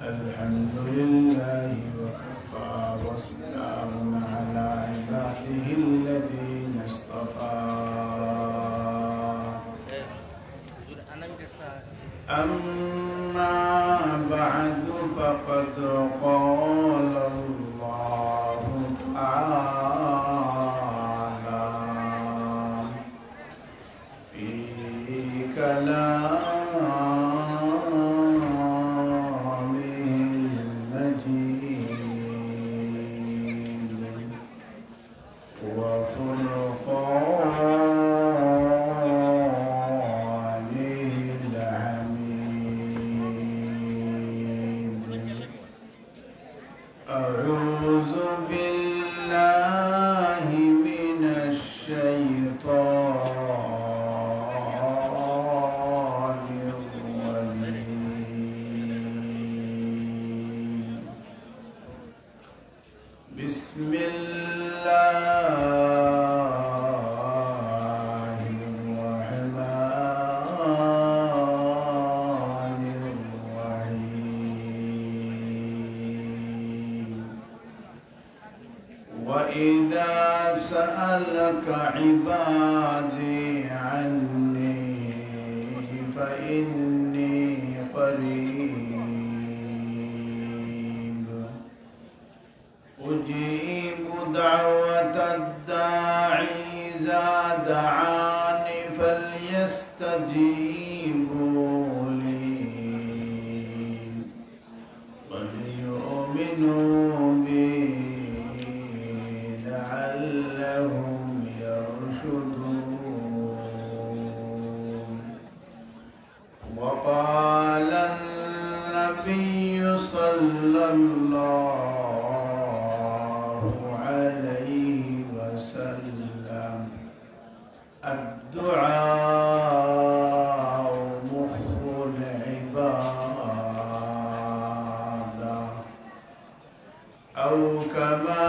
الحمد لله وكفى وسلام على عباده الذين اصطفى أما بعد فقد قال الله تعالى في كلامه أعوذ بالله من الشيطان الرجيم بسم الله الرحمن الرحيم وإذا سألك عبادي عني فإني قريب أجيب دعوة الداعي إذا دعاني فليستجيبوا لي وليؤمنوا بي لعلهم يرشدون وقال النبي صلى الله عليه وسلم الدعاء مخ العبادة أو كما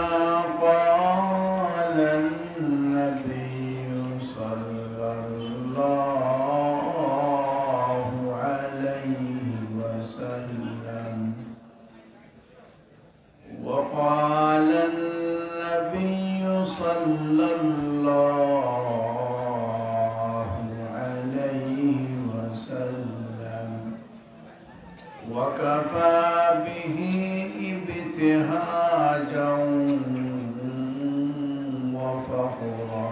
قال النبي صلى الله عليه وسلم وقال النبي صلى الله عليه وسلم وكفى به ابتهاجا وفخرا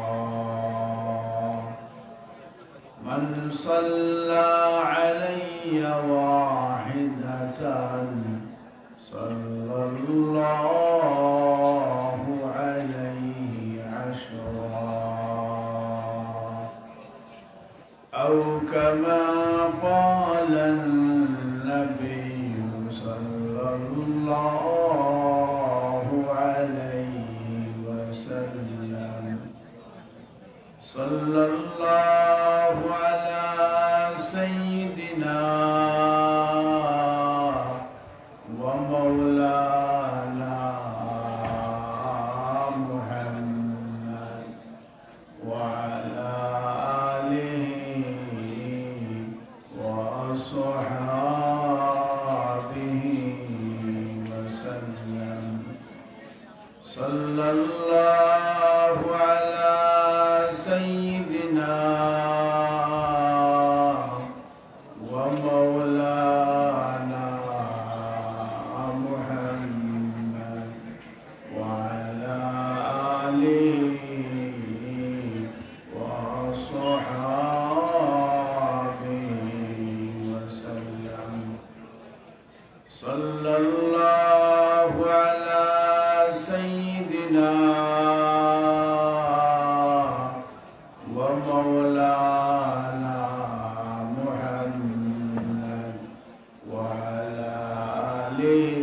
من صلى علي واحدة صلى الله عليه عشرا أو كما قال النبي صلى الله عليه وسلم صلى الله على سيدنا ومولانا محمد وعلى آله وصحابه وسلم صلى الله على سيدنا ومولانا محمد وعلى آله وصحابه وسلم صلى الله على سيدنا ومولانا محمد وعلى آله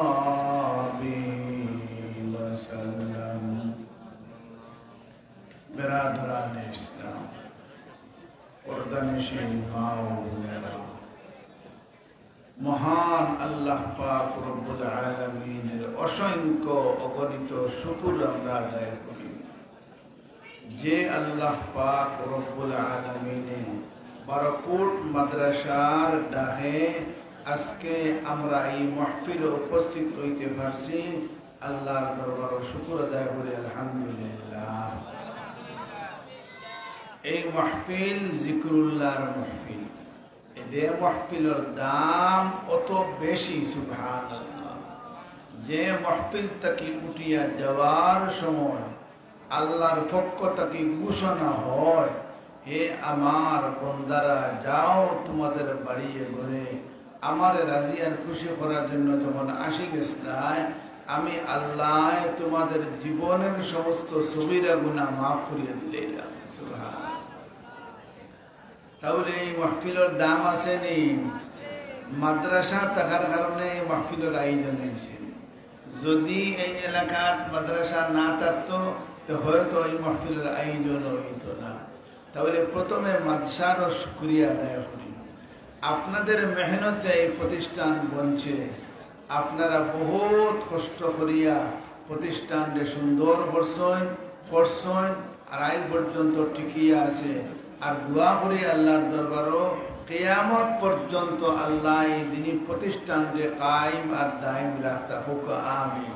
وصحابه وسلم برادران إسلام পর্দানিশীন মা ও বোনেরা, মহান আল্লাহ পাক রব্বুল আলামিনের অসংখ্য অগণিত শুকর আমরা আদায় করি। যে আল্লাহ পাক রব্বুল আলামিনে বারকুট মাদ্রাসার ডাকে আজকে আমরা এই মাহফিলে উপস্থিত হইতে পারছি, আল্লাহর দরবারে শুকর আদায় করি আলহামদুলিল্লাহ। এই মাহফিল জিকরুল্লাহর মাহফিল, যে মাহফিলের দাম অত বেশি সুবহানাল্লাহ। যে মাহফিল থেকে উঠিয়া যাওয়ার সময় আল্লাহর পক্ষ থেকে ঘোষণা হয়, হে আমার বন্দারা যাও তোমাদের বাড়িয়ে ঘরে, আমার রাজি আর খুশি করার জন্য যখন আসি গেছিলাম, আমি আল্লাহ তোমাদের জীবনের সমস্ত সগীরা গুনাহ মাফ করিয়ে দিলাম সুবহানাল্লাহ। তাহলে এই মাহফিলের দাম আছে নি? মাদ্রাসা থাকার কারণে মাহফিলের আয়োজন হয়েছে। যদি এই এলাকাত মাদ্রাসা না থাকতো তো হয়তো এই মাহফিলের আয়োজন হইত না। তাহলে প্রথমে মাদ্রাসার শুকরিয়া আদায় করি। আপনাদের মেহনতে এই প্রতিষ্ঠান বনছে, আপনারা বহুত কষ্ট করিয়া প্রতিষ্ঠানকে সুন্দর করছেন আর আজ পর্যন্ত টিকিয়া আছে। আর দোয়া করি আল্লাহর দরবারও কিয়ামত পর্যন্ত আল্লাহ এই দিনী প্রতিষ্ঠানকে কায়েম আর দায়েম রাখতা হোক, আমিন।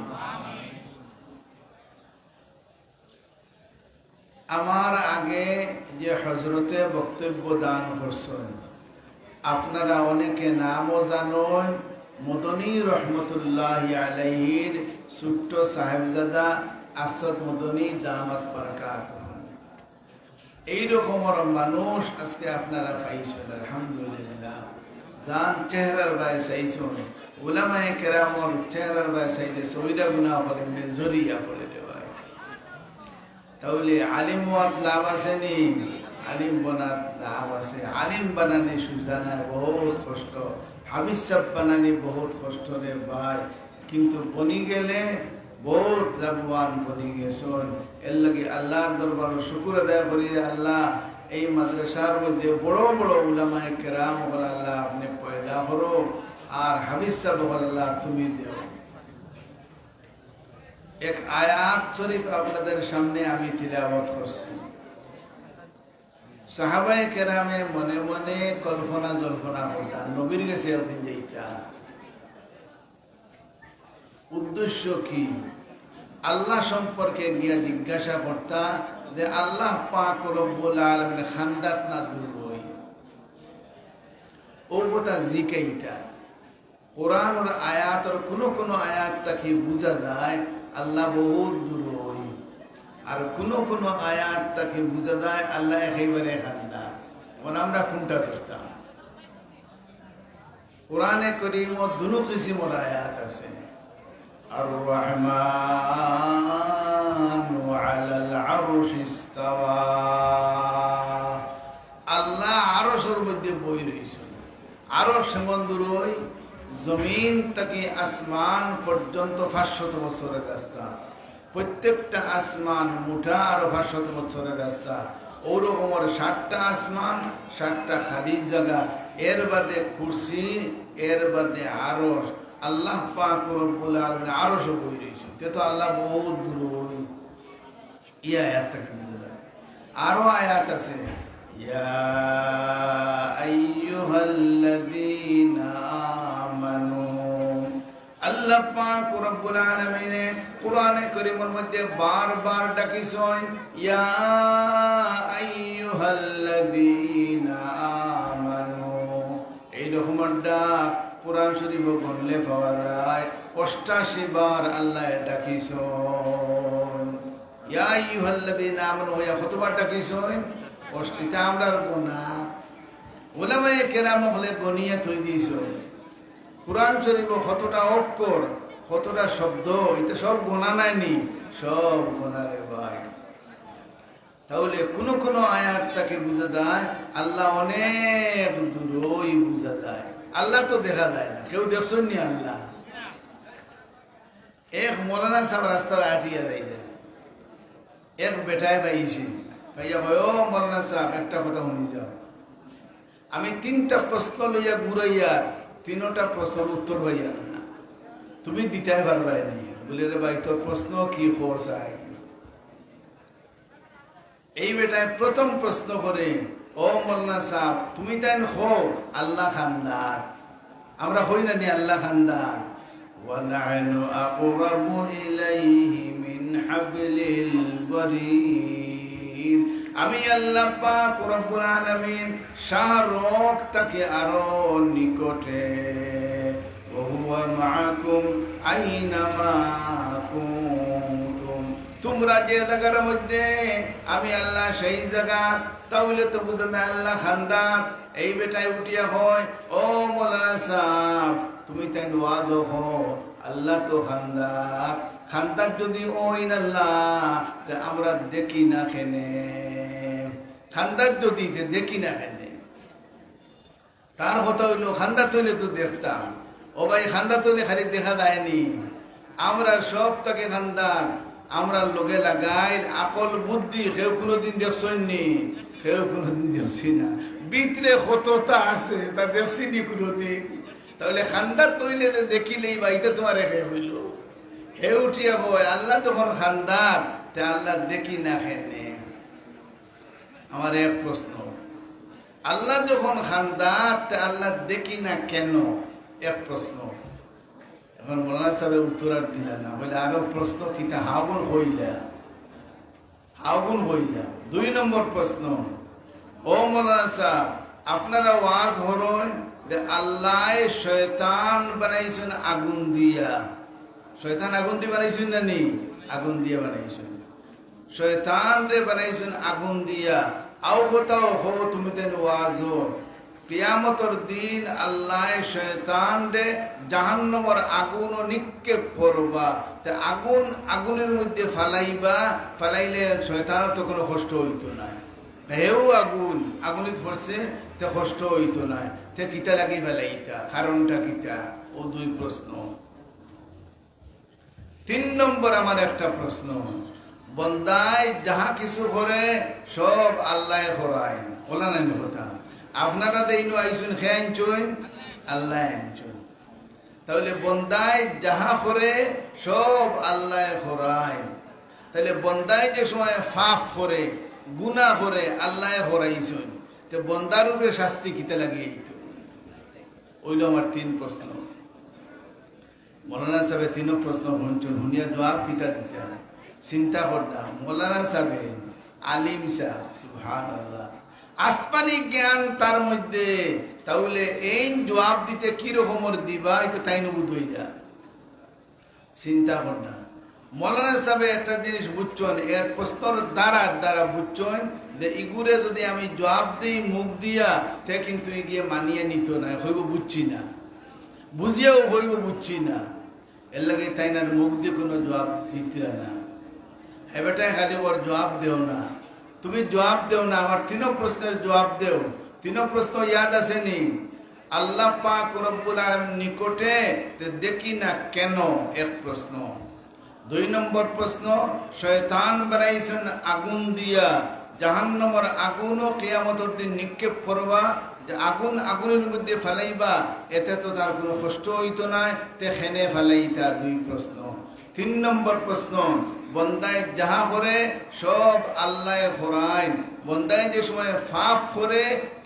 আমার আগে যে হজরতে বক্তব্য দান করছেন, আপনারা অনেকে নামও জানেন, মদনী রহমতুল্লাহ আলাইহির ছোট্ট সাহেবজাদা আসাদ মদনী দামাত বারাকাতুহু। এই রকমের মানুষ আজকে আপনারা পাইছেন আলহামদুলিল্লাহ। জান চেহারার বায় চাইছেন, উলামায়ে কেরামর চেহারার বায় চাইলে সবিরা গুনাহ করে জরিয়া করে দেওয়ায়। তাহলে আলিম হওয়াত লাভ আছে নি? আলিম বনাত লাভ আছে। আলিম বানানি সুজানা বহুত কষ্ট, হাফিজ সাহেব বানানি বহুত কষ্ট রে ভাই, কিন্তু বনি গেলে বহুত লাভবান বনি গেছেন। এর লাগে আল্লাহর দরবারে শুকর আদায় করি, আল্লাহ এই মাদ্রাসার মধ্যে বড় বড় উলামায়ে কেরাম বল আল্লাহ আপনি পয়দা করো, আর হাফিজ সাহেব বল আল্লাহ তুমি দেও। এক আয়াত শরীফ আপনাদের সামনে আমি তিলাওয়াত করছি। সাহাবায়ে কেরামে মনে মনে কল্পনা জল্পনা করতাম, নবীর কাছে একদিন যাইতা। উদ্দেশ্য কি? আল্লাহ সম্পর্কে গিয়া জিজ্ঞাসা করতা যে আল্লাহ পাক রব্বুল আলামিন খান্দাত না দূর হই, ও কথা জিকাইতা। কোরআনের আয়াতের কোন আয়াত তাকে বুঝা যায় আল্লাহ বহুত দূর হই, আর কোন আয়াত তাকে বুঝা যায় আল্লাহ একেবারে খান্দা। আমরা কোনটা করতাম? কোরআনে কারীমে দুনো কিসিমের আয়াত আছে। আর রহমানু আলাল আরশি ইস্তাওয়া, আল্লাহ আরশের মধ্যে বই রইছেন। আরশ এমন দূর হই, জমিন থেকে আসমান পর্যন্ত 500 বছরের রাস্তা। প্রত্যেকটা আসমান মুঠা আর 500 বছরের রাস্তা। ওরকমের 7টা আসমান, 7টা খালি জায়গা, এর বাদে কুরসি, এর বাদে আরশ। আল্লাহ পাক রব্বুল আলামিন আরশ বই রইছে, তে তো আল্লাহ বহুত দূর হই। এই আয়াত থেকে বুঝা যায়। আরো আয়াত আছে, ইয়া আইয়ুহাল্লাযীনা আমানু। আল্লাহ পাক রব্বুল আলামিন কোরআনে কারীমের মধ্যে বারবার ডাকিছেন, ইয়া আইয়ুহাল্লাযীনা আমানু। এই রকমের ডাক কোরআন শরীফ পড়লে পাওয়া যায়। 88 বার আল্লাহ ডাকিছেন, ইয়া আইয়ুহাল্লাযীনা আমানু। কতবার ডাকিছেন? 80টা। আমরা গোনা উলামায়ে কেরাম হলে গনিয়ে থই দিয়েছেন। কোরআন শরীফ কতটা অক্ষর, কতটা শব্দ, এটা সব গোনা নাইনি, সব গোনা রে ভাই। তাহলে কোন আয়াত তাকে বুঝা যায় আল্লাহ অনেক দূরই বুঝা যায়। আল্লাহ তো দেখা যায় না, কেউ দেখছেন নি আল্লাহ? এক মৌলানা সাহেব রাস্তায় আটিয়া দেয়, এক বেটায় পাইছি, ভাইয়া ভাই ও মৌলানা সাহেব একটা কথা শুনি যাও। আমি 3টা প্রশ্ন লইয়া ঘুরাইয়া 3টা প্রশ্নের উত্তর হইয়া না, তুমি দিতে পারবাই নি। বলে রে ভাই তোর প্রশ্ন কি খোঁজ? এই বেটায় প্রথম প্রশ্ন করে, ও মোল্লা সাহেব তুমি তাই হো আল্লাহ খান্দার? আমরা হই না নি আল্লাহ খান্দার? وَنَحْنُ أَقْرَبُ إِلَيْهِ مِنْ حَبْلِ الْوَرِيدِ। আমি আল্লাহ পাক রব্বুল আলামিন শাহরুখ তাকে আরো নিকটে। وَهُوَ مَعَكُمْ أَيْنَمَا كُنتُمْ। তোমরা যে জায়গার মধ্যে আমি আল্লাহ সেই জায়গা, তাহলে তো বুঝে না আল্লাহ খান্দার। এই বেটায় উঠিয়া হয়, ও মৌলানা সাহেব তুমি তাই ওয়াদ হো আল্লাহ তো খান্দার। খান্দার যদি ওই আল্লাহ আমরা দেখি না কেনে, খান্দার যদি দেখি না কেনে, তার কথা হইলো খান্দাত হইলে তো দেখতাম। ও ভাই খান্দাত হইলে খালি দেখা যায়নি, আমরা সব তাকে খান্দার। আমরা লোকে লাগাই আকল বুদ্ধি, কেউ কোনোদিন দেখছনি, কেউ কোনোদিন দেখছি না। ভিতরে কতটা আছে তা দেখছি নি কোনোদিন? তাহলে খান্দার তৈলে দেখিলেই বাড়িতে তোমার একে হইল। হে উঠিয়া হয় আল্লাহ তখন খান্দার, তে আল্লাহ দেখি না কেনে? আমার এক প্রশ্ন, আল্লাহ যখন খান্দার তে আল্লাহ দেখি না কেন? এক প্রশ্ন। এখন মোল্লা সাহেব উত্তর আর দিলা না, বলে আরো প্রশ্ন কিতা হাগুন হইলা, হাগুন হইলা। 2 নম্বর প্রশ্ন, ও মোল্লা সাহেব আপনারা ওয়াজ হরন যে আল্লাহ শয়তান বানাইছেন আগুন দিয়া। শয়তান আগুন দিয়ে বানাইছেন না নি? আগুন দিয়ে বানাইছেন। শয়তান রে বানাইছেন আগুন দিয়া। আও কোথাও হো তুমি তেন ওয়াজ কিয়ামতের দিন আল্লাহ শয়তান রে জাহান্নামের আগুন নিক্ষেপ করবা। তে আগুন আগুনের মধ্যে ফালাইবা, ফালাইলে শয়তানের তো কোনো কষ্ট হইতো না। হেও আগুন আগুনিত পড়ছে, তে কষ্ট হইতো না, তে কিতা লাগি ফেলাইতা, কারণটা কিতা? ও 2 প্রশ্ন। 3 নম্বর আমার একটা প্রশ্ন, বন্দায় যাহা কিছু করে সব আল্লাহ করায়, বলা নাই কথা? আপনারা দেইনু আইসুন খেয়ে আনছুন, আল্লাহ আনছুন। তাহলে বন্দায় যাহা করে সব আল্লাহ করায়। তাহলে বন্দায় যে সময় ফাফ করে, গুনাহ করে, আল্লাহ করাইছুন, তো বন্দার উপরে শাস্তি কিতে লাগিয়ে দিত? ওইল আমার 3 প্রশ্ন। মৌলানা সাহেব 3 প্রশ্ন শুনছুন, শুনিয়া জবাব কিতা দিতে হয় চিন্তা করতাম। মৌলানা সাহেব আলিম সাহেব, সুবহানাল্লাহ, আসমানি জ্ঞান তার মধ্যে, তাহলে এই জবাব দিতে কি রকমের দিবা এটা তাই নবুদ হয়ে যা চিন্তা করনা। মৌলানা সাহেব একটা জিনিস বুঝছেন, এর প্রস্তর দ্বারা বুঝছেন যে ইগুরে যদি আমি জবাব দিই মুখ দিয়া, তে কিন্তু গিয়ে মানিয়ে নিত না, হইব বুঝছি না, বুঝিয়াও হইব বুঝছি না। এর লাগে তাই না মুখ দিয়ে কোনো জবাব দিতে না। এবারটাই খালি ওর জবাব দেও না, তুমি জবাব দেও না, আমার 3 প্রশ্নের জবাব দেও। 3 প্রশ্ন ইয়াদ আছে নি? আল্লাহ পাক রব্বুল আলামিন নিকটে দেখি না কেন? এক প্রশ্ন। 2 নম্বর প্রশ্ন, শয়তান বানাইছেন আগুন দিয়া, জাহান্নামের আগুনও কিয়ামতের দিন নিক্ষেপ করবা, যে আগুন আগুনের মধ্যে ফেলাইবা, এতে তো তার কোনো কষ্ট হইতো না, তে খেনে ফেলাইতা। 2 প্রশ্ন। 3 নম্বর প্রশ্ন, বন্দায় যাহা করে সব আল্লাহ করায়। বন্দায় যে সময় ফাফ করে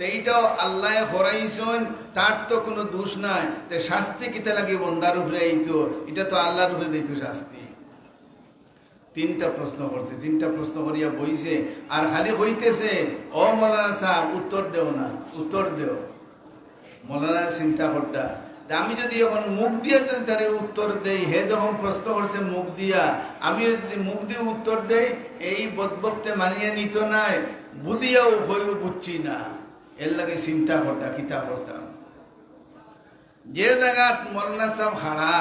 এইটাও আল্লাহ করাইছেন, তার তো কোনো দোষ নাই, তে শাস্তি কিতে লাগে বন্দার উপরে আইতো? এটা তো আল্লাহর উপরে দিত শাস্তি। 3টা প্রশ্ন করছে, 3টা প্রশ্ন করিয়া বইছে আর খালি হইতেছে, ও মৌলানা সাহেব উত্তর দেও না, উত্তর দেও। মৌলানা চিন্তা করতা, আমি যদি এখন মুখ দিয়ে তারে উত্তর দেই, হে যখন প্রশ্ন করছে মুখ দিয়া, আমি যদি মুখ দিয়ে উত্তর দেই, এই বদবক্তে মানিয়ে নিত নাই, বুঝিয়াও হইব বুঝছি না। এর লাগে চিন্তা করতা কিতা করতাম। যে জায়গা মৌলানা সাহেব হারা,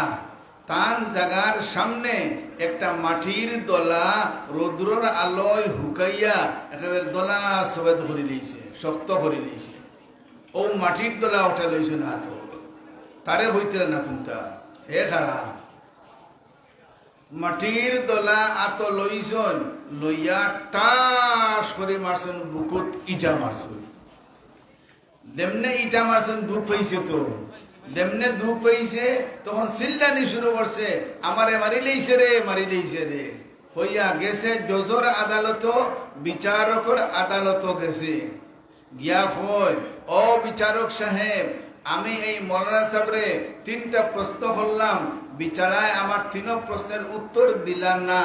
তার জায়গার সামনে একটা মাটির দলা রৌদ্রর আলোয় হুকাইয়া একেবারে দলা সবেদ করে লইছে, শক্ত করে লইছে। ও মাটির দলা ওঠা লইছে না, হাত তারে হইতে না কোনটা হে খারা মাটির দলা আত লইছন, লইয়া টাস করে মারছেন বুকুত, ইটা মারছেন। যেমনে ইটা মারছেন দুঃখ হয়েছে, তো যেমনে দুঃখ হয়েছে তখন চিল্লানি শুরু করছে, আমারে মারি লইছে রে, মারি লইছে রে। হইয়া গেছে জজর আদালত, বিচারকর আদালত গেছে, গিয়া কয় ও বিচারক সাহেব, আমি এই মৌলানা সাহেবরে 3টা প্রশ্ন করলাম, বিচারায় আমার 3 প্রশ্নের উত্তর দিলা না,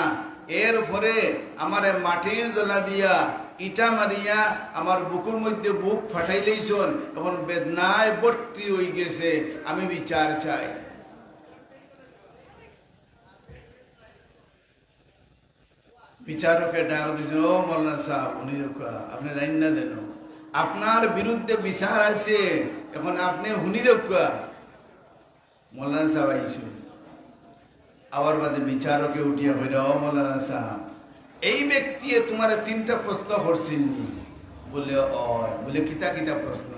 এর পরে আমারে মাটির গলা দিয়া ইটা মারিয়া আমার বুকুর মধ্যে বুক ফাটাইলেইছন, এখন বেদনায় ভর্তি হয়ে গেছে, আমি বিচার চাই। বিচারকে ডাক দিয়েছেন, ও মৌলানা সাহেব, উনি আপনি জানেন না দেন আপনার বিরুদ্ধে বিচার আছে, এখন আপনি হুনি দেখা। মৌলানা সাহেব আইসুন, আবার বাদে বিচারকে উঠিয়া হইল, ও মৌলানা সাহেব, এই ব্যক্তি তোমার 3টা প্রশ্ন করছেন নি? বলে বলে কিতা কিতা প্রশ্ন?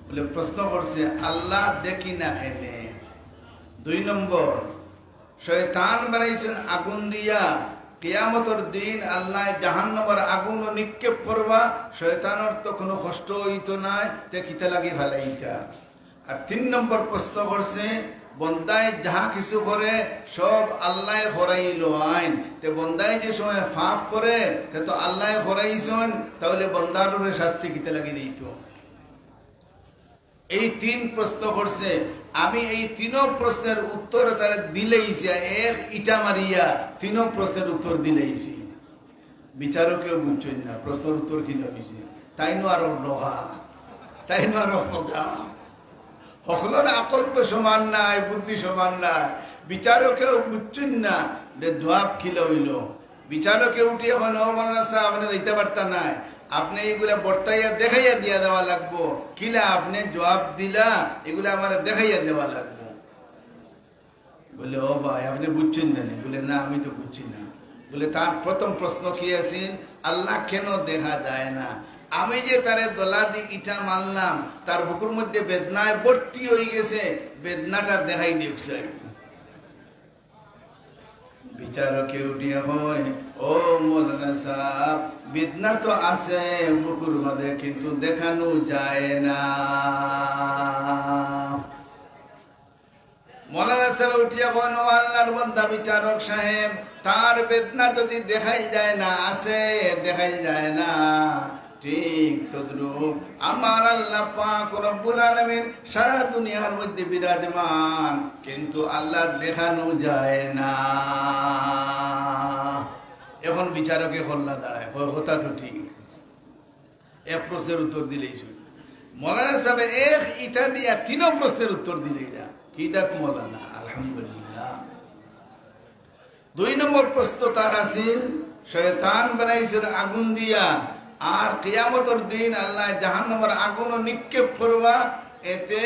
বলে প্রশ্ন করছে আল্লাহ দেখি না এনে, 2 নম্বর শয়তান বানাইছেন আগুন দিয়া, কিয়ামতের দিন আল্লাহ জাহান্নামের আগুন নিক্ষেপ করবা, শয়তানের তো কোনো কষ্ট হইতো না, তে কিতা লাগি ভালাইতা। আর 3 নম্বর প্রশ্ন করছে বন্দায় যাহা কিছু করে সব আল্লাহ করাইল আইন, তে বন্দায় যে সময় ফাঁপ করে তে তো আল্লাহ করাইছেন, তাহলে বন্দার শাস্তি কিতা লাগি দিত। এই 3 প্রশ্ন করছে, আমি এই 3 প্রশ্নের উত্তর তারা দিলেইছি, এক ইটা মারিয়া 3 প্রশ্নের উত্তর দিলেইছি। বিচারকেও বুঝছেন না প্রশ্নের উত্তর কি হয়েছে, তাই নো আরো লোহা, তাই নো আরো ফোকা, সকলের আকল তো সমান নাই, বুদ্ধি সমান নাই, বিচারকেও বুঝছেন না যে জবাব কি লইল। বিচারকে উঠি এখন, ও মৌলানা সাহেব, আপনি দিতে পারতেন না, আপনি এগুলা বর্তাইয়া দেখাইয়া দিয়া দেওয়া লাগবো, কিলা আপনি জবাব দিলা এগুলা আমার দেখাইয়া দেওয়া লাগবো। বলে ও ভাই আপনি বুঝছেন না? বলে না আমি তো বুঝছি না। বলে তার প্রথম প্রশ্ন কি আছে, আল্লাহ কেন দেখা যায় না? আমি যে তারে দলা দি ইটা মারলাম, তার বুকুর মধ্যে বেদনায় ভর্তি হয়ে গেছে, বেদনাটা দেখাই দিয়েছে। বিচারকে উঠিয়া হয়, ও মৌলানা সাহেব, বেদনা তো আছে বুকুর মধ্যে, কিন্তু দেখানো যায় না। মৌলানা সাহেব উঠিয়া কন, ও আল্লাহর বান্দা বিচারক সাহেব, তার বেদনা যদি দেখাই যায় না, আছে দেখাই যায় না, ঠিক তদ্রূপ আমার আল্লাহ পাক রব্বুল আলামিন সারা দুনিয়ার মধ্যে বিরাজমান, কিন্তু আল্লাহ দেখানো যায় না। এখন বিচারকে হল্লা দাঁড়ায়, হতা তো ঠিক, 1 প্রশ্নের উত্তর দিলেই শুন। মৌলানা সাহেব এক ইটা দিয়া 3 প্রশ্নের উত্তর দিলেই না, কি দেখ মৌলানা, আলহামদুলিল্লাহ। 2 নম্বর প্রশ্ন তার আছে, শয়তান বানাইছিল আগুন দিয়া, আর কিয়ামতের দিন আল্লাহ জাহান্নামের আগুন নিক্ষেপ করবা, এতে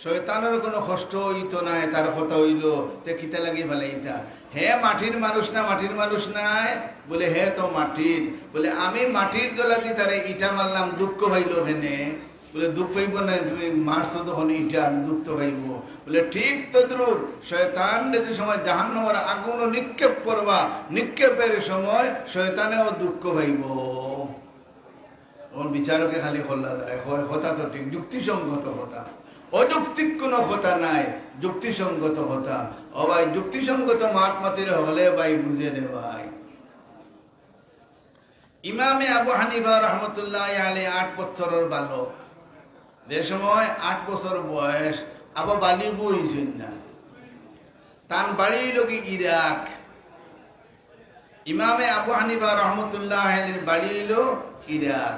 শয়তানের কোনো কষ্ট হইতো না, তার কথা হইল, তে কিতা লাগি ভালাইতা। হে মাটির মানুষ না, মাটির মানুষ নাই? বলে হে তো মাটির। বলে আমি মাটির গলা দিয়ে তারে ইটা মারলাম, দুঃখ পাইল হেনে? বলে দুঃখ পাইব না, তুমি মারছো তখন ইটা, আমি দুঃখ তো পাইব। বলে ঠিক তদ্রুপ শয়তান যে সময় জাহান্নামের আগুন নিক্ষেপ করবা, নিক্ষেপের সময় শয়তানেও দুঃখ পাইব। ওর বিচারকে খালি হল্লা দেয়, কথা তো ঠিক, যুক্তিসঙ্গত কথা, অযৌক্তিক কোনো কথা নাই, যুক্তিসঙ্গত কথা। ও ভাই যুক্তিসঙ্গত মাতমাতির হলে ভাই বুঝে নে ভাই। ইমামে আবু হানিফা রহমতুল্লাহ আলাইহি 8 বছরের বালক, যে সময় 8 বছর বয়স, আবু বালি বইছেন না, তার বাড়ি লোকে ইরাক। ইমামে আবু হানিফা রহমতুল্লাহ আলাইহির বাড়ি হইল ইরাক।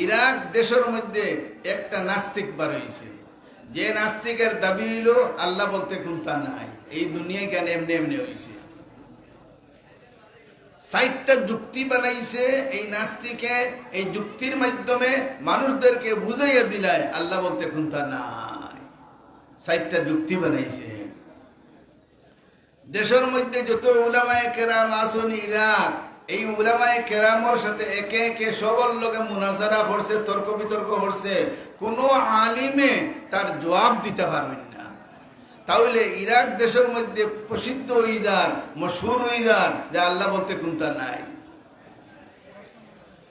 ইরাক দেশের মধ্যে একটা নাস্তিক বার হয়েছে, যে নাস্তিকের দাবি হইল আল্লাহ বলতে কোনটা নাই, এই দুনিয়ায় কেন এমনি এমনি হয়েছে। 60টা যুক্তি বানাইছে এই নাস্তিকে, এই যুক্তির মাধ্যমে মানুষদেরকে বুঝাইয়া দিলায় আল্লাহ বলতে কোনটা নাই। 60টা যুক্তি বানাইছে। দেশের মধ্যে যত উলামায়ে কেরাম আছেন ইরাক, এই উলামায়ে কেরামের সাথে একে একে সবার লোকে মুনাজারা করছে, তর্ক বিতর্ক করছে, কোন আলিমে তার জবাব দিতে পারবেন না। তাহলে ইরাক দেশের মধ্যে প্রসিদ্ধ ঈদার, মশহুর ঈদার, যে আল্লাহ বলতে কোনটা নাই।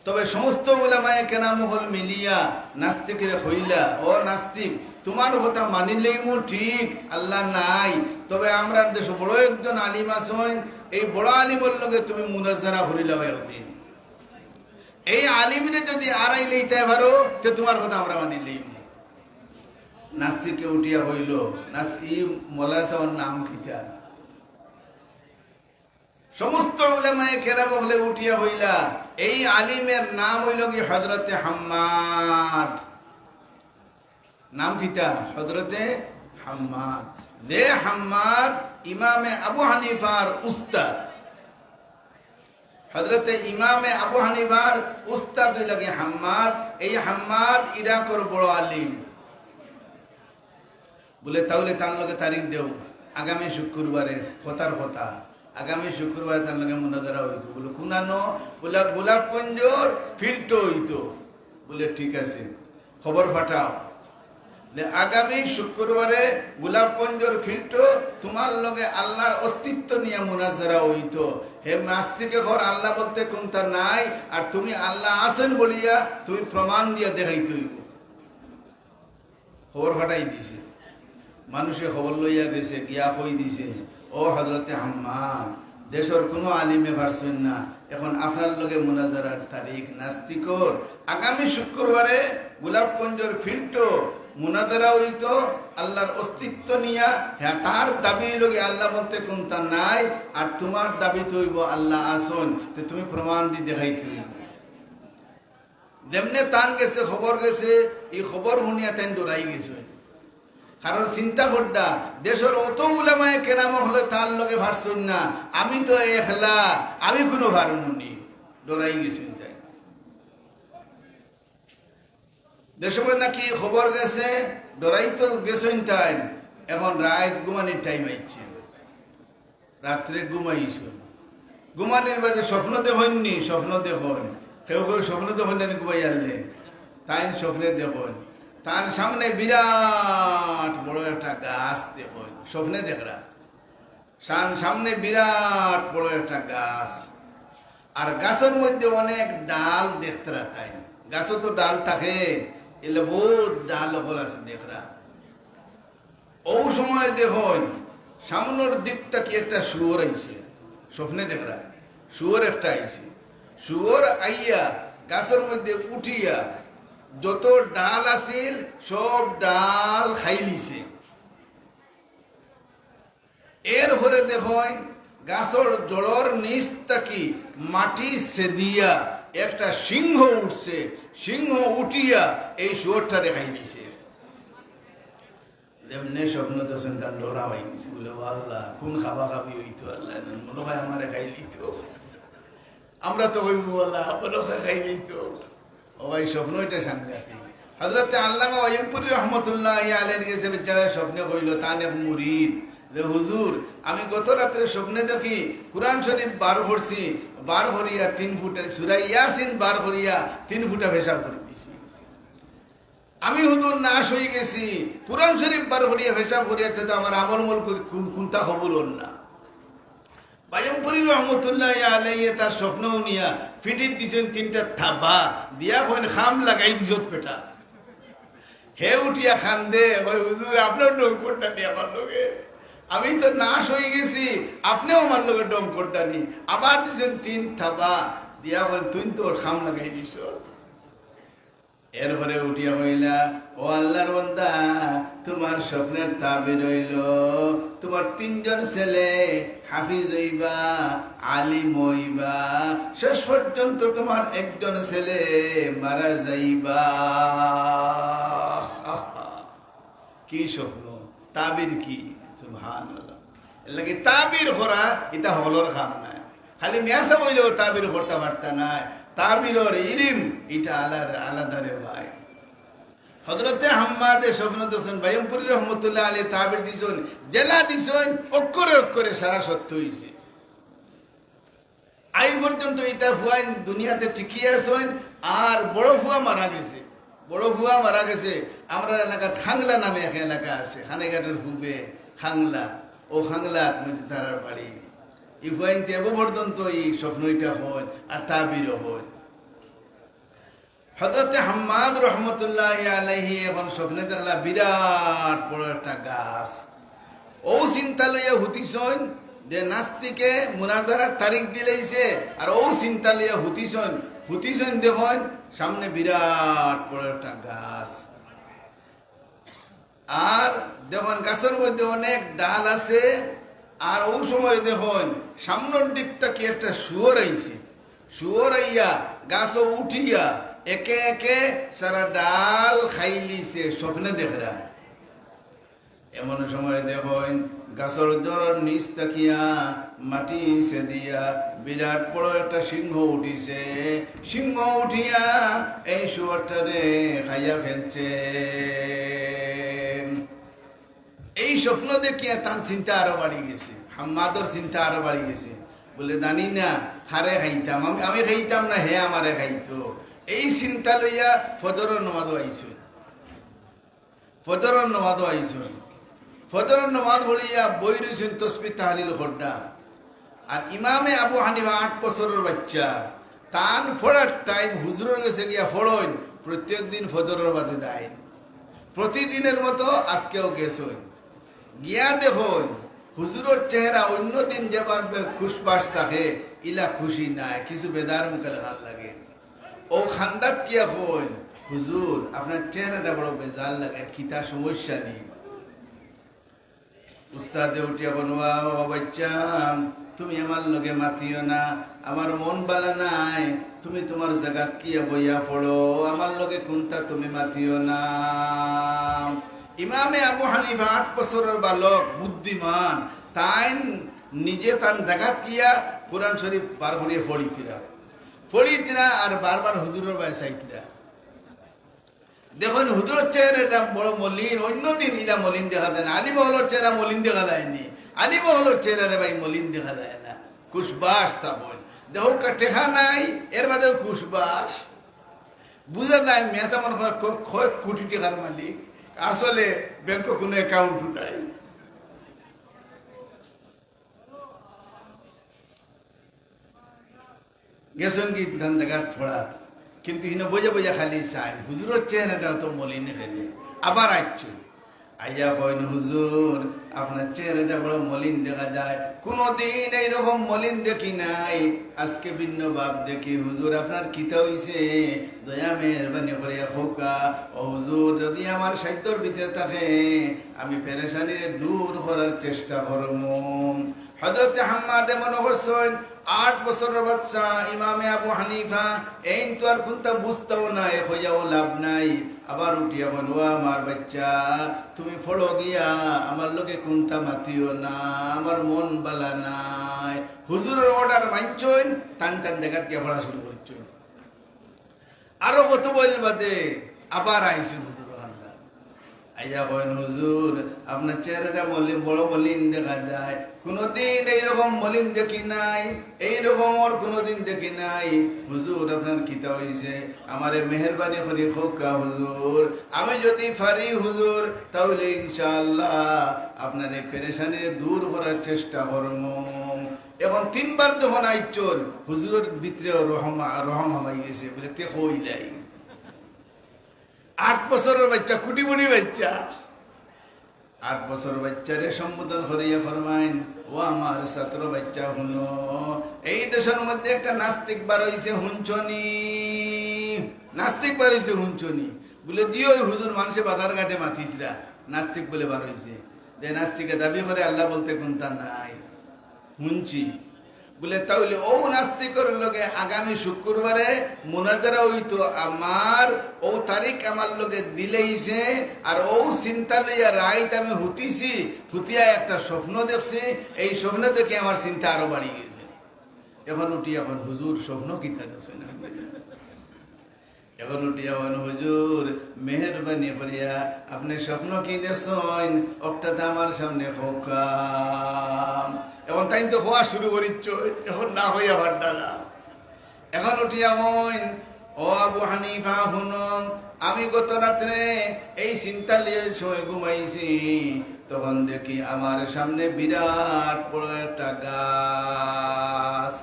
তবে সমস্ত উলামায়ে কেরাম হল মিলিয়া নাস্তিকের হইলা, ও নাস্তিক, তোমার কথা মানিলেই মো ঠিক, আল্লাহ নাই, তবে আমরা দেশে বড় একজন আলিম আছেন, এই বড় আলিমের লগে তুমি মুনাজারা করিলাও একদিন। এই আলিমরে যদি আড়াই লইতে পারো তো তোমার কথা আমরা মানি লইব। নাস্তিকে উঠিয়া হইল নাস্তি মৌলানা সাহেবের নাম কিতা, সমস্ত উলামায়ে কেরাম হলে উঠিয়া হইলা এই আলিমের নাম হইল কি হযরতে হাম্মাদ। নাম কিতা? হযরতে হাম্মাদ। যে হাম্মাদ ইমামে আবু হানিফার উস্তাদ। হযরতে ইমামে আবু হানিফার উস্তাদ হইল কি হাম্মাদ। এই হাম্মাদ ইরাকর বড় আলিম। বলে তাহলে তার লগে তারিখ দেও আগামী শুক্রবারে কথার কথা, আগামী শুক্রবার তার লগে মুনাজারা হইতো। বলে কুনানো? বলে গোলাপগঞ্জর ফিল্ড হইতো। বলে ঠিক আছে, খবর পাঠাও। আগামী শুক্রবারে গোলাপগঞ্জর ফিল্ড তোমার লগে আল্লাহর অস্তিত্ব নিয়ে মুনাজারা হইতো। হে নাস্তিকে ঘর আল্লাহ বলতে কোনটা নাই, আর তুমি আল্লাহ আছেন বলিয়া তুমি প্রমাণ দিয়া দেখাইতে হইব। খবর ফাটাই দিছে, মানুষে খবর লইয়া গেছে, গিয়া কই দিছে, ও হযরতে হাম্মাদ, দেশের কোনো আলিমে পারছেন না, এখন আপনার লগে মুনাজারার তারিখ নাস্তিকর আগামী শুক্রবারে গোলাপগঞ্জের ফিল্ড মুনাজারা হইতো আল্লাহর অস্তিত্ব নিয়া। হ্যাঁ, তার দাবি লগে আল্লাহ বলতে কোনটা নাই, আর তোমার দাবি তো হইব আল্লাহ আসন, তো তুমি প্রমাণ দিয়ে দেখাইতে হইব। যেমনে তান গেছে খবর গেছে, এই খবর শুনিয়া তাই ডরাই গেছে। কারণ চিন্তা করডা দেশের অত উলামায়ে কেরাম হলে তার লগে ভারছুন না, আমি তো একলা, আমি কোনো ভারমুনি, ডরাই গেছেন। তাই দেশে নাকি খবর গেছে, ডরাই তো গেছেন। তাই এখন রাত ঘুমানির টাইম আইছে, রাত্রে ঘুমাইছ, ঘুমানির বাজে স্বপ্ন দেখেননি, স্বপ্ন দেখুন, কেউ কেউ স্বপ্ন দেখেন না ঘুমাই আনলে, তাই স্বপ্নে দেখুন তার সামনে বিরাট বড় একটা গাছ দেখুন, স্বপ্নে দেখরা সামনে বিরাট বড় একটা গাছ, আর গাছের মধ্যে অনেক ডাল দেখতরা। তাই গাছও তো ডাল থাকে, এলে বহুত ডাল হল আছে দেখরা। ও সময় দেখুন সামনের দিকটা কি একটা শুয়োর আইছে, স্বপ্নে দেখরা শুয়োর একটা আইছে। শুয়োর আইয়া গাছের মধ্যে উঠিয়া যত ডাল আছিল সব ডাল খাই লিছে। এরপরে দেখুন গাছর জড়র নিচ থাকি মাটি সেদিয়া একটা সিংহ উঠছে, সিংহ উঠিয়া এই শুয়োরটারে খাই লিছে। যেমনি স্বপ্ন দর্শন তার ডরা হয়ে গেছে। বলে আল্লাহ কোন খাবা খাবি হইতো, আল্লাহ মনে হয় আমার খাই লিত, আমরা তো হইব আল্লাহ মনে হয় খাই লিত। ও ভাই স্বপ্ন এটা সাংঘাতিক। হযরতে আল্লামা ওয়াইমপুরী রহমতুল্লাহ আলাইহি গেছে বেচারা, স্বপ্নে কইল তান এক মুরিদ যে হুজুর আমি গত রাত্রে স্বপ্নে দেখি কুরআন শরীফ বার ভরছি, বার ভরিয়া 3 ফুট সূরা ইয়াসিন বার ভরিয়া 3 ফুটা পেশাব করে দিছি। আমি হুজুর নাশ হয়ে গেছি, কুরআন শরীফ বার ভরিয়া পেশাব করিয়া তো আমার আমল মল কোনটা কবুল হল না। ওয়াইমপুরী রহমতুল্লাহ আলাইহি তার স্বপ্ন নিয়া ফিটিট দিছেন 3টা থাবা দিয়া, কইন খাম লাগাই দিছত পেটা। হে উঠিয়া খান্দে, ওই হুজুর আপনার ডঙ্করটা নি আমার লগে, আমি তো নাশ হয়ে গেছি, আপনিও আমার লগে ডঙ্করটা নি। আবার দিছেন 3 থাবা দিয়া, কইন তুই তোর খাম লাগাই দিছ। এরপরে উঠিয়া হইলা, ও আল্লাহর বান্দা তোমার স্বপ্নের তাবির হইল তোমার 3 জন ছেলে হাফিজ হইবা, আলিম হইবা, শেষ পর্যন্ত তোমার একজন ছেলে মারা যাইবা। কি স্বপ্ন, তাবির কি, সুবহানাল্লাহ। এর লাগি তাবির করা এটা হলর কাম নাই, খালি মেয়াসা বইলেও তাবির করতে পারতা নাই। তাবিরর ইলম এটা আলাদা রে ভাই। হযরতে হাম্মাদে স্বপ্ন দেখছেন ওয়াইমপুরী রহমতুল্লাহ আলাইহি তাবির দিছেন, জেলা দিছেন অক্ষরে অক্ষরে সারা সত্য হইছে। আই পর্যন্ত এটা ফুয়াইন দুনিয়াতে টিকিয়ে আছেন। আর বড় ফুয়া মারা গেছে, বড় ফুয়া মারা গেছে। আমরা এলাকা খাংলা নামে এক এলাকা আছে, খানেঘাটের পূর্বে খাংলা, ও খাংলার মধ্যে তারার বাড়ি। এই ফুয়াইন তেব পর্যন্ত এই স্বপ্নটা হয় আর তাবিরও হয়। হযরতে হাম্মাদ রহমতুল্লাহ আলাইহি এখন স্বপ্নে দেখলা বিরাট বড় একটা গাছ। ও চিন্তা লইয়া হুতিছেন যে নাস্তিকে মুনাজারার তারিখ দিলেইছে আর ও চিন্তা লিয়া হুতিছন দেখুন সামনে বিরাট বড় একটা গাছ, আর দেখুন গাছের মধ্যে অনেক ডাল আছে, আর ওই সময় দেখুন সামনের দিকটা কি একটা শুয়োর আইছে, শুয়োর আইয়া গাছও উঠিয়া একে একে সারা ডাল খাইলিছে, স্বপ্নে দেখরা। এমন সময় দেখুন গাছের জড়র নিচ তাকিয়া মাটি সে দিয়া বিরাট বড় একটা সিংহ উঠিছে, সিংহ উঠিয়া এই শুয়োরটারে খাইয়া ফেলছে। এই স্বপ্ন দেখিয়া তার চিন্তা আরো বাড়ি গেছে, হাম্মাদর চিন্তা আরো বাড়ি গেছে। বলে জানি না হারে খাইতাম আমি খাইতাম না হে আমারে খাইতো। এই চিন্তা লইয়া ফজরের নামাজও আইছে, ফজরের নামাজও আইছে। ফজরের নামাজ পড়িয়া বই রয়েছেন তসবিহ তাহলিল খোড্ডা। আর ইমামে আবু হানিফা 8 বছরের বাচ্চা, তান ফোড়ার টাইম হুজুরের কাছে গিয়া ফোড়ন প্রত্যেক দিন ফজরের বাদে দেয়, প্রতিদিনের মতো আজকেও গেছেন। গিয়া দেখুন হুজুরের চেহারা অন্য দিন যেভাবে খুশবাস থাকে ইলা খুশি নাই, কিছু বেদার মুখে ভাল লাগে। ও খান্দাত কিয়া কইন হুজুর আপনার চেহারাটা বড় বেজার লাগে, কিতা সমস্যা নেই। উস্তাদে উঠিয়া বলবা বাবা বাচ্চা তুমি আমার লগে মাতিও না, আমার মন বালা নাই, তুমি তোমার জায়গা কিয়া বইয়া পড়ো, আমার লগে কোনটা তুমি মাতিও না। ইমামে আবু হানিফা 8 বছরের বালক, বুদ্ধিমান, তাই নিজে তার জায়গাত গিয়া কোরআন শরীফ বার করিয়া ফড়িতিরা আর বারবার হুজুরের বাই চাইতিরা। দেখুন হুজুরের চেহারাটা বড় মলিন, অন্যদিন ইলা মলিন দেখা দেয় না। আলী মহলের চেহারা মলিন দেখা দেয়নি, আলী মহলের চেহারা ভাই মলিন দেখা দেয় না, খুশবাস তা বল। দেখো টেহা নাই এর বাদেও খুশবাস, বুঝা যায় মেহতা মনে হয় কয়েক কোটি টাকার মালিক, আসলে ব্যাংকে কোনো অ্যাকাউন্ট নাই। গেছেন কি ধান জায়গাত ফোড়ার, কিন্তু ইনো বোঝা বোঝা খালি চাই হুজুরের চেহারাটা তো মলিনে ফেলে। আবার আইছুন আইয়া কইন হুজুর আপনার চেহারাটা বড় মলিন দেখা যায়, কোনদিন এইরকম মলিন দেখি নাই, আজকে ভিন্ন ভাব দেখি। হুজুর আপনার কিতা হইছে, দয়া মেহরবানি করিয়া খোকা ও হুজুর যদি আমার সাহিত্যর ভিতরে থাকে আমি পেরেশানিরে দূর করার চেষ্টা করব। হযরত হাম্মাদ মনে করছেন 8 বছরের বাচ্চা ইমামে আবু হানিফা, এই তো আর কোনটা বুঝতেও নাই, হইয়াও লাভ নাই। আবার উঠিয়া বলবো আমার বাচ্চা তুমি ফড়ো গিয়া আমার লোকে কোনটা মাতিও না, আমার মন বালা নাই। হুজুরের অর্ডার মানছেন, টান টান দেখাত গিয়া পড়া শুরু করছেন। আরো কত বইল বাদে আবার আইসুন হুজুর আইয়া কইন হুজুর আপনার চেহারাটা মলিন, বড় মলিন দেখা যায়, কোনদিন এইরকম মলিন দেখি নাই, এইরকম ওর কোনদিন দেখি নাই। হুজুর আপনার কিতা হইছে, আমারে মেহরবানি করে খোকা হুজুর, আমি যদি পারি হুজুর তাহলে ইনশাআল্লাহ আপনার এই পেরেশানি দূর করার চেষ্টা করব। এখন 3 বার যখন আইচল হুজুরের ভিতরে রহম হামাই গেছে, বলে তে কইলাই 8 বছরের বাচ্চা, কুটিমুটি বাচ্চা, 8 বছর বাচ্চারে সম্বোধন করিয়া ফরমাইন ও আমার ছাত্র বাচ্চা শুনো, এই দেশের মধ্যে একটা নাস্তিক বার হইছে হুঞ্চনি, নাস্তিক বার হইছে হুঞ্চনি। বলে দিও হুজুর মানুষে বাজার ঘাটে মাতিতরা নাস্তিক বলে বার হইছে, যে নাস্তিকে দাবি করে আল্লাহ বলতে কোনটা নাই হুঞ্চি। বলে তাহলে ও নাস্তিকের লগে আগামী শুক্রবারে মুনাজারা হইতো, আমার ও তারিখ আমার লগে দিলেইছে, আর ও চিন্তা লইয়া রাইত আমি হুতিয়া একটা স্বপ্ন দেখছি, এই স্বপ্ন দেখে আমার চিন্তা আরো বাড়ি গেছে। এখন উঠি এখন হুজুর স্বপ্ন কিতা দেখছেন, এখন উঠি এখন হুজুর মেহরবানি করিয়া আপনি স্বপ্ন কি দেখছেন ওটাতে আমার সামনে খোকা। এখন তাই তো হওয়া শুরু করিচ্ছ, এখন না হইয়া ভাড্ডালা। এখন উঠিয়া হইন ও আবু হানিফা শুনুন, আমি গত রাত্রে এই চিন্তা নিয়ে সময় ঘুমাইছি, তখন দেখি আমার সামনে বিরাট বড় একটা গাছ,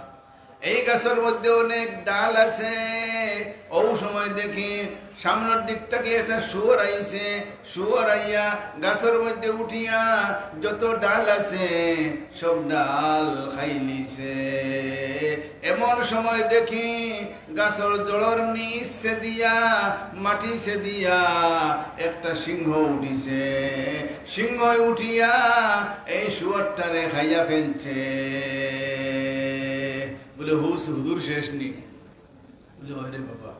এই গাছের মধ্যে অনেক ডাল আছে। ও সময় দেখি সামনের দিক থেকে একটা শুয়োর আইছে। শুয়োর আইয়া গাছের মধ্যে উঠিয়া যত ডাল আছে সব ডাল খাইলিছে। এমন সময় দেখি গাছের জড়র নিচে দিয়া মাটিছে দিয়া একটা সিংহ উঠিছে। সিংহ উঠিয়া এই শুয়োরটারে খাইয়া ফেলছে। বলে হুজুর শেষ নি? বলে ওরে বাবা।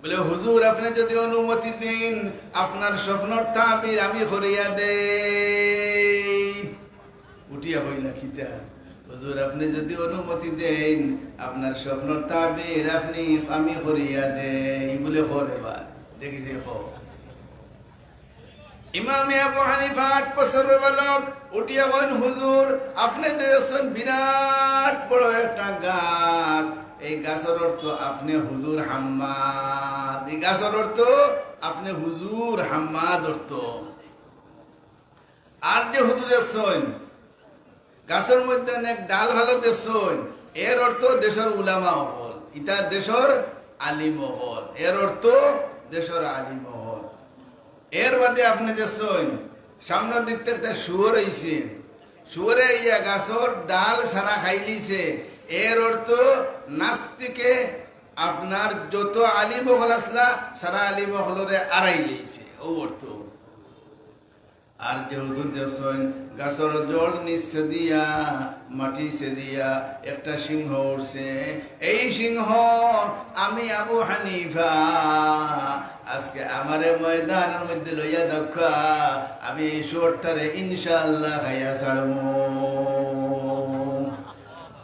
বলে হুজুর আপনি যদি অনুমতি দিন আপনার স্বপ্নর তাবির আমি করিয়া দেই। উঠিয়া হইলা খিতা, হুজুর আপনি যদি অনুমতি দেন আপনার স্বপ্নর তাবির আমি করিয়া দেই। বলে হরে বা দেখিছে হ। ইমামে আবু হানিফা 8 বছরের বালক উঠিয়া কইন হুজুর আপনি দেখছেন বিরাট বড় একটা গাছ, এই গাছের অর্থ আপনি হুজুর হাম্মাদ। এই গাছের অর্থ আপনি হুজুর হাম্মাদ অর্থ। আর যে হুজুর দেখছেন গাছের মধ্যে অনেক ডাল ভালো দেখছেন, এর অর্থ দেশের উলামা হল, ইটা দেশের আলিম হল। এর অর্থ দেশের আলিম হল। এর বাদে আপনি দেখছেন সামনের দিক থেকে একটা শুয়োর আইছে। শুয়োরে ইয়া গাছর ডাল সারা খাইলিছে। এর অর্থ নাস্তিকে আপনার যত আলিম হল আসলা সারা আলিম হলরে আড়াই লিছে, ও অর্থ। আর যে হুজুর দেখছেন গাছর জল নিচে দিয়া মাটি সে দিয়া একটা সিংহ উঠছে। এই সিংহ আমি আবু হানিফা আজকে আমারে ময়দানের মধ্যে লইয়া দেখা আমি এই শুয়োরটারে ইনশাআল্লাহ খাইয়া ছাড়বো।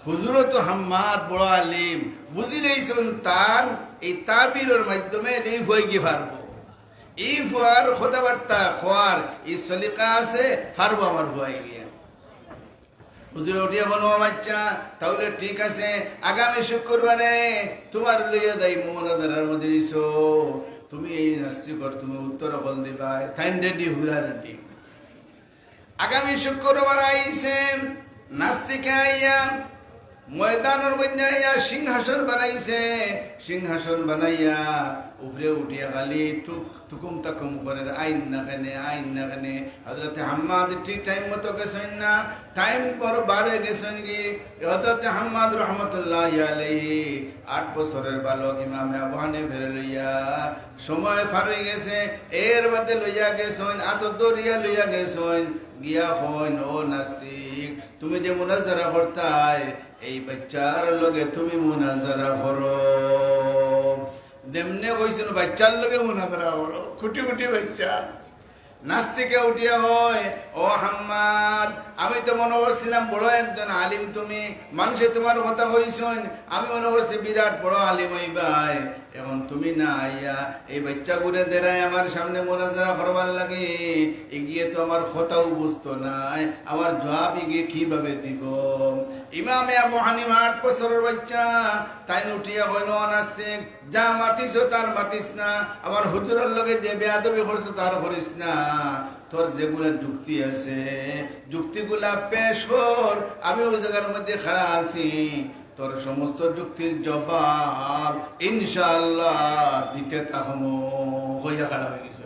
হুজুরও তো হাম্মাদ বড় আলিম, বুঝিলেইছেন তান এই তাবিরের মাধ্যমে এই ভয় গিয়ে পারবো। এই ফুয়ার কথাবার্তা খোয়ার এই সলিকা আছে, পারবো আমার ভয় গিয়ে। হুজুরে উঠিয়া বলো বাচ্চা তাহলে ঠিক আছে, আগামী শুক্রবারে তোমার লইয়া দেয় মোহনাদার মধ্যে নিছো, তুমি এই নাস্তিকর তুমি উত্তর বল দিবা। থাইন রেডি হুরা রেডি। আগামী শুক্রবার আইছে নাস্তিকে আইয়া ময়দানের মধ্যে আইয়া সিংহাসন বানাইছে। সিংহাসন বানাইয়া উপরে উঠিয়া খালি তুকুম তাকুম করে আইন না কেনে আইন না কেনে। হযরতে হাম্মাদ ঠিক টাইম মতো গেছেন না, টাইম বড় বারে গেছেন কি। হযরতে হাম্মাদ রহমতুল্লাহি আলাইহি 8 বছরের বালক ইমামে আবু হানিফা লইয়া সময় ফারে গেছে। এর মধ্যে লইয়া গেছেন আতো দরিয়া লইয়া গেছেন গিয়া হইন ও নাস্তিক তুমি যে মুনাজারা করতাই এই বাচ্চার লগে তুমি মুনাজারা করো। যেমনে কইছেন বাচ্চার লগে মুনাজারা করো, খুঁটি খুঁটি বাচ্চা। নাস্তিকে উঠিয়া হয় ও হাম্মাদ আমি তো মনে করছিলাম বড় একজন আলিম, তুমি মানুষে তোমার কথা কইছেন, আমি মনে করছি বিরাট বড় আলিম হইবাই। এখন তুমি না আইয়া এই বাচ্চা ঘুরে দেরাই আমার সামনে মুনাজারা করবার লাগে, এগিয়ে তো আমার কথাও বুঝতো নাই, আমার জবাব এগিয়ে কিভাবে দিব। ইমামে আবু হানিফা 8 বছরের বাচ্চা তাই উঠিয়া কইল নাস্তিক যা মাতিস তার মাতিস না, আমার হুজুরের লগে যে বেয়াদবি করছো তার করিস না। তোর যেগুলা যুক্তি আছে যুক্তিগুলা পেশ কর, আমি ওই জায়গার মধ্যে খাড়া আছি, তোর সমস্ত যুক্তির জবাব ইনশাআল্লাহ দিতে থাকবো। হইয়া খাড়া হয়ে গেছে।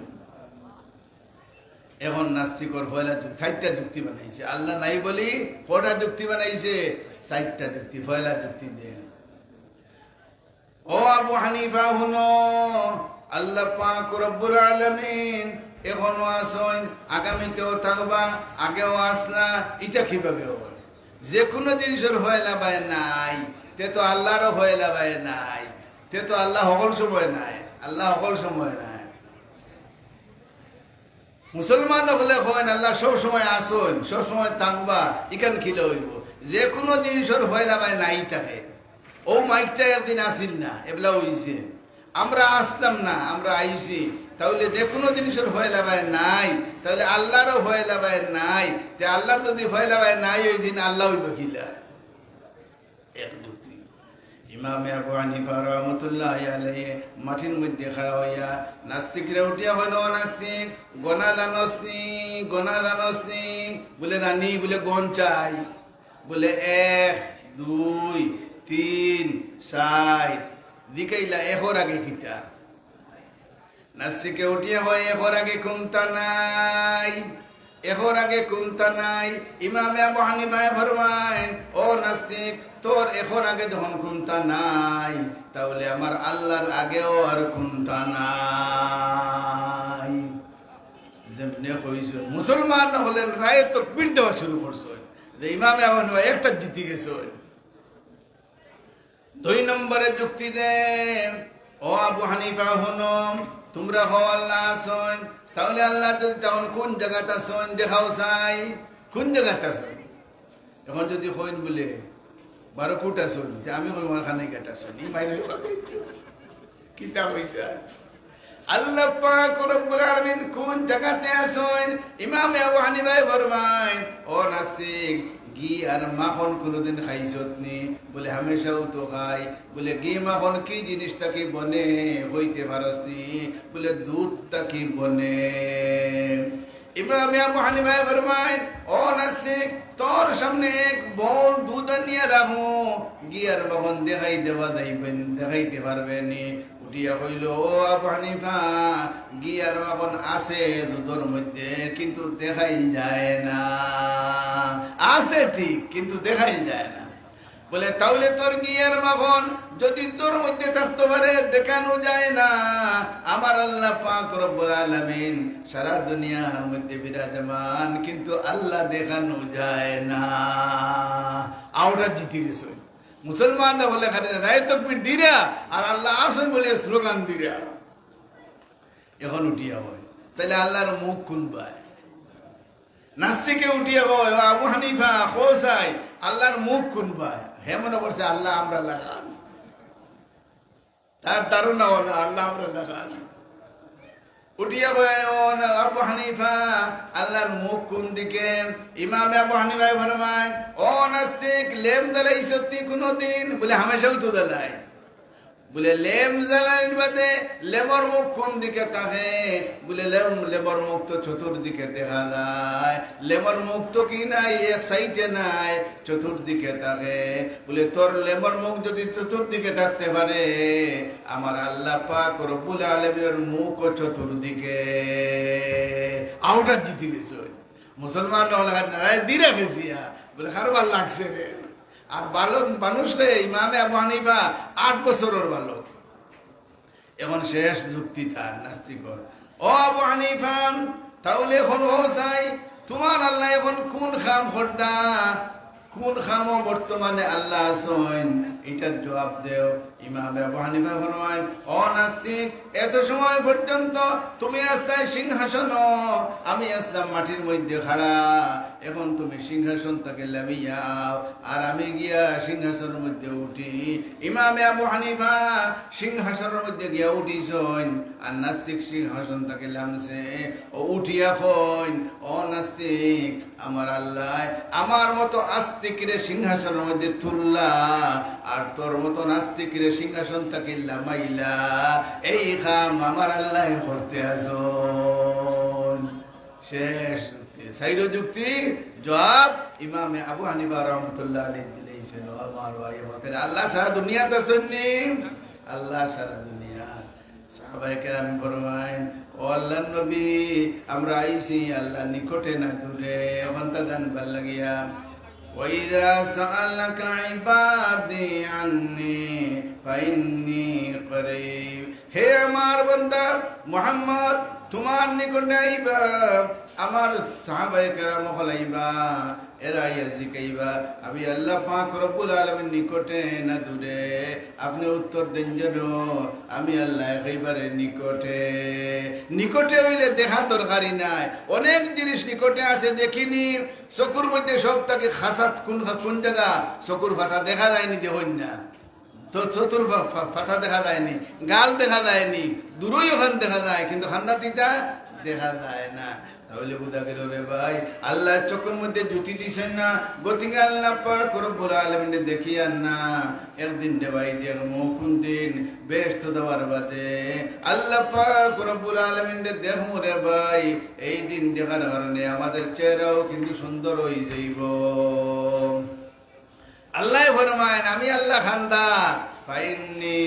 এখন নাস্তিকর পয়লা 4টা যুক্তি বানাইছে। আল্লাহ নাই বলি কটা যুক্তি বানাইছে? 4টা যুক্তি। পয়লা যুক্তি দেন ও আবু হানিফা হুনো, আল্লাহ পাক রব্বুল আলামিন এখনো আসেন, আগামীতেও থাকবা, আগেও আসলা, এটা কিভাবে হয়? যে কোনো জিনিসের হয়লা বাই নাই, তে তো আল্লাহরও হয়লা বাই নাই, তে তো আল্লাহ সকল সময় নাই, আল্লাহ সকল সময় নাই। মুসলমান হলে হয় আল্লাহ সব সময় আসেন, সব সময় থাকবা, ইকান খিলে হইব। যে কোনো জিনিসের হয়লা বাই নাই থাকে। ও মাইকটা একদিন আসিল না, এবলা হইছে, আমরা আসলাম না, আমরা আইছি, তাহলে যে কোনো জিনিসের ভয় লাভায় নাই, তাহলে আল্লাহরও ভয় লাভায় নাই। তে আল্লাহর যদি ভয় লাভায় নাই ওই দিন আল্লাহ হইব কিলা? এক যুক্তি। ইমামে আবু হানিফা রাহমাতুল্লাহি আলাইহি মাটির মধ্যে খাড়া হইয়া নাস্তিকরা উঠিয়া হইল নাস্তিক গনা দানসনি গনা দানসনি বলে দানি বলে গন চাই, বলে 1 2 3 4 দিকাইলা এখর আগে কিতা নাস্তিকে উঠিয়া হয় এখর আগে কোনটা নাই এখর আগে কোনটা নাই ইমামে আবু হানিফা ফরমায় ও নাস্তিক তোর এখন আগে যখন কোনটা নাই তাহলে আমার আল্লাহর আগেও আর কোনটা নাই যেমনে কইছ মুসলমান না হলেন রায়ে তাকবীর দেওয়া শুরু করছ যে ইমামে আবু হানিফা একটা জিতে গেছে 2 নম্বরে যুক্তি দে ও আবু হানিফা হনো তোমরা হও আল্লাহ আসন তাহলে আল্লাহ যদি তখন কোন জায়গাতে আসন দেখাও চাই কোন জায়গাতে আসন এখন যদি হইন বলে 12 ফুট আসন যে আমি আমার খানে কাটা আসন এই মাইরে কিতা হইতা আল্লাহ পাক রব্বুল আলামিন কোন জায়গাতে আসন ইমাম আবু হানিফা ফরমায় ও নাস্তিক ঘি আর মাখন কোনদিন খাইছত নি বলে হামেশাও তো খাই বলে ঘি মাখন কি জিনিসটা কি বনে হইতে পারস নি বলে দুধটা কি বনে ইমাম আবু হানিফা ফরমায় ও নাস্তিক তোর সামনে এক বল দুধ নিয়ে রাখো ঘি আর মাখন দেখাইতে পারবে নি উঠিয়া কইল ও আবু হানিফা ঘি আর মাখন আছে দুধের মধ্যে কিন্তু দেখাই যায় না আছে ঠিক কিন্তু দেখাই যায় না বলে তাহলে তোর গিয়ার মাখন যদি তোর মধ্যে থাকতে পারে দেখানো যায় না আমার আল্লাহ পাক রব্বুল আলামিন সারা দুনিয়ার মধ্যে বিরাজমান কিন্তু আল্লাহ দেখানো যায় না আওটা জিতে গেছে মুসলমান না বলে খালি রায় তাকবীর দিরা আর আল্লাহ আসেন বলে স্লোগান দিরা এখন উঠিয়া হয় তাহলে আল্লাহর মুখ খুলবায় নাস্তিকে উঠিয়া হয় আবু হানিফা খোসাই আল্লাহর মুখ খুলবায় হে মনে করছে আল্লাহ আমরা লাগান তার দারুণ আল্লাহ আমরা লাগান উঠিয়া হয় আবু হানিফা আল্লাহর মুখ কোন দিকে ইমামে আবু হানিফা ফরমায় ও নাস্তিক লেম জ্বালাই সত্যি কোনদিন বলে হামেশাও তো জ্বালাই বলে লেম জ্বালানির বাদে লেমর মুখ কোন দিকে থাকে বলে লেমর মুখ তো চতুর্দিকে দেখা যায় লেমর মুখ তো কি নাই এক সাইডে নাই চতুর্দিকে থাকে বলে তোর লেমর মুখ যদি চতুর্দিকে থাকতে পারে আমার আল্লাহ পাক রব্বুল আলামিনের মুখ চতুর্দিকে আউটা জিতে গেছে মুসলমান দিরা গেছি বলে কারবার লাগছে রে আর বালক মানুষ রে ইমামে আবু হানিফা 8 বছরের বালক এখন শেষ যুক্তি তার নাস্তিকর ও আবু হানিফা তাহলে এখন ও চাই তোমার আল্লাহ এখন কোন খাম খড্ডা কোন খামও বর্তমানে আল্লাহ আসেন এটার জবাব দেও ইমাম আবু হানিফা ফরমায় ও নাস্তিক এত সময় পর্যন্ত তুমি আসতায় সিংহাসন আমি আসলাম মাটির মধ্যে খাড়া এখন তুমি সিংহাসন থেকে লামিয়াও আর আমি গিয়া সিংহাসনের মধ্যে উঠি ইমাম আবু হানিফা সিংহাসনের মধ্যে গিয়া উঠিছন আর নাস্তিক সিংহাসন থেকে লামছে ও উঠিয়া কইন ও নাস্তিক আমার আল্লাহ আমার মতো আস্তিকরে সিংহাসনের মধ্যে তুললা আর তোর মতো নাস্তিকরে সিংহাসন থেকে লামাইলা এই কাম আমার আল্লাহ করতে আসুন শেষ যুক্তি সাইরো যুক্তি জবাব ইমামে আবু হানিফা রাহমাতুল্লাহ আলাইহি দিলেন আমার ভাই হতেন আল্লাহ সারা দুনিয়াতে আসেননি আল্লাহ সারা দুনিয়া সাহাবায়ে কেরাম ফরমায় ও আল্লাহর নবী আমরা আইছি আল্লাহ নিকটে না দূরে ওখানটাদান ভাল লাগিয়া وَإِذَا سَأَلَكَ عِبَادِي عَنِّي فَإِنِّي قَرِيبٌ হে আমার বান্দা মুহাম্মদ তোমার নিকটে আইবা আমার সাহাবায়ে কেরাম হলাইবা এরা ইয়াজিকাইবা আমি আল্লাহ পাক রব্বুল আলামিন নিকটে না দূরে আপনি উত্তর দেন যেন আমি আল্লাহ একেবারে নিকটে নিকটে হইলে দেখা দরকারি নাই অনেক জিনিস নিকটে আছে দেখিনি চকুর মধ্যে সব তাকে খাসাত কোন জায়গা চকুর ফাতা দেখা যায়নি দেখুন না তো চতুর ফাতা দেখা যায়নি গাল দেখা যায়নি দূরই ওখান দেখা যায় কিন্তু খান্দা তিতা দেখা যায় না তাহলে বুঝা গেল রে ভাই আল্লাহ চোখের মধ্যে জুতি দিছেন না গতিকে আল্লাহ পাক রব্বুল আলামিন দেখিয়ান না একদিন রে ভাই দেখমু কোন দিন বেহেশত দেওয়ার বাদে আল্লাহ পাক রব্বুল আলামিন দেখমু রে ভাই এই দিন দেখার কারণে আমাদের চেহারাও কিন্তু সুন্দর হয়ে যাইব আল্লাহ ফরমায়েন আমি আল্লাহ খান্দার ফাইন্নি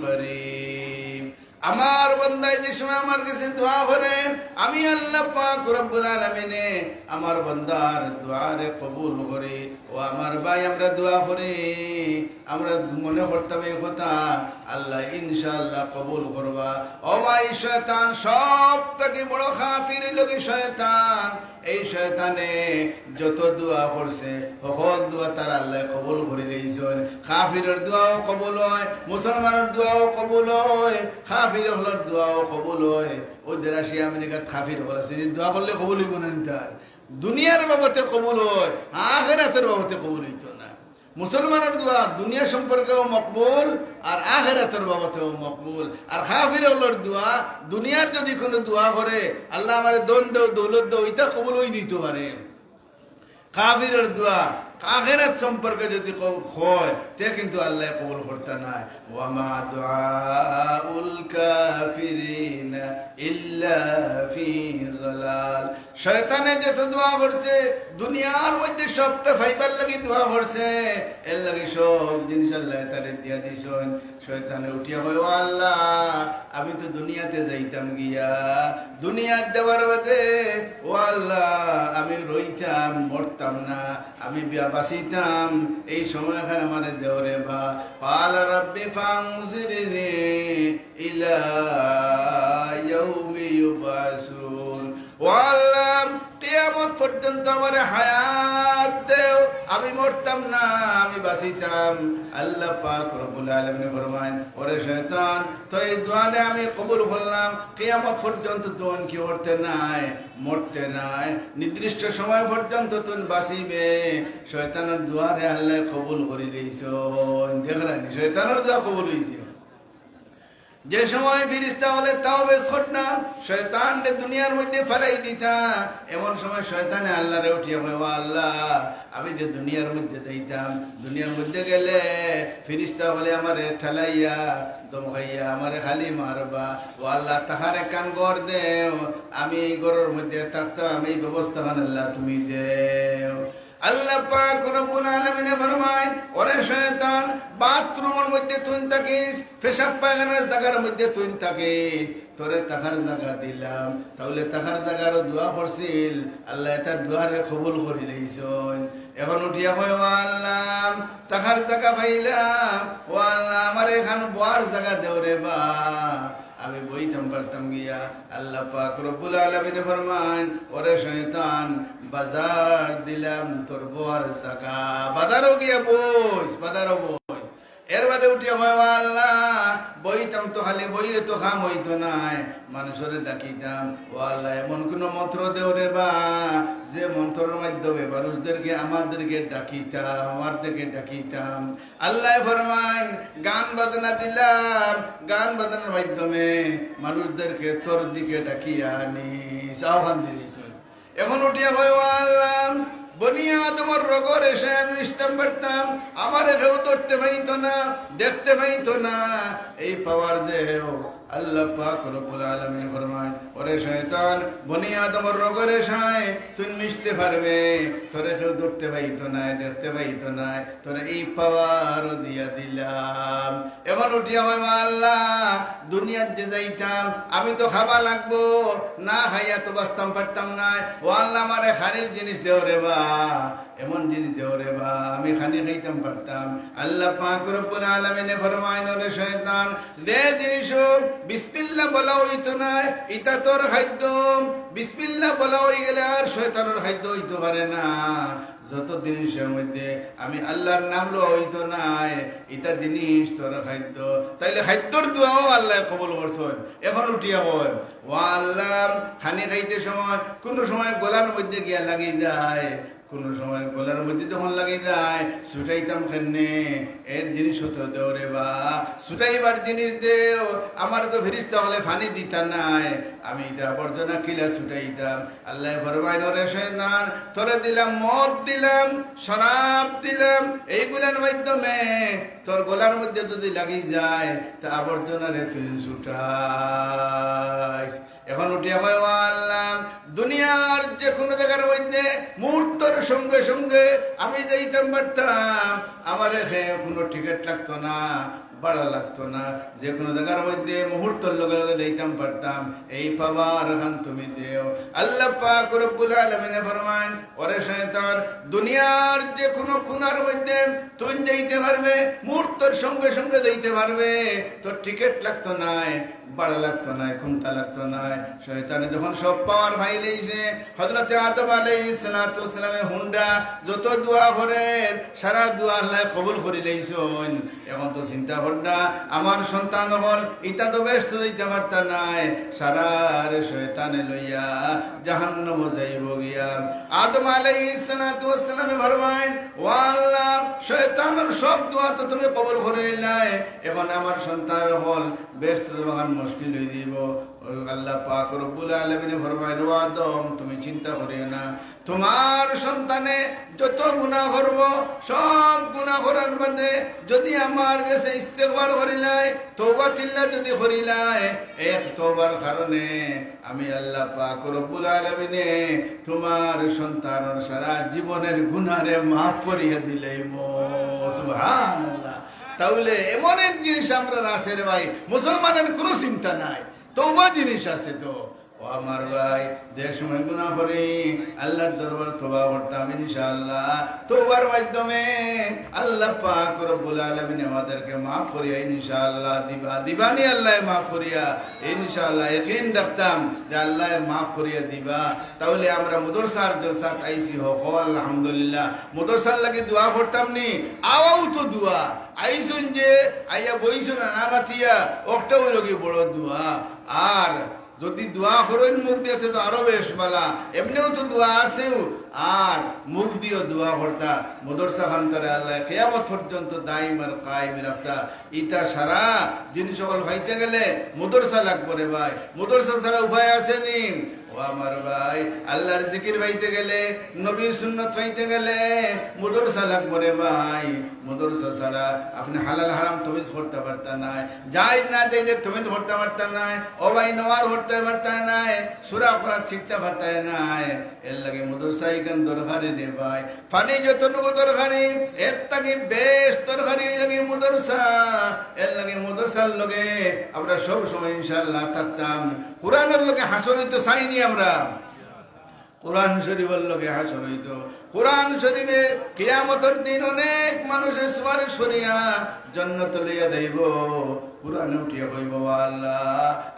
করিম। আমার বান্দায় যে সময় আমার কাছে দোয়া করে আমি আল্লাহ পাক রব্বুল আলামিনে আমার বান্দার দোয়ারে কবুল করে। ও আমার ভাই আমরা দোয়া করি, আমরা মনে করতাম এই কথা আল্লাহ ইনশাআল্লাহ কবুল করবা। ও ভাই শয়তান সব থেকে বড় কাফির লোক শয়তান। এই শয়তানে যত দোয়া করছে সকল দোয়া তার আল্লাহ কবুল করে দিয়েছেন। কাফিরের দোয়াও কবুল হয়, মুসলমানের দোয়াও কবুল হয়, কাফির হলের দোয়াও কবুল হয়। ওদের রাশিয়া আমেরিকার কাফির হল আছে দোয়া করলে কবুল হইব না, তার দুনিয়ার বাবতে কবুল হয়, আখিরাতের বাবতে কবুল হইতো না। মুসলমানের দোয়া দুনিয়া সম্পর্কেও মকবুল আর আখিরাতের বাবতেও মকবুল। আর কাফিরের দোয়া দুনিয়ার যদি কোনো দোয়া করে আল্লাহ আমার দন দেও দৌলত দেও এটা কবুল হই দিতে পারে। কাফিরের দোয়া আখিরাত সম্পর্কে যদি হয় তে কিন্তু আল্লাহ কবুল করতে নাই। ওয়ামা দুআউল কাফিরিনা ইল্লা ফি যালাল। শয়তানে যত দোয়া করছে দুনিয়ার মধ্যে সবটা ফাইবার লাগি দোয়া করছে, এর লাগি সব জিনিস আল্লাহ তারে দিয়া দিছেন। শয়তানে উঠিয়া কয় ও আল্লাহ আমি তো দুনিয়াতে যাইতাম গিয়া, দুনিয়ার দেওয়ার বাদে ও আল্লাহ আমি রইতাম মরতাম না, আমি বাঁচিতাম, এই সময় এখানে আমাদের দেওরে বা পাল রব্বি ফাংজিরনি ইলা ইয়াউমি ইউবাসুন। ও আল্লাহ কিয়ামত পর্যন্ত আমার হায়াত দেও, আমি মরতাম না, আমি বাঁচিতাম। আল্লাহ পাক রব্বুল আলামিন ফরমায় ওরে শয়তান তো এই দোয়ারে আমি কবুল করলাম, কিয়ামত পর্যন্ত তুই কি করতে নাই, মরতে নাই, নির্দিষ্ট সময় পর্যন্ত তুই বাঁচিবে। শয়তানের দোয়ারে আল্লাহ কবুল করে দিয়েছ। দেখলেন শয়তানের দোয়া কবুল হয়েছে। যে সময় ফিরিস্তা হলে তাও বেশ ঘটনা শয়তান দুনিয়ার মধ্যে ফেলাই দিতা, এমন সময় শয়তানে আল্লাহরে উঠিয়া কইব আল্লাহ আমি যে দুনিয়ার মধ্যে যাইতাম, দুনিয়ার মধ্যে গেলে ফিরিস্তা হলে আমারে ঠেলাইয়া দমকাইয়া আমারে খালি মারবা। ও আল্লাহ তাহারে কান গড় দেও, আমি এই গড়ের মধ্যে থাকতাম, এই ব্যবস্থা আল্লাহ তুমি দেও। আল্লাহ পাক রব্বুল আলামিন ফরমায় ওরে শয়তান বাথরুমের মধ্যে তুই থাকিস, পেশাব পায়খানার জায়গার মধ্যে তুই থাকিস, তোরে তাহার জায়গা দিলাম। তাহলে তাহার জায়গার দোয়া করছিল আল্লাহ তার দোয়ারে কবুল করে দিয়েছেন। এখন উঠিয়া কয় ও আল্লাহ তাহার জায়গা পাইলাম, ও আল্লাহ আমার এখান বয়ার জায়গা দেও রে বা, আমি বইতাম পারতাম গিয়া। আল্লাহ পাক রব্বুল আলামিন ফরমান ওরে শয়তান বাজার দিলাম তোর বর জায়গা, বাজারও গিয়া বইস, বাজারও বই। এর বাদে উঠিয়া হয় আল্লাহ বইতাম তো খালি বইলে তো খাম হইতো নাই, মানুষের ডাকিতাম। ও আল্লাহ এমন কোন মন্ত্র দেও রে বা যে মন্ত্রের মাধ্যমে মানুষদেরকে আমাদেরকে ডাকিতাম, আমাদেরকে ডাকিতাম। আল্লাহ ফরমান গান বাজনা দিলাম, গান বাজনার মাধ্যমে মানুষদেরকে তোর দিকে ডাকিয়া আনিস, আহ্বান দিলিস। এখন উঠিয়া হয় আল্লাহ বনিয়া তোমার রগর এসে আমি ইসলাম পারতাম, আমার কেউ ধরতে পাইতো না, দেখতে পাইতো না, এই পাওয়ার দেহ আল্লাহ পাক রব্বুল আলামিন ফরমায় ওরে শয়তান বনিয়া তোমার রগর এসায় তুই মিশতে পারবে, তোরে কেউ ধরতে পাইতো না, দেখতে পাইতো না, তোরে এই পাওয়ার দিয়া দিলাম। এখন উঠিয়া হয় আল্লাহ দুনিয়ার যে যাইতাম আমি তো খাবা লাগবো, না খাইয়া তো বাঁচতাম পারতাম না। ও আল্লাহ আমারে খানির জিনিস দেও রে বা, এমন জিনিস দেও রে বা আমি খানি খাইতাম পারতাম। আল্লাহ পাক রব্বুল আলামিন ফরমায় ওরে শয়তান দে জিনিস বিসমিল্লাহ বলা হইতো না, এটা তোর খাদ্য, বিসমিল্লাহ বলা হয়ে গেলে আর শয়তানের খাদ্য হইতে পারে না। যত জিনিসের মধ্যে আমি আল্লাহর নাম লো হইতো নাই, এটা জিনিস তোর খাদ্য। তাইলে খাদ্যর দোয়াও আল্লাহ কবুল করছেন। এখন উঠিয়া বল ও আল্লাহ খানি খাইতে সময় কোন সময় গলার মধ্যে গিয়া লাগি যায়, কোন সময় গলার মধ্যে যখন লাগে যায় ছুটাইতাম কেনে, এর জিনিস হতো দেও রে বা, ছুটাইবার জিনিস দেও। আমার তো ফিরিস্তা হলে ফানি দিতা নাই, আমি এটা আবর্জনা কিলা ছুটাইতাম। আল্লাহ ফরমায় রে শয়তান তোরে দিলাম মদ দিলাম, শরাব দিলাম, এইগুলার মাধ্যমে তোর গলার মধ্যে যদি লাগি যায় তা আবর্জনা রে তুই ছুটাইস। এখন উঠিয়া হয় আল্লাহ দুনিয়ার যে কোনো জায়গায় জায়গার মধ্যে মুহূর্তের সঙ্গে সঙ্গে আমি যাইতাম পারতাম, আমার কোনো টিকিট লাগতো না, ভাড়া লাগতো না, যে কোনো জায়গার মধ্যে মুহূর্তের লগে লগে যাইতাম পারতাম। এই পাওয়ার খান তুমি দেও। আল্লাহ পাক রব্বুল আলামিন ফরমান, ওরে শয়তান, দুনিয়ার যে কোনো কোণার মধ্যে তুই যাইতে পারবে, মুহূর্তের সঙ্গে সঙ্গে যাইতে পারবে, তোর টিকিট লাগতো না, ভাড়া লাগতো না, কোনটা লাগতো না। শয়তানে যখন সব পাওয়ার ভাই লইছে, হযরতে আদম আলাইহিস সালাতু ওয়াস সালামের হুন্ডা যত দোয়া করে সারা দোয়া আল্লাহ কবুল করে লইছেন। এখন তো চিন্তা করনা আমার সন্তান হল, ইটা তো ব্যস্ত দিতে পারতা নাই, সারা রে শয়তানে লইয়া জাহান্নাম যাইব গিয়া। আদম আলাইহিস সালাতু ওয়াস সালামে ফরমায়, ও আল্লাহ, শয়তানের সব দোয়া তো তুমি কবুল করে নিলাই, এখন আমার সন্তান হল ব্যস্ত দেওয়ার মুশকিল হয়ে দিব। আল্লাহ পাক রব্বুল আলামিন ফরমায়, ও আদম, তুমি চিন্তা করিও না, তোমার সন্তানে যত গুনাহ করব, সব গুনাহ করার বাদে যদি আমার কাছে ইস্তেগফার করিলাই, তওবা তিল্লা যদি করিলাই, এক তওবার কারণে আমি আল্লাহ পাক রব্বুল আলামিন তোমার সন্তানের সারা জীবনের গুনাহরে মাফ করিয়া দিলাইম। সুবহানাল্লাহ। তাহলে এমন এক জিনিস আমরা আছে রে ভাই, মুসলমানের কোনো চিন্তা নাই, তওবা জিনিস আছে। তো ও আমার ভাই, যে সময় গুনাহ করি আল্লাহর দরবার তওবা করতাম, ইনশাআল্লাহ তওবার মাধ্যমে আল্লাহ পাক রব্বুল আলামিন আমাদেরকে maaf করিয়া ইনশাআল্লাহ দিবানি, আল্লাহ maaf করিয়া ইনশাআল্লাহ ইয়াকিন রাখতাম যে আল্লাহ maaf করিয়া দিবা। তাহলে আমরা মাদ্রাসার জলসাত আইছি হোক আলহামদুলিল্লাহ, মাদ্রাসার লাগি দোয়া করতাম নি, আওয়াও তো দোয়া আইছুন যে আইয়া বইছুন না মাতিয়া, ওটাও লগি বড় দোয়া। আর যদি দোয়া করেন মুখ দিয়ে তো আরো বেশ বালা, এমনিও তো দোয়া আছেও, আর মুখ দিয়েও দোয়া করতা। মাদ্রাসা খানকারে আল্লাহ কিয়ামত পর্যন্ত দাইম আর কায়েম রাখতা। ইটা সারা জিনিস সকল ভাইতে গেলে মাদ্রাসা লাগবে রে ভাই, মাদ্রাসা ছাড়া উপায় আছে নি? ও আমার ভাই, আল্লাহর জিকির পাইতে গেলে, নবীর সুন্নত পাইতে গেলে মাদ্রাসা লাগবে রে ভাই। মাদ্রাসা ছাড়া আপনি হালাল হারাম তমিজ করতে পারতা নাই, জায়েজ না জায়েজের তমিজ করতে পারতা নাই, ও ভাই নমাজ পড়তে পারতা নাই, সূরা কোরআন শিখতে পারতা নাই। এর লাগে মাদ্রাসা ইকান দরকারি রে ভাই। ফানি যতটুকু দরকারি, এর থেকে বেশ দরকারি লাগে মাদ্রাসা। এর লাগে মাদ্রাসার লগে আমরা সব সময় ইনশাআল্লাহ থাকতাম। কোরআনের লগে হাসর হইতে চাইনি আমরা, কোরআন শরীফের লগে হাসর হইত। কোরআন শরীফে কিয়ামতের দিন অনেক মানুষের সুপারিশ করিয়া জান্নাত লইয়া যাইব। কোরআনে উঠিয়া কইব, আল্লাহ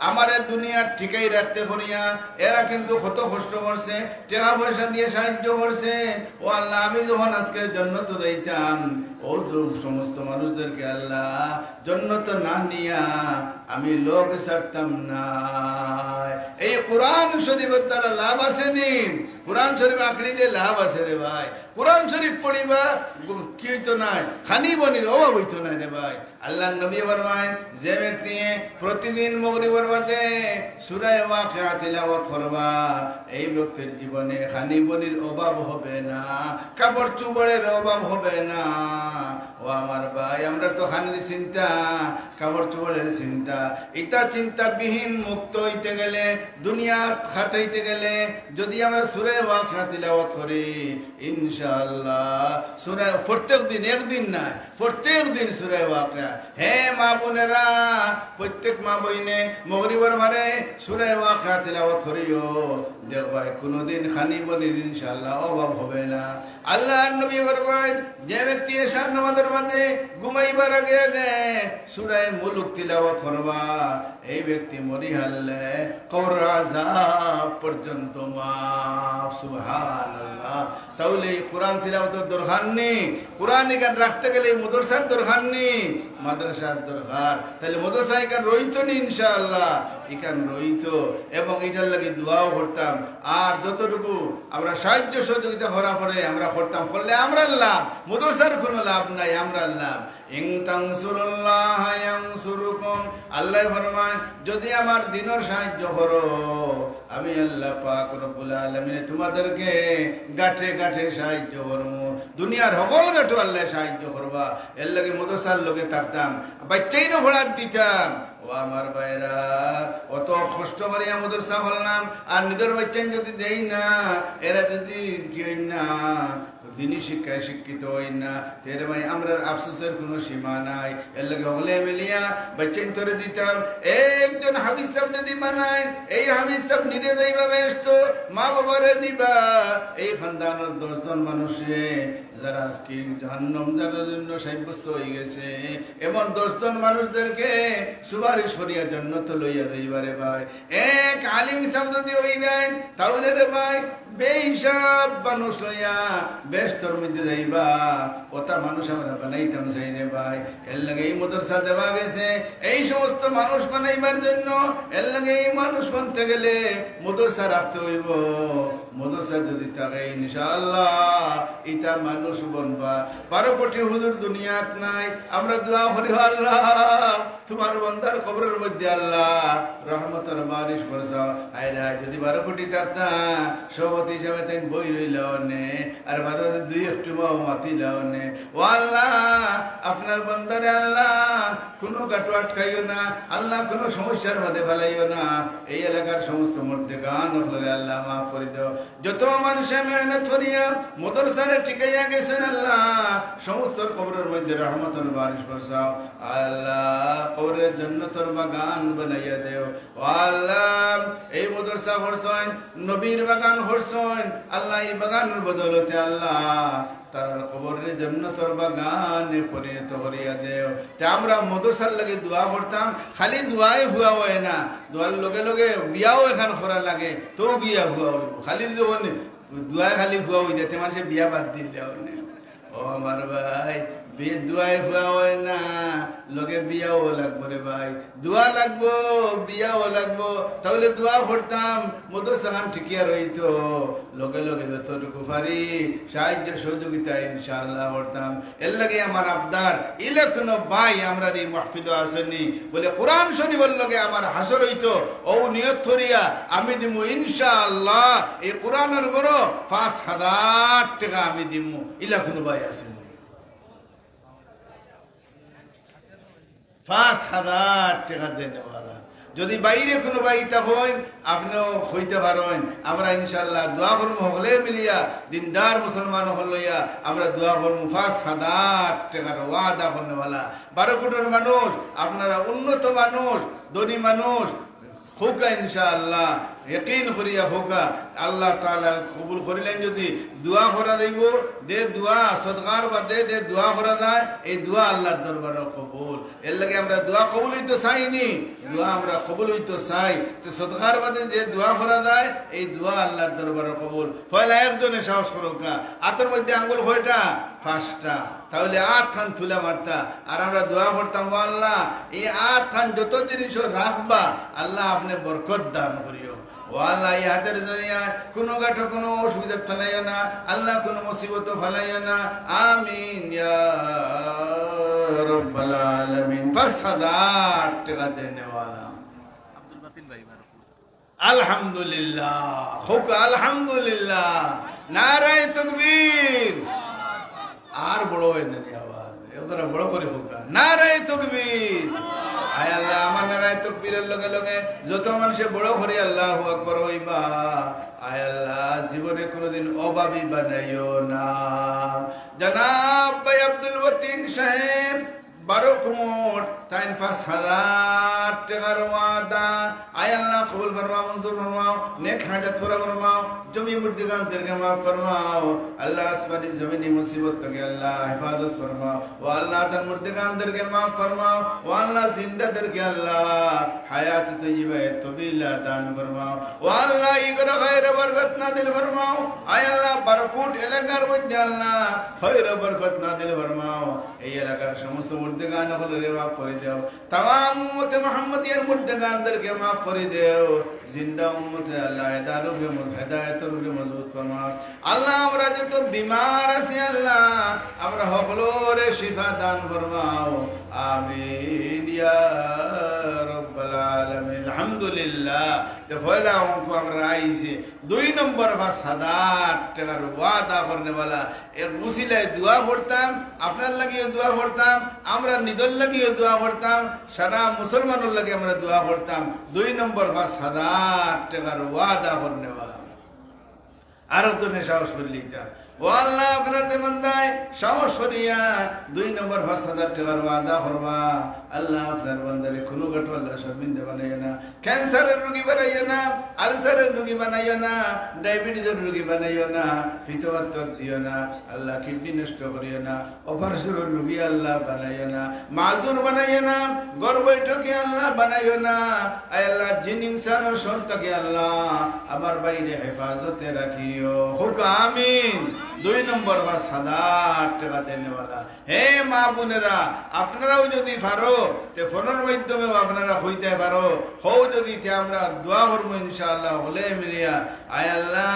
আমারে দুনিয়ার ঠিকাই রাখতে করিয়া এরা কিন্তু কত কষ্ট করছে, টাকা পয়সা দিয়ে সাহায্য করছে। ও আল্লাহ, আমি যখন আজকে জান্নাত যাইতাম, ও সমস্ত মানুষদেরকে আল্লাহ জান্নাত না নিয়া আমি লোক ছাড়তাম না। এই কোরআন শরীফের দ্বারা লাভ আছে নি? কোরআন শরীফ আঁকড়িতে লাভ আছে রে ভাই। কোরআন শরীফ পড়িবা কি হইতো নাই, খানি বনির অভাব হইতো নাই রে ভাই। আল্লাহ নবী ফরমায়, যে ব্যক্তি প্রতিদিন মাগরিবের বাদে সূরা ওয়াকিয়া তিলাওয়াত করবা, এই ব্যক্তির জীবনে খানি বনির অভাব হবে না, কাপড় চোপড়ের অভাব হবে না। ও আমার ভাই, আমরা তো খানির চিন্তা, কাপড় চোপড়ের চিন্তা, এটা চিন্তা বিহীন মুক্ত হইতে গেলে, দুনিয়া খাটাইতে গেলে যদি আমরা সূরা ওয়াকিয়া তিলাওয়াত করি, ইনশাআল্লাহ সূরা প্রত্যেক দিন, একদিন না প্রত্যেক দিন সূরা ওয়াকিয়া। হে মা বোনেরা, প্রত্যেক মা বইনে মাগরিবের পরে সূরা ওয়াকিয়া তিলাওয়াত করিও, দেখবা কোনদিন খানি বনির ইনশাআল্লাহ অভাব হবে না। আল্লাহর নবী ফরমায়, যে ব্যক্তি এশার নামাজের বাদে ঘুমাইবার আগে আগে সূরা মুলক তিলাওয়াত করবা, এই ব্যক্তি মরি হারলে কবর আযাব পর্যন্ত মাফ। সুবহানাল্লাহ। তাহলে কোরআন তিলাওয়াতের দরকার নেই, কোরআন এখান রাখতে গেলে মাদ্রাসার দরকার নেই, মাদ্রাসার দরকার। তাহলে মাদ্রাসা এখান রইতো নি ইনশাআল্লাহ, এখান রইতো, এবং এটার লাগে দোয়াও করতাম। আর যতটুকু আমরা সাহায্য সহযোগিতা করা পরে আমরা করতাম, করলে আমরা লাভ, মাদ্রাসার কোনো লাভ নাই, আমরা লাভ। ইন তানসুরুল্লাহ ইয়ানসুরুকুম, আল্লাহ ফরমান, যদি আমার দ্বীনের সাহায্য করো, আমি আল্লাহ পাক রব্বুল আলামিন তোমাদেরকে গাঁঠে গাঁঠে সাহায্য করব। দুনিয়ার সকল গাঁঠো আল্লাহ সাহায্য করবা। এর লাগে মাদ্রাসার লগে থাকতাম, বাচ্চাইরও ভোড়াত দিতাম। ও ও আমার ভাইরা, অত কষ্ট করে আমাদের সাফলাম আর নিজের বাচ্চা যদি দেই না, এরা যদি কি হই না দিনী শিক্ষায় শিক্ষিত হই না, এর ভাই আমরা আফসোসের কোনো সীমা নাই। এর লাগে হলে মিলিয়া বাচ্চাইন ধরে দিতাম। একজন হাফিজ সাহেব যদি বানায়, এই হাফিজ সাহেব নিজে দেইবা ব্যস্ত, মা বাবারে দিবা, এই খানদানের 10 জন মানুষে যারা আজকে জাহান্নাম জানার জন্য সাব্যস্ত হয়ে গেছে, এমন 10 জন মানুষদেরকে সুপারিশ করিয়া জান্নাত লইয়া দেইবারে ভাই। এক আলিম সাহেব যদি হই দেন, তাহলে রে ভাই বেহিসাব মানুষ লইয়া ব্যস্তর মধ্যে যাইবা, ওটা মানুষ আমরা বানাইতাম চাই রে ভাই। এর লাগে এই মাদ্রাসা দেওয়া গেছে এই সমস্ত মানুষ বানাইবার জন্য। এর লাগে এই মানুষ বানতে গেলে মাদ্রাসা রাখতে হইব। মাদ্রাসা যদি থাকে ইনশাআল্লাহ এটা মানুষ বনবা। 12 কোটি হুজুর দুনিয়াত নাই, আমরা দোয়া করি আল্লাহ তোমার বান্দার কবরের মধ্যে আল্লাহ রহমতের বারিশ বরসাও। আয়রা যদি 12 কোটি থাকতা সভাপতি হিসাবে তাই বই রইলাও নে, আর বাদে 2-1 বাও মাতি লাও নে। ও আল্লাহ আপনার বান্দারে আল্লাহ কোনো গাটু আটকাইও না আল্লাহ, কোনো সমস্যার মধ্যে ফেলাইও না। এই এলাকার সমস্ত মধ্যে গান হলে আল্লাহ মাফ করে দাও। যত মানুষে মেহনত করিয়া মাদ্রাসারে টিকাইয়া গেছেন আল্লাহ সমস্ত কবরের মধ্যে রহমতের বারিশ বরসাও। আল্লাহ কবরের জান্নাতের বাগান বানাইয়া দেও। ও আল্লাহ এই মাদ্রাসা করছেন নবীর বাগান করছেন আল্লাহ, এই বাগানের বদলতে আল্লাহ তার কবরের জান্নাতের বাগানে পরিণত করিয়া দেও। তে আমরা মাদ্রাসার লাগে দোয়া করতাম, খালি দোয়াই হুয়া হয় না, দোয়ার লগে লগে বিয়াও এখান করা লাগে, তো বিয়া হুয়া হইব। খালি দোয়াই খালি হুয়া হয়ে যেতে মানুষে বিয়া বাদ দিলে। ও আমার ভাই দোয়াই হুয়া হয় না, লগে বিয়াও লাগবো রে ভাই, দোয়া লাগবো বিয়াও লাগবো। তাহলে দোয়া করতাম মাদ্রাসা গান ঠিকিয়া রইতো, লগে লগে যতটুকু পারি সাহায্য সহযোগিতা ইনশাআল্লাহ করতাম। এর লাগে আমার আবদার ইলে কোনো ভাই আমরা এই মাহফিল আসেনি বলে কোরআন শরীফের লগে আমার হাসর হইতো, ও নিয়ত করিয়া আমি দিমু ইনশাআল্লাহ এই কোরআনের গরো 5,000 টাকা আমি দিমু। ইলা কোনো ভাই আসেনি? 5,000 টাকা দেওয়ালা যদি বাইরে কোনো বাইতা হইন আপনিও হইতে পারেন। আমরা ইনশাআল্লাহ দোয়া করবো হলে মিলিয়া দিনদার মুসলমান হলইয়া আমরা দোয়া করবো 5,000 টাকার ওয়াদা করনেওয়ালা। 12 কোটির মানুষ আপনারা উন্নত মানুষ ধনী মানুষ হোকা ইনশাআল্লাহ ইয়াকিন করিয়া হোকা আল্লাহ তাআলা কবুল করিলেন। যদি দোয়া করা দেব দে দোয়া সদকার বাদে দে দোয়া করা যায়, এই দোয়া আল্লাহর দরবারে কবুল। এর লাগে আমরা দোয়া কবুল হইতে চাইনি, দোয়া আমরা কবুল হইতে চাই। তো সদকার বাদে যে দোয়া করা যায় এই দোয়া আল্লাহর দরবারে কবুল। পয়লা একজনে সাহস করোকা আতর মধ্যে আঙ্গুল কয়টা? 5টা। তাহলে 8 খান তুলে মারতা আর আমরা দোয়া করতাম আল্লাহ এই 8 খান যত জিনিস রাখবা আল্লাহ আপনি বরকত দান করিও। ও আল্লাহ এই হাতের জরিয়া কোনো গাঠো কোনো অসুবিধা ফেলাইও না আল্লাহ, কোনো মুসিবত ফেলাইও না। আমিন ইয়া রাব্বাল আলামিন। 5,000 টাকা দেনেওয়ালা আব্দুল বাতিল ভাই আলহামদুলিল্লাহ হোক আলহামদুলিল্লাহ নারায়ে তাকবীর। আর বড় হয় না আওয়াজ ওরা বড় করে হোক নারায়ে তাকবীর। আয় আল্লাহ আমার নারায়ে তাকবীরের লগে লগে যত মানুষে বড় করে আল্লাহু আকবার হইবা, আয় আল্লাহ জীবনে কোনোদিন অভাবী বানাইও না। জনাব ভাই আব্দুল বাতিন সাহেব 12 কুমোট 5,000 টাকার ওয়াদা আয় আল্লাহ কবুল ফরমাও, মঞ্জুর ফরমাও, নেক হাজাত পুরা ফরমাও, জমি মুর্দিগানদেরকে মাফ ফরমাও আল্লাহ, আসমানি জমিনি মুসিবত থেকে আল্লাহ হেফাজত ফরমাও। ও আল্লাহ তার মুর্দিগানদেরকে মাফ ফরমাও। ও আল্লাহ জিন্দাদেরকে আল্লাহ হায়াত তয়্যিবা তবিলা দান ফরমাও। ও আল্লাহ ইগরা খায়র বরকত নাযিল ফরমাও। আয় আল্লাহ 12 কোট এলাকার মধ্যে আল্লাহ খায়র বরকত নাযিল ফরমাও। এই এলাকার সমস্ত মুর্দিগান হলে মাফ করে দাও। तमाम उम्मत मुहम्मदियन मुर्दगानদেরকে মাফ করে দাও। জিন্দা উম্মতে আল্লাহ হেদায়েতের রূপে মজবুত ফরমাও। আল্লাহ আমরা যত বিমার আছি আল্লাহ আমরা সকলের শিফা দান ফরমাও। আমিন ইয়া রাব্বাল রব্বুল আলামিন। আলহামদুলিল্লাহ যে পয়লা অঙ্ক আমরা আইছে 2 নম্বর বা 7,000 টাকার ওয়াদা করনেওয়ালা এর উসিলায় দোয়া করতাম, আপনার লাগিও দোয়া করতাম, আমরা নিদর লাগিও দোয়া করতাম, সারা মুসলমানের লাগে আমরা দোয়া করতাম। 2 নম্বর বা 7,000 টাকার ওয়াদা করনেওয়ালা আরো তো সাহস করলেই তা ও আল্লাহ আপনার দেমন্দায় সাহস করিয়া 2 নম্বর 5,000 টাকার ওয়াদা করবা। আল্লাহ আপনার বান্দারে কোনো গটো আল্লাহ শর্মিন্দা বানাইও না, ক্যান্সারের রোগী বানাইও না, আলসারের রোগী বানাইও না, ডায়াবেটিসের রোগী বানাইও না, পিতমাত্মক দিও না, আল্লাহ কিডনি নষ্ট করিও না, অপারেশনের রোগী আল্লাহ বানাইও না, মাজুর বানাইও না, গর্বৈঠকে আল্লাহ বানাইও না। আয় আল্লাহ জিন ইনসানের সন্তানকে আল্লাহ আমার বাইরে হেফাজতে রাখিও। হুক আমিন। 2 নম্বর বা 7,000 টাকা দেনেওয়ালা হে মা বোনেরা, আপনারাও যদি পারো তে ফোনের মাধ্যমেও আপনারা হইতে পারো, হও যদি তে আমরা দোয়া করবো ইনশাআল্লাহ হলে মিলিয়া। আয় আল্লাহ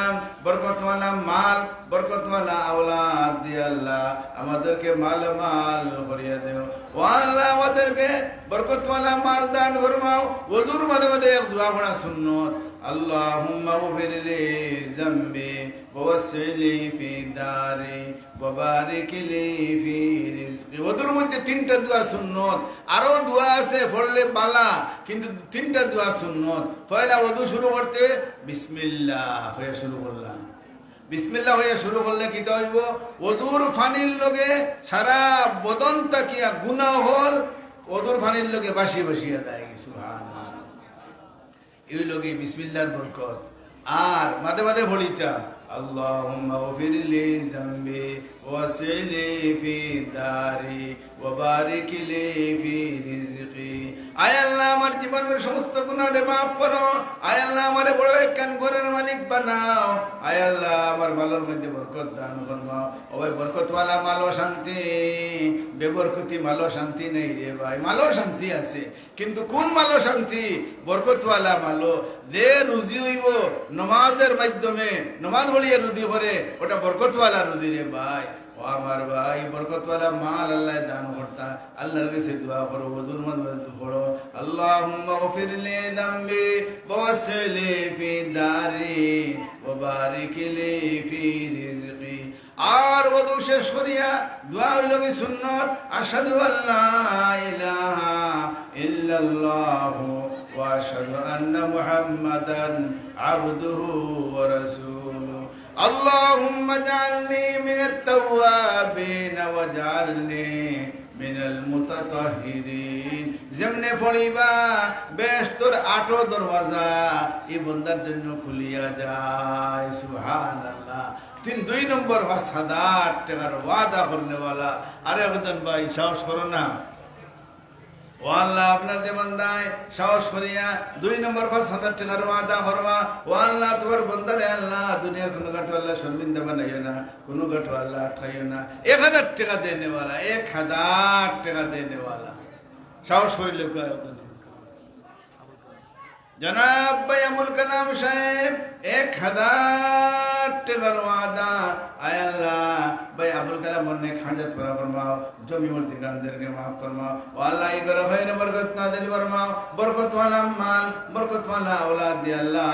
বরকতওয়ালা মাল, বরকতওয়ালা আওলাদ দিয়ে আল্লাহ আমাদেরকে মালামাল করিয়া দেও। ও আল্লাহ আমাদেরকে বরকতওয়ালা মাল দান ফরমাও। ওযুর মাঝে মাঝে এক দোয়া পড়া সুন্নত, আল্লাহুম্মা গফির লি যামবি ওয়াসি লি ফি দারি ওয়া বারিক লি ফি রিজকি। ওদের মধ্যে 3টা দোয়া সুন্নত, আরো দোয়া আছে পড়লে বালা, কিন্তু 3টা দোয়া সুন্নত। পয়লা ওযু শুরু করতে বিসমিল্লাহ হয়ে শুরু করলাম। বিসমিল্লাহ হয়ে শুরু করলে কি হইব? ওযুর ফানির লগে সারা বদন তাকিয়া গুনাহ হল, ওযুর ফানির লগে বাসি বাসিয়া যায়। সুবহানাল্লাহ। এই লগে বিসমিল্লাহর বরকত। আর মাঝে মাঝে বলিতাম আল্লাহুম্মা গফির লি যামবি ওয়াসি লি ফি দারি ওয়া বারিক লি ফি রিজকি। আয় আল্লাহ আমার জীবনের সমস্ত গুনাহকে মাফ করো। আয় আল্লাহ আমারে বড় একখান ঘরের মালিক বানাও। আয় আল্লাহ আমার মালের মধ্যে বরকত দান ফরমাও। ওই বরকতওয়ালা মালো শান্তি, বেবরকতি মালো শান্তি নেই রে ভাই। মালো শান্তি আছে, কিন্তু কোন মালো শান্তি? বরকতওয়ালা মালো। যে রুজি হইব নমাজের মাধ্যমে, নমাজ পড়িয়ে রুজি করে, ওটা বরকতওয়ালা রুজি রে ভাই। ও আমার ভাই, বরকতওয়ালা মাল আল্লাহ দান করতা। আল্লাহর কাছে দোয়া করো, ওযুর মধ্যে পড়ো আল্লাহুম্মা গফির লি যামবি ওয়াসি লি ফি দারি ওয়া বারিক লি ফি রিজকি। আর ওযু শেষ করিয়া দোয়া হইল কি সুন্নত, আশহাদু আল্লা ইলাহা ইল্লাল্লাহু ওয়া আশহাদু আন্না মুহাম্মাদান আবদুহু ওয়া রাসূলুহু। اللهم اجعلني من التوابين واجعلني من المتطهرين। যেমনে ফড়িবা বেহেশতের 8 দরওয়াজা এই বান্দার জন্য খুলিয়া যায়। সুবহানাল্লাহ। 2 নম্বর বা 7,000 টাকার ওয়াদা করনেওয়ালা। আরে একজন ভাই সাহস করো না। ও আল্লাহ আপনার দেবন্দায় সাহস করিয়া 2 নম্বর 5,000 টাকার ওয়াদা করবা। ও আল্লাহ তোমার বন্দারে আল্লাহ দুনিয়ার কোনো গাটো আল্লাহ শর্মিন্দা বানাইও না, কোনো গাটো আল্লাহ আটকাইও না। 1,000 টাকা দেনেওয়ালা, 1,000 টাকা দেনেওয়ালা সাহস করিলে জনাব ভাই আবুল কালাম সাহেব 1,000 টাকার ওয়াদা। আয় আল্লাহ ভাই আবুল কালাম অনেক হাজত করা ফরমাও, জমি মূর্তি গানদেরকে মাফ ফরমাও। ও আল্লাহ এই ঘরে ভাইরে বরকত নাযিল ফরমাও, বরকতওয়ালা মাল, বরকতওয়ালা আওলাদ দিয়ে আল্লাহ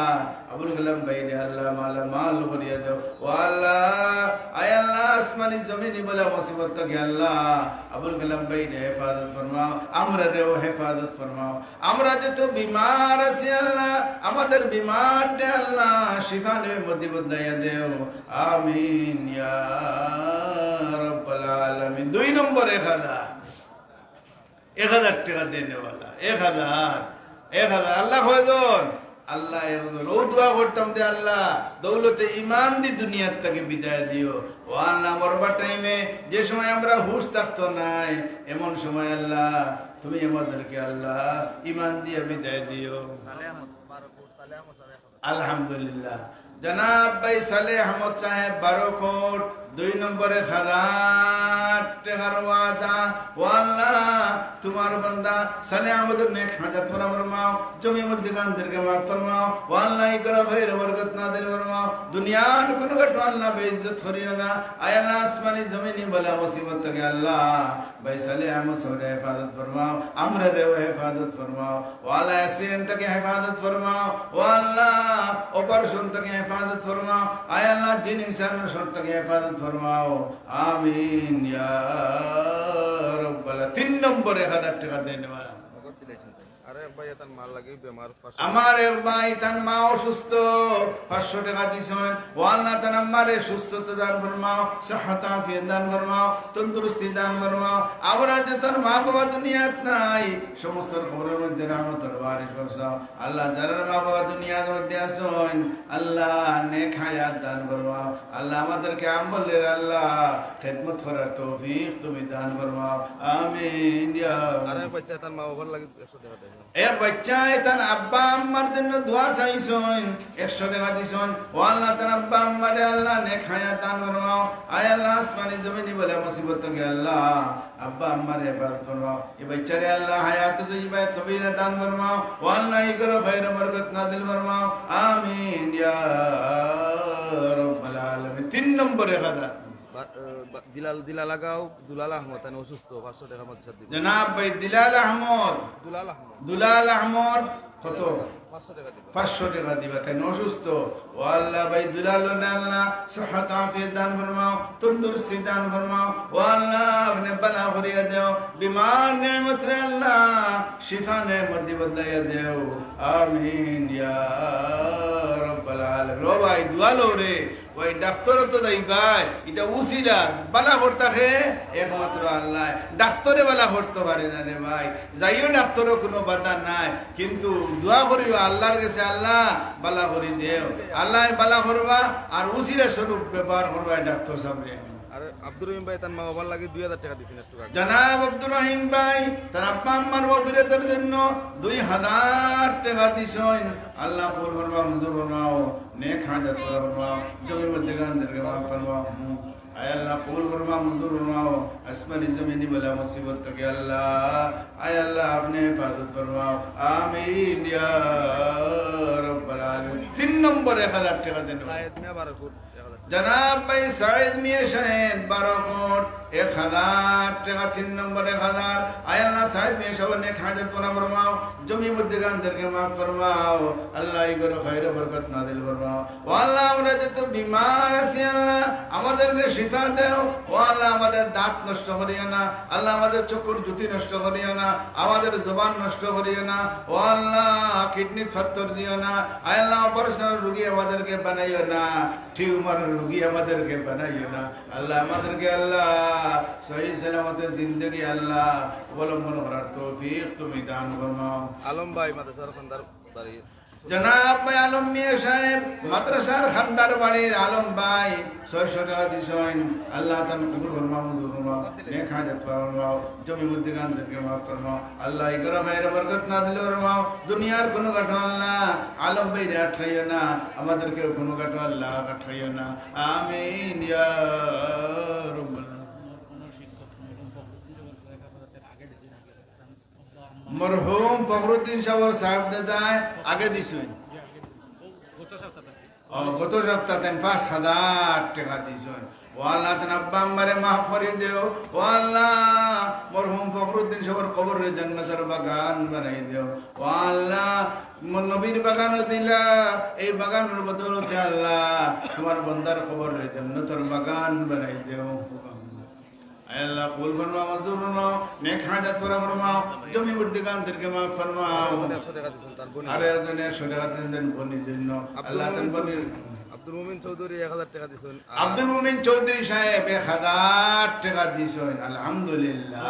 আবুল কালাম ভাই দিয়ে আল্লাহ মাল করিয়া দাও। ও আল্লাহ আয় আল্লাহ আসমানি জমিনি বলে মুসিবত থেকে আল্লাহ আবুল কালাম ভাই রে হেফাজত ফরমাও, আমরা রেও হেফাজত ফরমাও। আমরা যত বিমার আছি আল্লাহ আমাদের বিমার দে আল্লাহ শিফানে মধ্যে বদলাইয়া দেও। আমিন ইয়া রাব্বাল আলামিন। 2 নম্বর 1,000 টাকা দেনেওয়ালা। 1,000 আল্লাহ হয়জন আল্লাহ ও দোয়া করতাম যে আল্লাহ দৌলতে ইমান দি দুনিয়ার থেকে বিদায় দিও। ও আল্লাহ মরবার টাইমে যে সময় আমরা হুশ থাকতো নাই, এমন সময় আল্লাহ তুমি আমাদেরকে আল্লাহ ইমান দিয়ে বিদায় দিও। আলহামদুলিল্লাহ। জনাব ভাই সালেহ আহমদ সাহেব 12 কোট 2 নম্বরে খালাত টেকার ওয়াদা ও আল্লাহ তোমার বান্দা সালেহ আহমদের নেক হাজাত পুরা ফরমাও জমি মুদ্দিকানদেরকে মাফ ফরমাও ও আল্লাহ ইকরা খৈর বরকত নাযিল ফরমাও দুনিয়ার কোন ঘটনা আল্লাহ বেইজ্জত করিও না আয় আল্লাহ আসমানি জমিনি বলা মুসিবত থেকে আল্লাহ ভাই সালেহ আহমদ সাহেবের হেফাজত ফরমাও আমরা রে হেফাজত ফরমাও ও আল্লাহ অ্যাক্সিডেন্ট থেকে হেফাজত ফরমাও ও আল্লাহ অপারেশন থেকে হেফাজত ফরমাও আয় আল্লাহ জিন ইনসানের শর থেকে হেফাজত ফরমাও আমিন ইয়া রাব্বাল 3 নম্বরে 1000 টাকা দিয়ে নেওয়া আমার এক ভাই তার মা অসুস্থ 500 টাকা দিছেন ও আল্লাহ তার আমারে সুস্থতা দান ফরমাও সাহাত আফিয়ত দান ফরমাও তন্দুরুস্তি দান ফরমাও আমরা যে তার মা বাবা দুনিয়াত নাই সমস্ত খবরের মধ্যে রহমতের বারিশ বর্ষাও আল্লাহ যারা মা বাবা দুনিয়ার মধ্যে আছেন আল্লাহ নেক হায়াত দান ফরমাও আল্লাহ আমাদেরকে আমলের আল্লাহ খেদমত করার তৌফিক তুমি দান ফরমাও আমিন ইয়া আরে বাচ্চা তার মা বাবার লাগি 100 টাকা দেন এক বাচ্চা তার আব্বা আম্মার জন্য দোয়া চাইছেন 100 টাকা দিছেন ও আল্লাহ তার আব্বা আম্মারে আল্লাহ নেক হায়াত দান ফরমাও আয় আল্লাহ আসমানি জমিনি বলে মুসিবত থেকে আল্লাহ আব্বা আম্মারে হেফাজত ফরমাও এই বাচ্চারে আল্লাহ হায়াত তৈয়বা তবিলা দান ফরমাও ও আল্লাহ ইকরা খৈর বরকত নাযিল ফরমাও আমিন ইয়া রাব্বাল আলামিন 3 নম্বরে গাদা দিলাল লাগাও দুলাল আহমদ আমি অসুস্থ 500 টাকা মধ্যে সাথে জনাব ভাই দুলাল আহমদ কত 500 টাকা দিবা তাই অসুস্থ ও আল্লাহ ভাই দুলাল আল্লাহ সাহাত আফিয়ত দান ফরমাও তন্দুরুস্তি দান ফরমাও ও আল্লাহ আপনি বালা করিয়া দাও বিমান নেমত রে আল্লাহ শিফা নেমত বদলাইয়া দাও আমিন ইয়া রাব্বাল আলামিন ও ভাই দুয়ালো রে ওই ডাক্তার তো দাই ভাই এটা উসিলা বালা করতে একমাত্র আল্লাহ ডাক্তারে বালা করতে পারে না রে ভাই যাইও ডাক্তারও কোনো বাধা নাই কিন্তু দোয়া করিও আল্লাহর কাছে আল্লাহ বালা করি দেও আল্লাহ বালা করবা আর উসিলা স্বরূপ ব্যবহার করবা ডাক্তার সামনে আর আব্দুর রহিম ভাই তার মা বাবার লাগে 2000 টাকা দিছেন একটু জনাব আব্দুর রহিম ভাই তার আব্বা আম্মার ওয়াফিরাতের জন্য 2000 টাকা দিছেন আল্লাহ কবুল ফরমাও মঞ্জুর ফরমাও নেক হাজাত ফরমাও জমির মধ্যে গানদেরকে মাফ ফরমাও আয় আল্লাহ কবুল ফরমাও মঞ্জুর ফরমাও আসমানি জমিনি বলা মুসিবত থেকে আল্লাহ আয় আল্লাহ আপনি হেফাজত ফরমাও আমিন ইয়া রাব্বাল আলামিন 3 নম্বরে 1000 টাকা দেন সাইয়েদ মিয়া 12 ফুট জনাব ভাই সাইদ মিয়া সাহেব 12 কোট 1000 টাকা 3 নম্বরে 1000 আয় আল্লাহ সাইদ মিয়া সাহেব নেক হাজাত পুরা ফরমাও জমি মধ্যে গানদেরকে মাফ ফরমাও আল্লাহ ইকরা খৈর বরকত নাযিল ফরমাও ও আল্লাহ আমরা যত বিমার আছি আল্লাহ আমাদেরকে শিফা দাও ও আল্লাহ আমাদের দাঁত নষ্ট করিও না আল্লাহ আমাদের চক্ষুর জ্যোতি নষ্ট করিও না আমাদের জবান নষ্ট করিও না ও আল্লাহ কিডনি ফাত্তর দিও না আয় আল্লাহ অপারেশন রোগী আমাদেরকে বানাইও না টিউমার রোগী আমাদেরকে বানাইও না আল্লাহ আমাদেরকে আল্লাহ সহি সালামতের জিন্দেগি আল্লাহ অবলম্বন করার তৌফিক তুমি দান ফরমাও আলম ভাই মাদ্রাসার খানদার বাড়ি জনাব ভাই আলম মিয়া সাহেব মাদ্রাসার খানদার বাড়ির আলম ভাই 600 টাকা দিছেন আল্লাহ তাআলা কবুল ফরমাও মঞ্জুর ফরমাও নেক হাজাত ফরমাও জমি মধ্যে গানদেরকে মাফ ফরমাও আল্লাহ ইকরা খৈর বরকত নাযিল ফরমাও দুনিয়ার কোনো ঘটনা আল্লাহ আলম ভাই রাখাইও না আমাদেরকে কোনো ঘটনা আল্লাহ রাখাইও না আমিন ইয়া রাব্বাল মরহুম ফখরুদ্দিন সাহেব দাদায় আগে দিছেন গত সপ্তাহে 5000 টাকা দিছেন ও আল্লাহ তার আব্বা আম্মারে মাফ করে দেও ও আল্লাহ মরহুম ফখরুদ্দিন সাহেবের কবরে জান্নাতের বাগান বানাই দেও ও আল্লাহ নবীর বাগানও দিলা এই বাগানের বদৌলতে আল্লাহ তোমার বান্দার কবরে জান্নাতের বাগান বানাই দেও আল্লাহ কবুল ফরমাও মঞ্জুর ফরমাও নেক হাজাত পুরা ফরমাও জমি মুদ্দি গানদেরকে মাফ ফরমাও আরে একজনে 100 টাকা দেন বনির জন্য আল্লাহ তার বনির আব্দুল মুমিন চৌধুরী 1000 টাকা দিছেন আব্দুল মুমিন চৌধুরী সাহেব 1000 টাকা দিছেন আলহামদুলিল্লাহ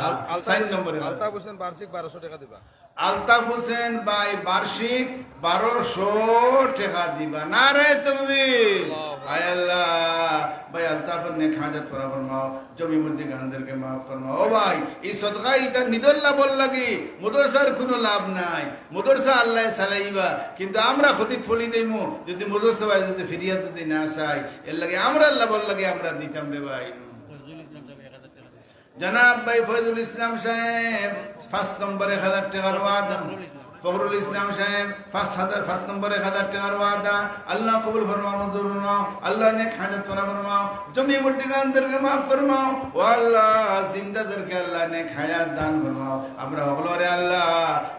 4 নম্বরে আলতাফ হোসেন বার্ষিক 1200 টাকা দিবা আলতাফ হোসেন ভাই বার্ষিক 1200 টাকা দিবা। নারে তাকবীর। আয় আল্লাহ ভাই আলতাফের নেক হাজত পুরা ফরমাও, জমি মসজিদ গানদেরকে মাফ ফরমাও। ও ভাই এই সদকা এটা নিদল লাভ লাগি, মাদ্রাসার কোনো লাভ নাই। মাদ্রাসা আল্লাহ চালাইবা, কিন্তু আমরা ক্ষতি ফলি দেইমু যদি মাদ্রাসা ভাই যদি ফিরিয়া যদি না চাই, এর লাগে আমরা লাভ লাগে আমরা দিতাম রে ভাই। জনাব ভাই ফয়জুল ইসলাম সাহেব 5 নম্বরে 1000 টাকার ওয়াদা, ফখরুল ইসলাম সাহেব 5 নম্বরে 1000 টাকার ওয়াদা। আল্লাহ কবুল ফরমাও, মঞ্জুর ফরমাও, আল্লাহ নেক হাজত পুরা ফরমাও, জমি মসজিদ গানদেরকে মাফ ফরমাও। ও আল্লাহ জিন্দাদেরকে আল্লাহ নেক হায়াত দান ফরমাও, আমরা হগলরে আল্লাহ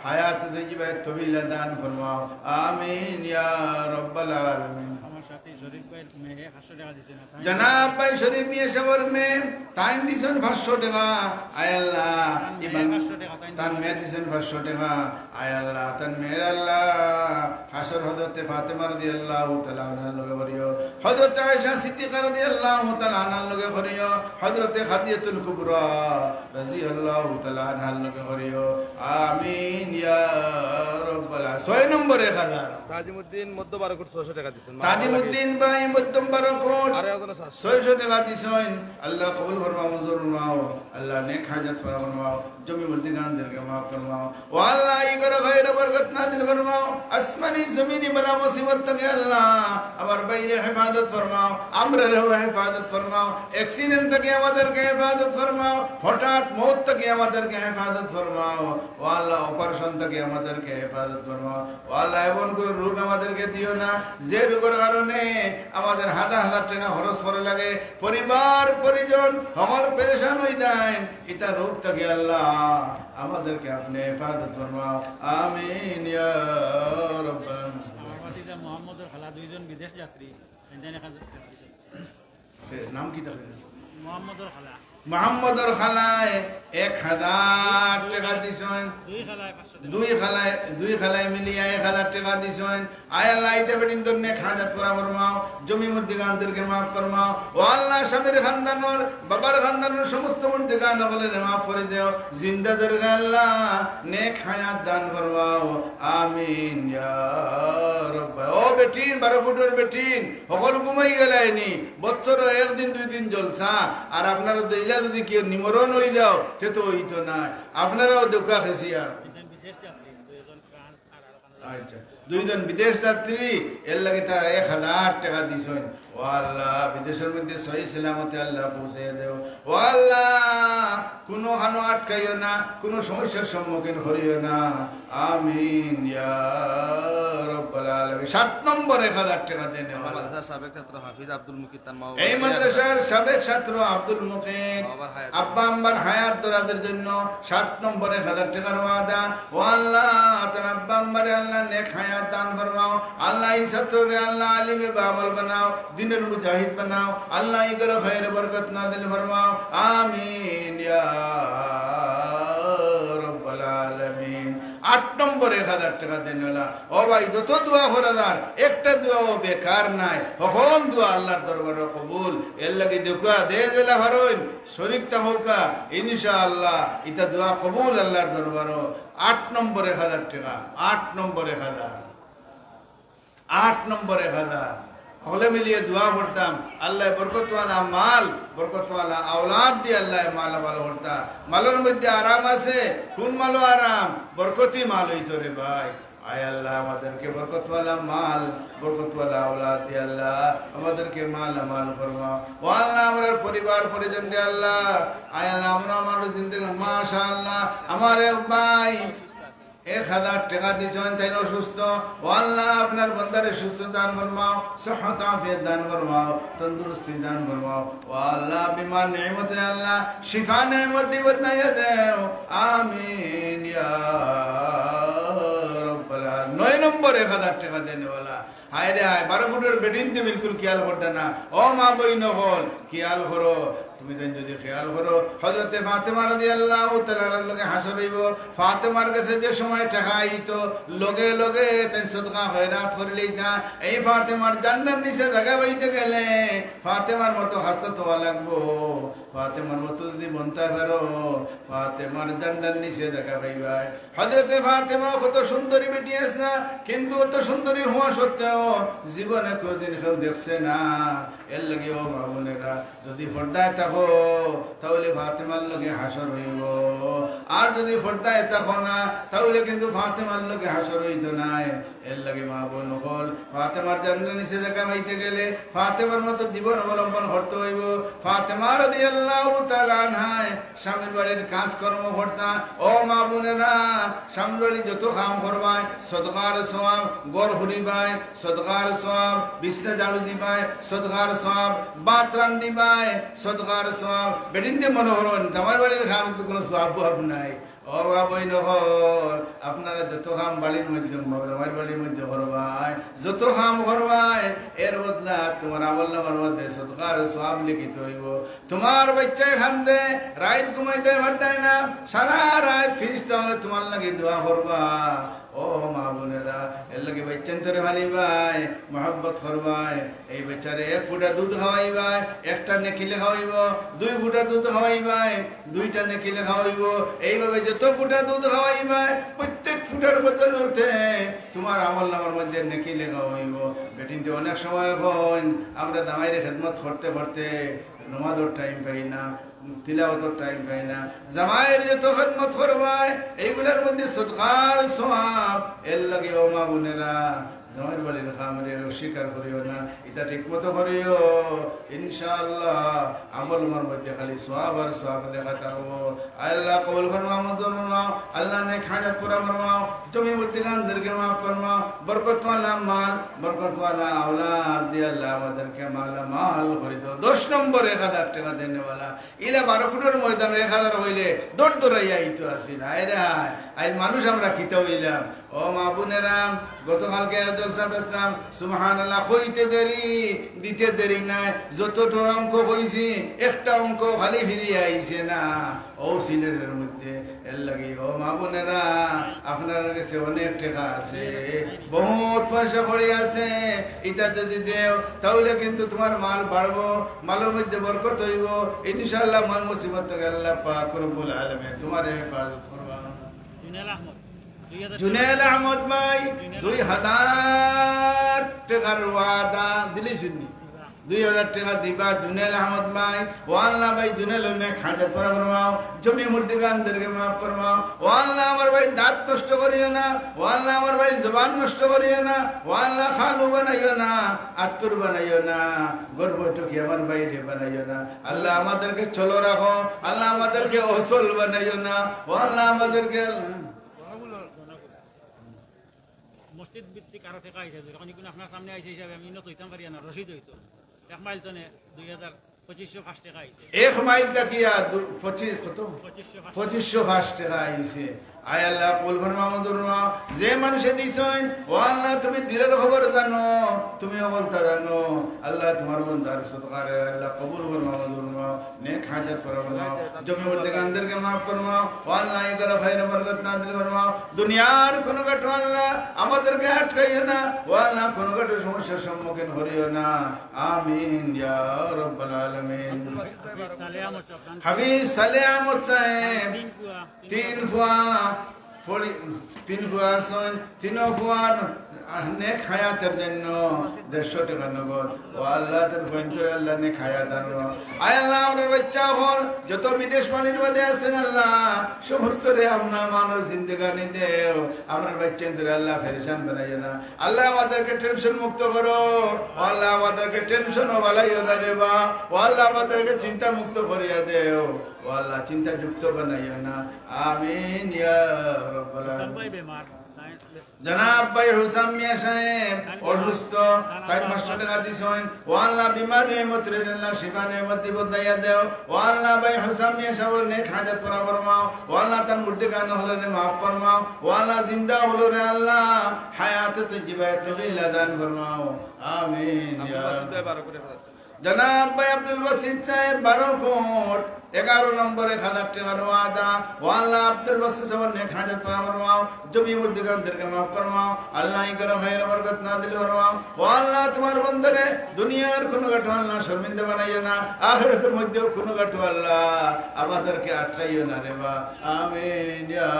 হায়াত তৈয়বা তবিলা দান ফরমাও। আমিন ইয়া রাব্বাল আলামিন। জনাব ভাই শরীফ মিয়া সাহেবের মেয়ে তাইন দিছেন 500 টাকা। আয় আল্লাহ তান মেয়ে দিছেন 500 টাকা। আয় আল্লাহ তান মেয়ের আল্লাহ হাসর হযরতে ফাতেমা রাদিয়াল্লাহু তাআলা আনহার লগে করিও, হযরতে আয়েশা সিদ্দিকা রাদিয়াল্লাহু তাআলা আনহার লগে করিও, হযরতে খাদিজাতুল কুবরা রাদিয়াল্লাহু তাআলা আনহার লগে করিও। আমিন ইয়া রাব্বাল আলামিন। 6 নম্বরে 1000 তাজিমউদ্দিন মধ্য 12 কোটি 600 টাকা দিচ্ছেন। তাজিমউদ্দিন ভাই মধ্যম 12 কোট আরে একজন 600 টাকা দিছেন। আল্লাহ কবুল ফরমাও, মঞ্জুর ফরমাও, আল্লাহ নেক হাজত ফরমাও, জমি মসজিদ গানদেরকে মাফ ফরমাও। ও আল্লাহ এই করে খায়ের বরকত নাযিল ফরমাও, আসমানি জমিনি বলা মুসিবত থেকে আল্লাহ আমার বাইরে হেফাজত ফরমাও, আমরা হেফাজত ফরমাও, অ্যাক্সিডেন্ট থেকে আমাদেরকে হেফাজত ফরমাও, হঠাৎ মৌত থেকে আমাদেরকে হেফাজত ফরমাও। ও আল্লাহ অপারেশন থেকে আমাদেরকে হেফাজত ফরমাও। ও আল্লাহ এমন কোন রোগ আমাদেরকে দিও না যে রোগের কারণে আমাদের হাজার হাজার টাকা খরচ করে লাগে, পরিবার পরিজন সকল পেরেশান হয়ে যায়। এটা রোগ থেকে আল্লাহ আমাদেরকে আপনি হেফাজত ফরমাও। আমিন ইয়া রাব্বাল আলামিন। মোহাম্মদের খালা 2 জন বিদেশ যাত্রী, নাম কি থাকে? মোহাম্মদের খালা মোহাম্মদর খালায় 1000 টাকা দিছেন। 2 খালায় মিলিয়ে 1000 টাকা দিছেন। আয় আল্লাহ ইতে বেদিন দন্নে খাজাত পুরা ফরমাও, জমি মসজিদ গানদেরকে মাফ ফরমাও। ও আল্লাহ স্বামীর খানদানর বাবার খানদানর সমস্ত মসজিদ গান সকলের মাফ করে দেও, জিন্দাদেরকে আল্লাহ নেক হায়াত দান ফরমাও। আমিন ইয়া রাব্বাল। ও বেটিন 12 ফুটের বেটিন সকল ঘুমাই গেলাইনি, বছর 1 দিন 2 দিন জলসা। আর আপনারা দইলা যদি কেউ নিমরণ হয়ে যাও সে তো হইতো না, আপনারাও দুঃখা খেসিয়া। আচ্ছা 2 জন বিদেশ যাত্রী এর লাগে তারা 1000 টাকা দিছেন। ও আল্লাহ বিদেশের মধ্যে সহি সালামতে আল্লাহ পৌঁছে দেও। ও আল্লাহ কোনো খানো আটকাইও না, কোনো সমস্যার সম্মুখীন করিও না। আমিন ইয়া রাব্বাল আলামিন। 7 নম্বরে 1000 টাকা দেন। মাদ্রাসার সাবেক ছাত্র হাফিজ আব্দুল মুকিত তার মা এই মাদ্রাসার সাবেক ছাত্র আব্দুল মুকিত আব্বা আম্মার হায়াত দরাদের জন্য 7 নম্বরে 1000 টাকার ওয়াদা। ও আল্লাহ তার আব্বা আম্মারে আল্লাহ নেক হায়াত দান ফরমাও। আল্লাহ এই ছাত্ররে আল্লাহ আলিমে বামল বানাও, দিনের মুজাহিদ বানাও। আল্লাহ এই করে খায়ের বরকত নাযিল ফরমাও। আমিন ইয়া রাব্বাল আলামিন। 8 নম্বরে 1000 টাকা দেন। ও ভাই যত দোয়া করার একটা দোয়াও বেকার নাই, সকল দোয়া আল্লাহর দরবারে কবুল। এর লাগি দোয়া দে জেলা হারইন শরীকটা হোকা ইনশাআল্লাহ এটা দোয়া কবুল আল্লাহর দরবারে। 8 নম্বরে 1000 টাকা। 8 নম্বরে 1000। 8 নম্বরে 1000 হলে মিলিয়ে দোয়া করতাম আল্লাহ বরকতওয়ালা মাল, বরকতওয়ালা আওলাদ দিয়ে আল্লাহ মালা ভালো করতা। মালের মধ্যে আরাম আছে, কোন মালও আরাম, বরকতি মাল হইতো রে ভাই। আয় আল্লাহ আমাদেরকে বরকতওয়ালা মাল, বরকতওয়ালা আওলাদ দিয়ে আল্লাহ আমাদেরকে মাল আমাল ফরমাও। ও আল্লাহ আমরা পরিবার পরিজন দিয়ে আল্লাহ আয় আল্লাহ আমরা আমার জিন্দেগি মাশাআল্লাহ আমার এক ভাই 1000 টাকা দিছেন, তাই অসুস্থ। ও আল্লাহ আপনার বান্দারে সুস্থ দান ফরমাও, সেহত আফিয়ত দান ফরমাও, তন্দুরুস্তি দান ফরমাও। ও আল্লাহ বিমার নেমত আল্লাহ শিফা নেমত দিবত নাই দেও। আমিন ইয়া রাব্বাল আলামিন। 9 নম্বরে 1000 টাকা দেনেওয়ালা হায় রে হায় 12 ফুটের বেডিনতে বিলকুল খেয়াল করতে না। ও মা বইন হল খেয়াল করো, তুমি দেন যদি খেয়াল করো হযরতে ফাতেমা রাদিয়াল্লাহু তাআলার লগে হাসর হইব। ফাতেমার কাছে যে সময় টাকা আইতো লগে লগে তেন সদকা খয়রাত করিলেই না। এই ফাতেমার জান্নার নিচে জায়গা পাইতে গেলে ফাতেমার মতো হাসত হওয়া লাগবো। ফাতেমার মতো যদি বনতে পারো ফাতেমার জান্নার নিচে জায়গা পাইবাই। হযরতে ফাতেমা কত সুন্দরী বেটি আছে না, কিন্তু অত সুন্দরী হওয়া সত্ত্বেও জীবনে কোনদিন কেউ দেখছে না। এর লগে ও মা বোনেরা যদি পর্দায় থাকো তাহলে ফাতেমার লগে হাসর হইব, আর যদি পর্দায় থাকো না তাহলে কিন্তু ফাতেমার লগে হাসর হইতো না। এর লগে মা বোন হল ফাতেমার জান্নার নিচে জায়গা পাইতে গেলে ফাতেমার মতো জীবন অবলম্বন করতে হইব। ফাতেমা রাদিয়াল্লাহু তাআলা আনহা স্বামীর বাড়ির কাজকর্ম করতা। ও মা বোনেরা স্বামীর বাড়ি যত কাম করবাই সদকার সওয়াব, গড় হরিবাই সদকার সওয়াব, বিছনা ঝাড়ু দিবাই সদকার সওয়াব, ভাত রান্ধিবাই সদকার সওয়াব। বেডিনতে মনে হরন জামাই বাড়ির কাম কোনো সওয়াব নাই। ও মা বইন হল আপনারা যত কাম বাড়ির মধ্যে জামাই বাড়ির মধ্যে করবাই, যত কাম করবাই এর বদলা তোমার আমলনামার মধ্যে সদকার সওয়াব লিখিত হইব। তোমার বাচ্চা খান্দে রাত ঘুমাইতে পারতাই না, সারা রাত ফিরিস্তা হলে তোমার লাগে দোয়া করবা। ও মা বোনেরা এর লাগে বাচ্চান ধরে ভালিবাই মহব্বত করবাই। এই বেচারে 1 ফুটা দুধ খাওয়াইবাই, একটা নেকিলে খাওয়াইব। 2 ফুটা দুধ খাওয়াইবাই, 2টা নেকিলে খাওয়াইব। এইভাবে যত ফুটা দুধ খাওয়াইবাই প্রত্যেক ফুটার বদলতে তোমার আমলনামার মধ্যে নেকিলে খাওয়াইব। বেটিনতে অনেক সময় এখন আমরা দামাইরে খেদমত করতে করতে নমাজের টাইম পাই না, তিলাওয়াতের টাইম পাই না। জামাইয়ের যত খেদমত করবাই এইগুলোর মধ্যে সদকার সওয়াব। এর লাগে ও মা বোনেরা জামাইয়ের বাড়ির কামরে অস্বীকার করিও না, এটা ঠিক মতো করিও। ইনশাআল্লাহ আমলমার মধ্যে খালি সওয়াব আর সওয়াব লেখা থাকবো। আল্লাহ কবুল ফরমাও, মঞ্জুর ফরমাও। আল্লাহ নেক হাজাত পুরা ফরমাও, জমি বুদ্ধিগানদেরকে মাফ ফরমাও। বরকত ওয়ালা মাল, বরকত ওয়ালা আওলাদ দিয়ে আল্লাহ আমাদেরকে মালামাল করে দাও। 10 নম্বর 1000 টাকা দেনেওয়ালা ইলা 12 ফুটের ময়দান 1000 হইলে দৌড় দৌড়াইয়া আইতো আসি না। আয় রে হায় আজ মানুষ আমরা খিতা হইলাম। ও মা বোনেরা গতকালকে জলসাত আসলাম সুবহানাল্লাহ কইতে দেরি দিতে দেরি নাই। যতটা অঙ্ক কইছি একটা অঙ্ক খালি ফিরিয়ে আইছে না ও সিলেটের মধ্যে। এর লাগে ও মা বোনেরা আপনার কাছে অনেক টাকা আছে, বহুত পয়সা পড়ে আছে, এটা যদি দেও তাহলে কিন্তু তোমার মাল বাড়বো, মালের মধ্যে বরকত হইব। ইনশাআল্লাহ মন মুসিবত থেকে আল্লাহ পাক রব্বুল আলামিন তোমার হেফাজত করবা। জুনেল আহমদ ভাই 2000 টাকার ওয়াদা দিলে শুনি 2000 টাকা দিবা জুনেল আহমদ ভাই। ও আল্লাহ ভাই জুনেল অনেক হাজার পড়া ফরমাও, জমি মুর্দিগানদেরকে মাফ ফরমাও। ও আল্লাহ আমার ভাই দাঁত নষ্ট করিও না, ও আল্লাহ আমার ভাই জবান নষ্ট করিও না, ও আল্লাহ খালু বানাইও না, আত্তুর বানাইও না, গর্ভটুকি আমার বাইরে বানাইও না। আল্লাহ আমাদেরকে চলো রাখো, আল্লাহ আমাদেরকে অসল বানাইও না। ও আল্লাহ আমাদেরকে মসজিদ ভিত্তিক আরো টাকা আইছে, যখন কোনো আপনার সামনে আইছে হিসাবে আমি নত হইতাম পারি না, রসিদ হইতো 1 মাইল তনে 2505 টাকা আইছে। 1 মাইল তাকিয়া 2505 টাকা আইছে। আয় আল্লাহ কবুল ফরমাও, মঞ্জুর ফরমাও। যে মানুষে দিছেন ও আল্লাহ তুমি দিলের খবর জানো, তুমি অবলতা জানো। আল্লাহ তোমার বন্দার সদকারে আল্লাহ কবুল ফরমাও, মঞ্জুর ফরমাও, নেক হাজাত ফরমাও, জমি মুর্দিগানদেরকে মাফ ফরমাও। ও আল্লাহ এগুলো খাইর বরকত নাযিল ফরমাও। দুনিয়ার কোনো কাটো আল্লাহ আমাদেরকে আটকাইও না, ও আল্লাহ কোনো কাটো সমস্যার সম্মুখীন করিও না। আমিন ইয়া রাব্বাল আলামিন। হাফিজ সালেহ আহমদ সাহেব 3 ফুয়া আছেন, 3 ফুয়ার নেক হায়াতের জন্য 150 টাকা নগদ। ও আল্লাহ তোর পয়েন্টে আল্লাহ নেক হায়াত দাও। আয় আল্লাহ আমার বাচ্চা হল যত বিদেশ পানির মধ্যে আছেন আল্লাহ সমস্ত রে আমরা মানুষ জিন্দেগানি দেও। আমার বাচ্চাদের আল্লাহ ফেরেশান বানাইও না। আল্লাহ আমাদেরকে টেনশন মুক্ত করো, ও আল্লাহ আমাদেরকে টেনশন বালাইও না দেবা। ও আল্লাহ আমাদেরকে চিন্তা মুক্ত করিয়া দেও, ও আল্লাহ চিন্তা যুক্ত বানাইও না। আমিন ইয়া রাব্বাল আলামিন। জনাব ভাই হুসাম মিয়া সাহেব অসুস্থ 500 টাকা দিছেন ও আল্লাহ বিমার নেমত রে আল্লাহ শিফা নেমত দিব দয়া দেও ও আল্লাহ ভাই হুসাম মিয়া সাহেব নেক হাজত পুরা ফরমাও ও আল্লাহ তার মুর্দে গান হলে রে maaf ফরমাও ও আল্লাহ জিন্দা হলো রে আল্লাহ হায়াত তজিবা তবিলা দান ফরমাও আমিন ইয়া জনাব ভাই আব্দুল বাসিত সাহেব 12 কোট 11 নম্বরে 1000 টাকার ওয়াদা ও আল্লাহ আব্দুল বাসিত সাহেব নেক হাজত পুরা ফরমাও জমি মুর্দিগানদেরকে maaf ফরমাও আল্লাহ ইকরা খায়ের বরকত নাযিল ফরমাও ও আল্লাহ তোমার বান্দারে দুনিয়ার কোনো গাঠো আল্লাহ শর্মিন্দা বানাইও না আখিরাতের মধ্যেও কোনো গাঠো আল্লাহ আমাদেরকে আটকাইও না রে বা আমিন ইয়া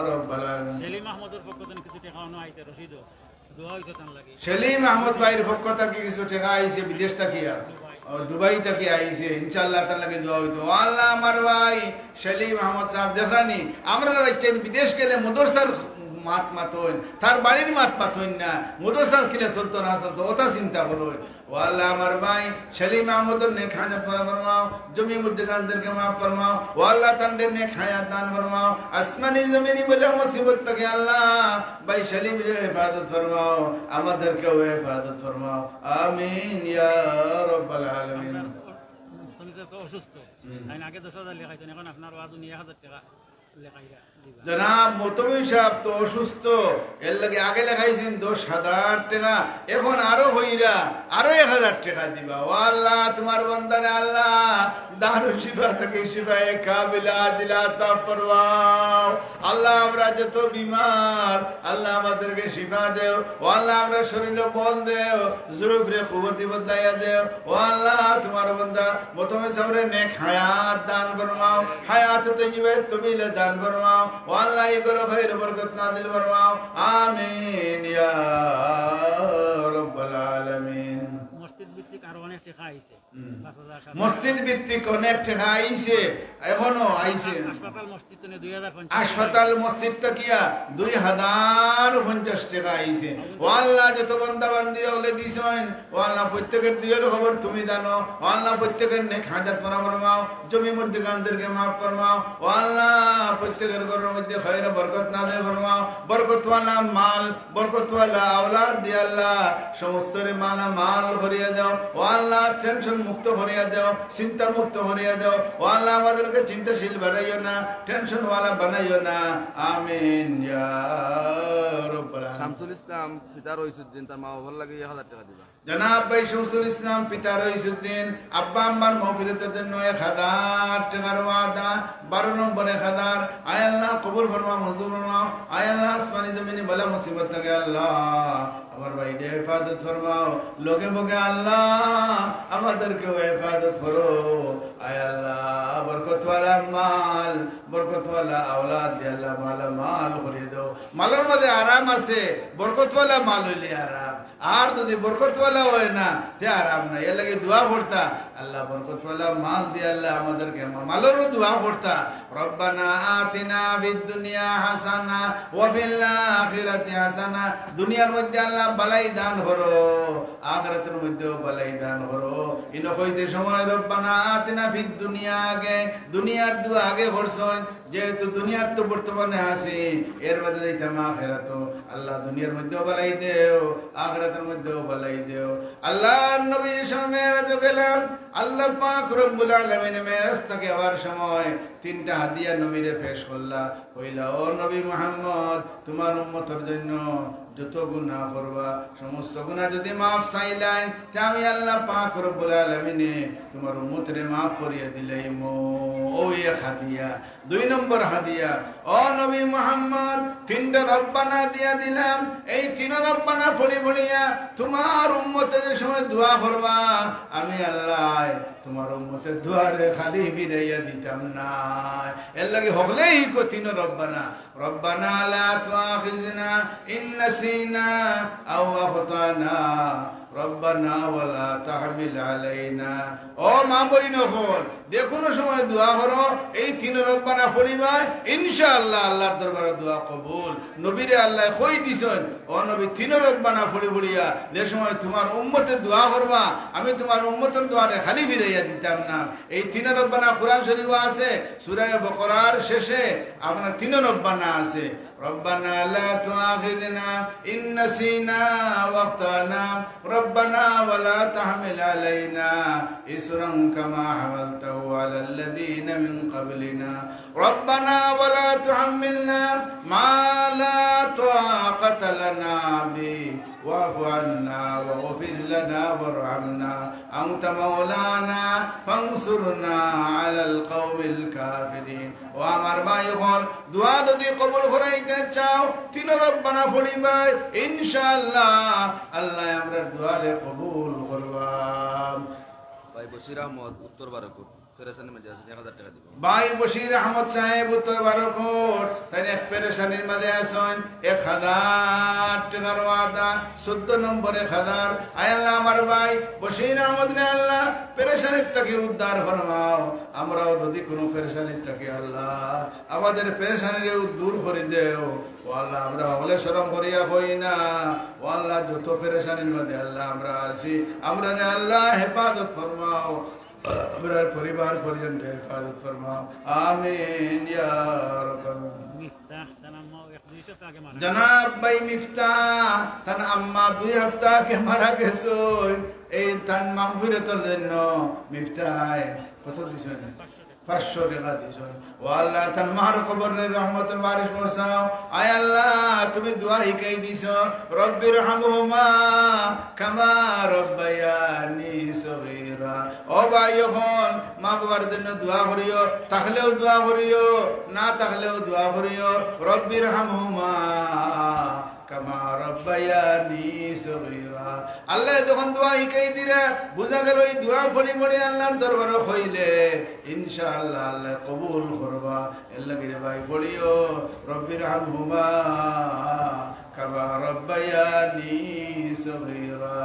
রাব্বাল আলামিন সেলিম আহমদের পক্ষ থেকে কিছু টাকা আনো আইছে রশিদ দোয়া হইতো তান লাগে সেলিম আহমদ ভাইয়ের পক্ষ থেকে কিছু টাকা আইছে বিদেশ থেকে দুবাই থেকে আইছে ইনশাআল্লাহ তাআলাকে দোয়া হইতো আল্লাহ আমার ভাই সেলিম আহমদ সাহেব দেখানি আমরা বাচ্চা বিদেশ গেলে মদরসার মাত মাতইন তার বাড়ির মাত মাতইন না মদরসার কিলে চলতো না চলতো ওটা চিন্তা করো ও আল্লাহ আমার ভাই সেলিম আহমদের নেক হায়াত ফরমাও জমি মুদ্দিকানদেরকে maaf ফরমাও ও আল্লাহ তাদের নেক হায়াত দান ফরমাও আসমানি জমিনি বলে মুসিবত থেকে আল্লাহ ভাই সেলিমের হেফাজত ফরমাও আমাদেরকেও হেফাজত ফরমাও আমিন ইয়া রাব্বাল আলামিন অসুস্থ তাই আগে 10,000 লেখাইতেন এখন আপনার ওয়াজ 1000 টাকা লেখাইরা দিবা জনাব মতমি সাহেব তো অসুস্থ এর লাগে আগে লেখাইছেন 10,000 টাকা এখন আরো হইরা আরো 1,000 টাকা দিবা ও আল্লাহ তোমার বান্দারে আল্লাহ দারুল শিফা থেকে শিফায়ে কাবিলা দিলা তা ফরমাও আল্লাহ আমরা যত বিমার আল্লাহ আমাদেরকে শিফা দেও ও আল্লাহ আমরা শরীরে বল দেও জুরুফরে কুওয়াত বদায়া দেও ও আল্লাহ তোমার বান্দা মতমি সাহেবের নেক হায়াত দান ফরমাও হায়াত তৈয়বা তবিলা দান ফরমাও ও আল্লাহ ইগর খায়ের বরকত নাযিল ফরমাও আমিন ইয়া রাব্বাল আলামিন মসজিদ ভিত্তিক আরো অনেক টাকা আইছে 5,000 মসজিদ ভিত্তিক অনেক টাকা আইছে এখনো আইছে হাসপাতাল মসজিদ তো 2050 হাসপাতাল মসজিদ তাকিয়া 2050 টাকা আইছে ও আল্লাহ যত বান্দা বান্দি হলে দিছেন ও আল্লাহ প্রত্যেকের দিলের খবর তুমি জানো ও আল্লাহ প্রত্যেকের নেক হাজাত ফরমাও জমি মুদ্দিকানদেরকে maaf ফরমাও ও আল্লাহ প্রত্যেকের ঘরের মধ্যে খায়ের বরকত নাযিল ফরমাও বরকতওয়ালা মাল বরকতওয়ালা আওলাদ দিয়ে আল্লাহ সমস্ত রে মাল ভরিয়া দাও ও আল্লাহ টেনশন মুক্ত ভরিয়া দাও চিন্তা মুক্ত ভরিয়া দাও ও আল্লাহ আমাদেরকে চিন্তাশীল বানাইও না টেনশন ওয়ালা বানাইও না আমিন ইয়া রাব্বাল আলামিন শামসুল ইসলাম পিতা রইসুদ্দিন তার মা বাবার লাগে 1000 টাকা দিবা জনাব ভাই শামসুল ইসলাম পিতা রইসুদ্দিন আব্বা আম্মার মাগফিরাতের জন্য 1000 টাকার ওয়াদা 12 নম্বর 1000 আয় আল্লাহ কবুল ফরমাও মঞ্জুর ফরমাও আয় আল্লাহ আসমানি জমিনে বলা মুসিবত থেকে আল্লাহ আমার ভাইকে হেফাজত ফরমাও লোকে বকে আল্লাহ আমাদেরকেও হেফাজত করো আয় আল্লাহ বরকতওয়ালা মাল বরকতওয়ালা আওলাদ দিয়ে আল্লাহ মাল করিয়ে দাও মালের মধ্যে আরাম আছে বরকতওয়ালা মাল হইলে আরাম আর যদি বরকতওয়ালা হয় না তে আরাম নাই এর লাগে দোয়া করতা আল্লাহ বরকতওয়ালা মাল দিয়ে আল্লাহ আমাদেরকে মালেরও দোয়া করতা রব্বানা আতিনা ফিদ দুনিয়া হাসানা ওয়া ফিল আখিরাতি হাসানা দুনিয়ার মধ্যে আল্লাহ বালাই দান করো আখিরাতের মধ্যেও বালাই দান করো ইনো কইতে সময় রব্বানা আতিনা ফিদ দুনিয়া আগে দুনিয়ার দোয়া আগে করছন যেহেতু দুনিয়ার তো বর্তমানে আছে এর মধ্যে দিতাম আখিরাত আল্লাহ দুনিয়ার মধ্যেও বালাই দেও আখিরাতের মধ্যেও বালাই দেও আল্লাহ নবী সামনে রাজ গেলাম আল্লাহ পাক রব্বুল আলামিন মেরাজ থেকে আবার সময় তিনটা হাদিয়া নবীরে পেশ করলা কইলা ও নবী মুহাম্মদ তোমার উম্মতের জন্য যত গুনাহ করবা সমস্ত গুনাহ যদি maaf চাইলেন তে আমি আল্লাহ পাক রব্বুল আলামিন তোমার উম্মতরে maaf করিয়া দিলাম ও এক হাদিয়া দুই নম্বর হাদিয়া ও নবী মুহাম্মদ তিনটা রব্বানা দিয়া দিলাম এই তিন রব্বানা ফলিয়া তোমার উম্মতের সময় দোয়া করবা আমি আল্লাহ তোমার উম্মতের দোয়ারে খালি বিরাইয়া দিতাম না এর লাগে হলেই কো তিন রব্বানা রব্বানা লা তুআখিযনা ইন নাসিনা আও আখতানা রব্বানা ওয়ালা তাহমিল আলাইনা ও মা বইন হল যে কোনো সময় দোয়া করো এই তিন রব্বানা পড়িবা ইনশাআল্লাহ আল্লাহর দরবারে দোয়া কবুল নবীরে আল্লাহ কই দিছেন ও নবী তিন রব্বানা পড়িয়া যে সময় তোমার উম্মতের দোয়া করবা আমি তোমার উম্মতের দোয়ারে খালি ফিরাইয়া দিতাম না এই তিন রব্বানা কুরআন শরীফে আছে সূরা বাকারার শেষে আপনার তিন রব্বানা আছে ربنا لا تؤاخذنا إن نسينا واخطأنا ربنا ولا تحمل علينا إصرا كما حملته على الذين من قبلنا ربنا ولا تحملنا ما لا طاقة لنا به واعف عنا واغفر لنا وارحمنا أنت مولانا فانصرنا على القوم الكافرين وامر ما يقول دعاء دي قبول করাইতে চাও তিন রব্বানা পড়িবাই ইনশাআল্লাহ আল্লাহ আমরা দোয়ারে কবুল করবা ভাই বশির আহমদ উত্তর বারকুট ফেরেশানের মধ্যে আছে 1000 টাকা দিব ভাই বশির আহমদ সাহেব উত্তর বারকোট তাই এক পেরেশানির মধ্যে আছেন 1000 টাকার ওয়াদা 14 নম্বর 1000 আয় আল্লাহ আমার ভাই বশির আহমদ রে আল্লাহ পেরেশানির থেকে উদ্ধার ফরমাও আমরাও যদি কোনো পেরেশানির থেকে আল্লাহ আমাদের পেরেশানিরে দূর করে দেও ও আল্লাহ আমরা হলে শরম করিয়া হই না ও আল্লাহ যত পেরেশানির মধ্যে আল্লাহ আমরা আছি আমরা রে আল্লাহ হেফাজত ফরমাও আমরা পরিবার পর্যন্ত হেফাজত ফরমাও আমিন ইয়া রাব্বাল মিফতাহ তানাম্মা 1-2 টাকা মারা জনাব ভাই মিফতাহ তান আম্মা 2 হপ্তাহ কে মারা গেছে এই তান মাগফিরাতের জন্য মিফতাহ কত দিছেন 500 টাকা দিছেন ও আল্লাহ তান মার কবরে রহমতের বারিশ বরসাও আয় আল্লাহ তুমি দোয়া শিখাই দিছো রব্বির হামহুমা কামা রব্বায়ানি সগীরা ও ভাই এখন মা বাবার জন্য দোয়া করিও তাহলেও দোয়া করিও না তাহলেও দোয়া করিও রব্বির হামহুমা কামা রব্বায়ানি সগীরা আল্লাহ যখন দোয়া শিখাই দিরা বুঝা গেল এই দোয়া পড়ি পড়ি আল্লাহর দরবারে হইলে ইনশাআল্লাহ আল্লাহ কবুল করবা এর লাগি ভাই পড়িও রব্বির হামহুমা কামা রব্বায়ানি সগীরা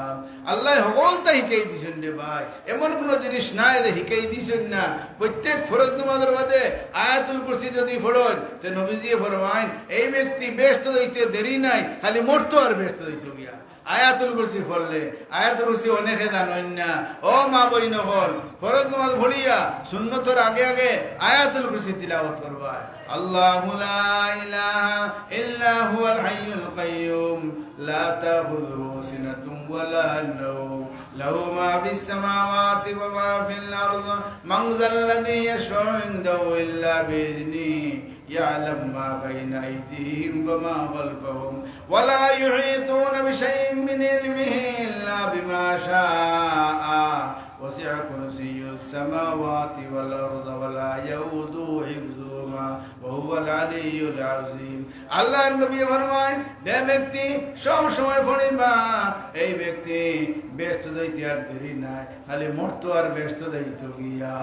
আল্লাহ সকলটা শিখাই দিছেন রে ভাই এমন কোন জিনিস নাই যে শিখাই দিছেন না প্রত্যেক ফরজ নামাজের মধ্যে আয়াতুল কুরসি যদি পড়েন তে নবীজি ফরমায় এই ব্যক্তি বেহেশত যাইতে দেরি নাই খালি মরতো আর বেহেশত যাইতে গিয়া আয়াতুল কুরসি পড়লে আয়াতুল কুরসি অনেকে জানেন না ও মা বইন হল ফরজ নামাজ পড়িয়া সুন্নতের আগে আগে আয়াতুল কুরসি তিলাওয়াত করবা আল্লাহু লা ইলাহা ইল্লা হুয়াল হাইয়ুল কাইয়্যুম লা তাখুযুহু সিনাতুন ওয়ালা নাওম লাহু মা ফিস সামাওয়াতি ওয়া মা ফিল আরদ মান যাল্লাযী ইয়াশফা'ু ইনদাহু ইল্লা বিইذনিহি يعلم ما بين أيديهم وما خلفهم ولا يحيطون بشيء من علمه إلا بما شاء وسع كرسي السماوات والأرض ولا يؤوده حفظهما وهو العلي العظيم আল্লাহ নবী ফরমান যে ব্যক্তি সব সময় পড়িবা এই ব্যক্তি ব্যস্ত যাইতে আর দেরি নাই খালি মরতো আর ব্যস্ত যাইতো গিয়া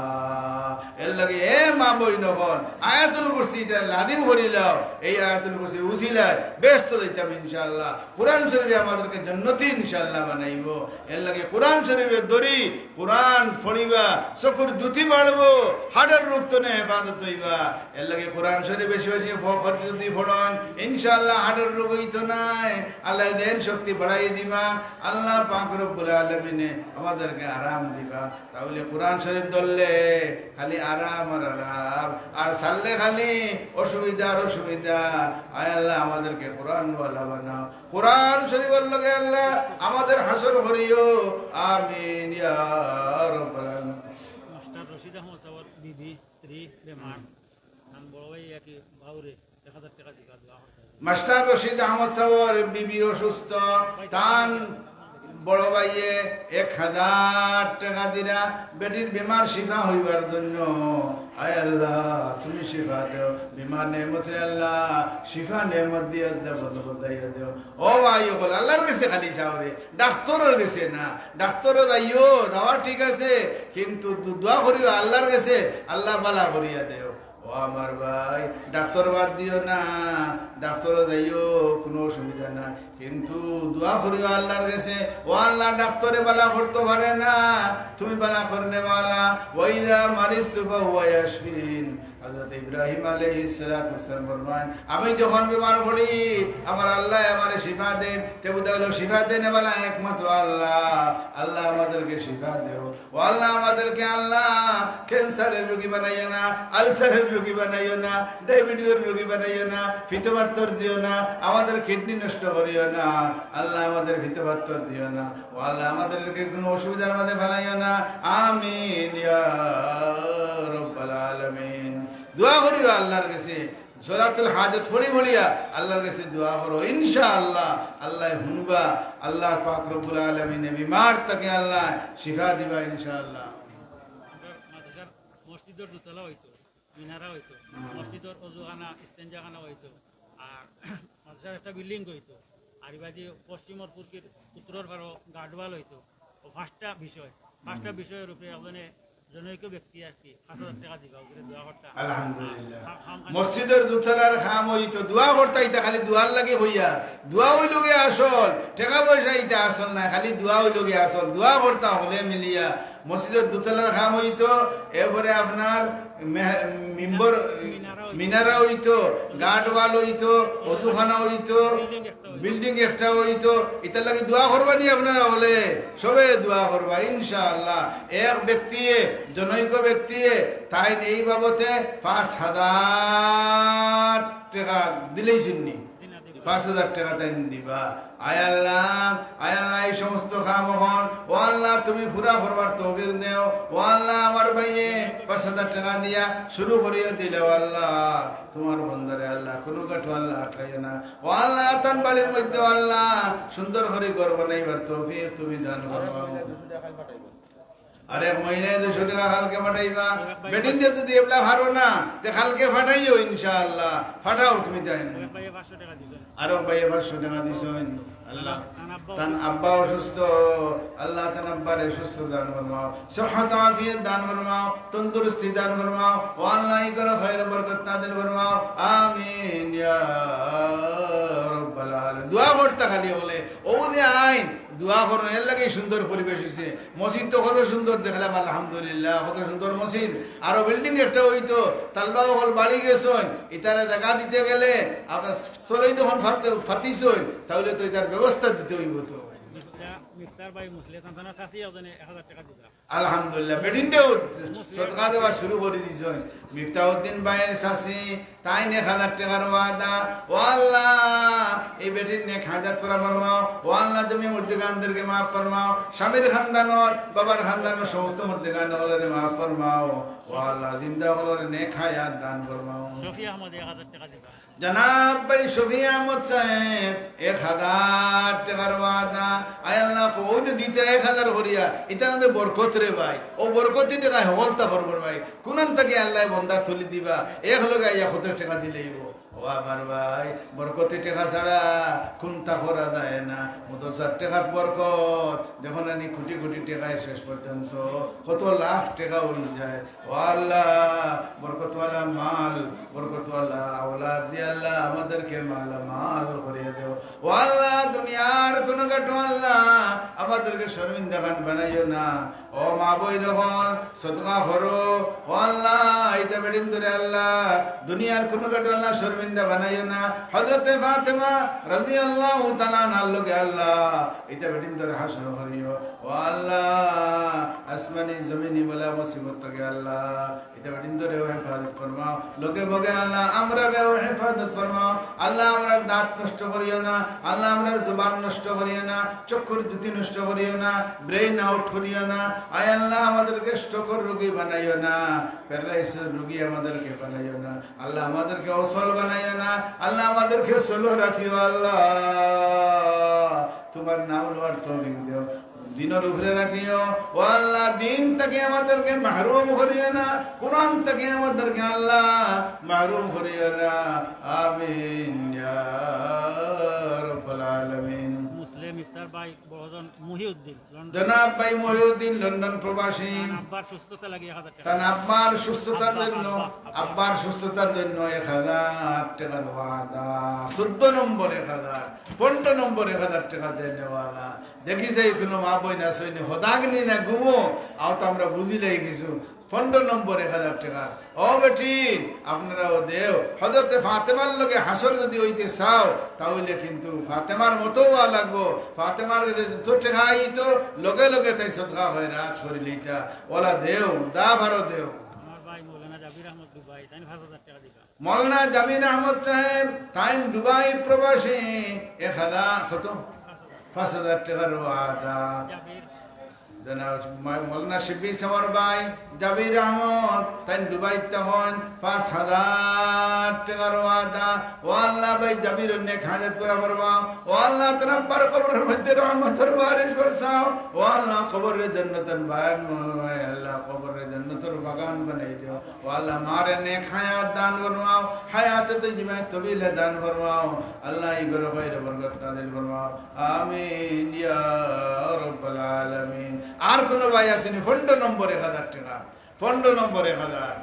এর লাগে এ মা বইন হল আয়াতুল কুরসি লাদিন করিলাও এই আয়াতুল কুরসি উসিলায় ব্যস্ত যাইতাম ইনশাআল্লাহ কোরআন শরীফে আমাদেরকে জান্নাতি ইনশাআল্লাহ বানাইব এর লাগে কোরআন শরীফে দরি কোরআন পড়িবা চকুর জ্যোতি বাড়বো হাড়ের রোগ তো না হেফাজত হইবা এর লাগে কোরআন শরীফ বেশি বেশি যদি পড়ন ইনশাআল্লাহ হাড়ের রোগ হইতো নাই আল্লাহ দেন শক্তি বাড়াই দিবা আল্লাহ পাক রব্বুল আলামিন আমাদেরকে আরাম দিবা তাহলে কোরআন শরীফ ধরলে খালি আরাম আর আরাম আর সারলে খালি অসুবিধা আর অসুবিধা আয় আল্লাহ আমাদেরকে কোরআন ওয়ালা বানাও কোরআন শরীফের লগে আল্লাহ আমাদের হাসর করিও আমিন ইয়া রাব্বাল আলামিন মাস্টার রশিদ আহমদ সাওয়ার বিবি স্ত্রী বেমার নাম বড় ভাই একই বাউরে 1000 টাকা দিকা দোয়া করতে মাস্টার রশিদ আহমদ সাওয়ার বিবি অসুস্থ তান বড় ভাইয়ে 1000 টাকা দিরা বেটির বিমার শিফা হইবার জন্য আয় আল্লাহ তুমি শিফা দেও বিমার নেমতে আল্লাহ শিফা নেমত দিয়ে বদাইয়া দেও ও ভাই বল আল্লাহর কাছে খালি চাওরে ডাক্তারের কাছে না ডাক্তারও যাইও যাওয়া ঠিক আছে কিন্তু দোয়া করিও আল্লাহর কাছে আল্লাহ বালা করিয়া দেও ও আমার ভাই ডাক্তার বাদ দিও না ডাক্তারও যাইও কোনো অসুবিধা না কিন্তু দোয়া করিও আল্লাহর কাছে ও আল্লাহ ডাক্তারে বালা করতে পারে না তুমি বালা করনে বালা ওয়াইদা মারিস্তু ফাহুয়া ইয়াশফিন হযরত ইব্রাহিম আলাইহিস সালাতু ওয়াসসালাম ফরমান আমি যখন বিমার পড়ি আমার আল্লাহ আমারে শিফা দেন তে বুঝালো শিফা দেন বলা একমাত্র আল্লাহ। আল্লাহ আমাদেরকে শিফা দেও ও আল্লাহ আমাদেরকে আল্লাহ ক্যান্সারের রোগী বানাইও না, আলসারের রোগী বানাইও না, ডায়াবেটিসের রোগী বানাইও না, ফিতোবাত্তর দিও না, আমাদের কিডনি নষ্ট করিও না আল্লাহ, আমাদের ফিতোবাত্তর দিও না ও আল্লাহ আমাদেরকে কোনো অসুবিধার মধ্যে ফেলাইও না। আমিন ইয়া রাব্বাল আলামিন। দোয়া করিও আল্লাহর কাছে, সলাতুল হাজত পড়িয়া আল্লাহর কাছে দোয়া করো, ইনশাআল্লাহ আল্লাহ শুনবা। আল্লাহ পাক রব্বুল আলামিন বিমার তাকে আল্লাহ শিফা দিবা ইনশাআল্লাহ। মাদ্রাসার মসজিদের দোতলা হইতো, মিনারা হইতো, মসজিদের অজুখানা ইস্তেঞ্জাখানা হইতো, আর মাদ্রাসার একটা বিল্ডিং হইতো, আর এবারে পশ্চিমর পুরকির উত্তরের বারো গার্ডওয়াল হইতো। ও পাঁচটা বিষয়ের উপরে আপনার জনৈক ব্যক্তি আর কি 5,000 টাকা দিবা ওগুলো দোয়া করতা। আলহামদুলিল্লাহ মসজিদের দুতলার খাম হইতো, দোয়া করতা ইতা খালি দোয়ার লাগে হইয়া, দোয়া হইলগে আসল, টাকা পয়সা ইতা আসল না, খালি দোয়া হইলগে আসল, দোয়া করতা হলে মিলিয়া। মসজিদের দুতলার খাম হইতো, এরপরে আপনার মিম্বর মিনারা হইতো, গার্ডওয়াল হইতো, অজুখানা হইতো, বিল্ডিং একটা হইতো। ইতার লাগে দোয়া করবা নি আপনারা হলে সবে দোয়া করবা ইনশাআল্লাহ। এক ব্যক্তি জনৈক ব্যক্তি তাই এই বাবতে 5,000 টাকা দিলেই শুননি, 5,000 টাকা তাই দিবা। আয় আল্লাহ এই সমস্ত কাম হন ও আল্লাহ তুমি পুরা করবার তৌফিক দেও ও আল্লাহ। আমার ভাইয়ে 5,000 টাকা দিয়া শুরু করিয়ে দিলে আল্লাহ, তোমার বন্দারে আল্লাহ কোনো কাঠু আল্লাহ আটকাইও না ও আল্লাহ। তান বাড়ির মধ্যে আল্লাহ সুন্দর করে ঘর বানাইবার তৌফিক তুমি দান করো। আরে মহিলা 200 টাকা কালকে ফাটাইবা, বেটিন দিয়ে তো দিয়ে হারো না, কালকে ফাটাইও ইনশাআল্লাহ, ফাটাও তুমি দেন। আরো ভাই 500 টাকা দিছেন আল্লাহ। তান আব্বা অসুস্থ, আল্লাহ তান আব্বারে সুস্থ দান ফরমাও, সিহত আফিয়ত দান ফরমাও, তন্দুরুস্তি দান ফরমাও ও আল্লাহ ই করে খায়ের বরকত নাযিল ফরমাও। আমিন ইয়া রাব্বাল আলামিন। দোয়া করতে খালি বলে ও যে আইন দোয়া করুন, এর লাগে সুন্দর পরিবেশ হয়েছে। মসজিদ তো কত সুন্দর দেখলাম আলহামদুলিল্লাহ, কত সুন্দর মসজিদ। আরো বিল্ডিং একটা হইতো, তালবা হল বাড়ি গেছেন, ইতারে দেখা দিতে গেলে আপনার চলেই তখন ফাতিছেন, তাহলে তো এটার ব্যবস্থা দিতে হইব তো। আলহামদুলিল্লাহ বেডিনতেও সদকা দেওয়া শুরু করে দিয়েছেন। মিফতাউদ্দিন ভাইয়ের শাসি তাই 1,000 টাকার ওয়াদা ও আল্লাহ এই বেটির নেক হাজাত করা ফরমাও ও আল্লাহ তুমি মুর্দিগানদেরকে মাফ ফরমাও, স্বামীর খানদানর বাবার খানদানের সমস্ত মুর্দিগানদের মাফ ফরমাও ও আল্লাহ জিন্দা হলরে নেক হায়াত দান ফরমাও। শফি আহমদ 1,000 টাকা দিবা। জনাব ভাই শফি আহমদ সাহেব 1,000 টাকার ওয়াদা। আয় আল্লাহ ওই তো দিতে 1,000 করিয়া এটা আমাদের বরকত রে ভাই, ও বরকতি টাকা হলতা করবার ভাই, কোনান থেকে আল্লাহ বন্দা তুলি দিবা, এক লগে 1,000 টাকা দিলেই ও আমার ভাই। বরকতি টাকা ছাড়া কোনটা করা যায় না, মদরসার টাকার বরকত যখন আনি কোটি কোটি টাকায় শেষ পর্যন্ত কত লাখ টাকা হয়ে যায়। ও আল্লাহ বরকতওয়ালা মাল, বরকতওয়ালা আওলাদ দিয়ে আল্লাহ আমাদেরকে মাল করিয়ে দেও ও আল্লাহ। দুনিয়ার কোনো কাটো আল্লাহ আমাদেরকে শর্মিন্দা খান বানাইও না। ও মা বই যখন সদকা করো ও আল্লাহ এটা বেদিন ধরে আল্লাহ দুনিয়ার কোনো কাটো আল্লাহ শর্মিন্দা বানাইও না। হযরতে ফাতেমা রাদিয়াল্লাহু তাআলা আনহার লগে আল্লাহ এটা বেদিন ধরে হাসর করিও ও আল্লাহ। আসমানি জমিনি বলা মুসিবত থেকে আল্লাহ এটা বেদিন ধরে হেফাজত ফরমাও, লোকে বগে আল্লাহ আমরা হেফাজত ফরমাও। আল্লাহ আমরা দাঁত নষ্ট করিও না, আল্লাহ আমরা জবান নষ্ট করিও না, চক্ষুর জ্যোতি নষ্ট করিও না, ব্রেইন আউট করিও না। আয় আল্লাহ আমাদেরকে স্ট্রোকের রোগী বানাইও না, প্যারালাইসিস রোগী আমাদেরকে বানাইও না, আল্লাহ আমাদেরকে অসল বানাইও না, আল্লাহ আমাদেরকে সলো রাখিও আল্লাহ। তোমার নাম লওয়ার তৌফিক দিও, দিনের উপরে রাখিও ও আল্লাহ। দিন থেকে আমাদেরকে মাহরুম করিও না, কোরআন থেকে আমাদেরকে আল্লাহ মাহরুম করিও না। আমিন ইয়া রাব্বাল আলামিন। মুসলিম ইফতার ভাই বহজন মহিউদ্দিন জনাব ভাই মহিউদ্দিন লন্ডন প্রবাসী, আব্বার সুস্থতা লাগে 1,000 টাকা। তার আব্বার সুস্থতার জন্য 1,000 টাকার ওয়াদা। 14 নম্বর 1,000, 15 নম্বর 1,000 টাকা দেওয়ালা। দেখি যাই কোনো মা বই না সৈনি হদাগনি না ঘুমো আও তো আমরা বুঝিলেই কিছু 15 নম্বর 1000 টাকা। ও বেটি আপনারাও দেও। হযরতে ফাতেমার লগে হাসর যদি হইতে চাও তাহলে কিন্তু ফাতেমার মতো হওয়া লাগবো। ফাতেমার তো টাকা আইতো লগে লগে তাই সদকা হয় রাত করে লইতা ওলা দেও দা ভারো দেও। আমার ভাই মৌলানা জাবির আহমদ দুবাই তাই 5000 টাকা দিবা। মৌলানা জামির আহমদ সাহেব তাই দুবাই প্রবাসী 1000 কত 5000 টাকার ওয়াদা। জাবির মৌলানা শিবির সামর ভাই জাবির আহমদ তাই দুবাই তখন 5000 টাকার ওয়াদা। ও আল্লাহ ভাই জাবির নেক হাজত পুরা করবা। ও আল্লাহ তারা পার কবরের মধ্যে রহমতের বারিশ করছাও। ও আল্লাহ কবরের জান্নাতের বাগান আল্লাহ কবরের জান্নাতের বাগান বানাই দিও। ও আল্লাহ মারে নেক হায়াত দান ফরমাও। হায়াতে তো জীবন তবিলে দান ফরমাও। আল্লাহ ইগর খৈর বরকত নাযিল ফরমাও। আমিন ইয়া রাব্বাল আলামিন। আর কোন ভাই আসেনি 15 নম্বর 1000 টাকা। 15 নম্বর 1000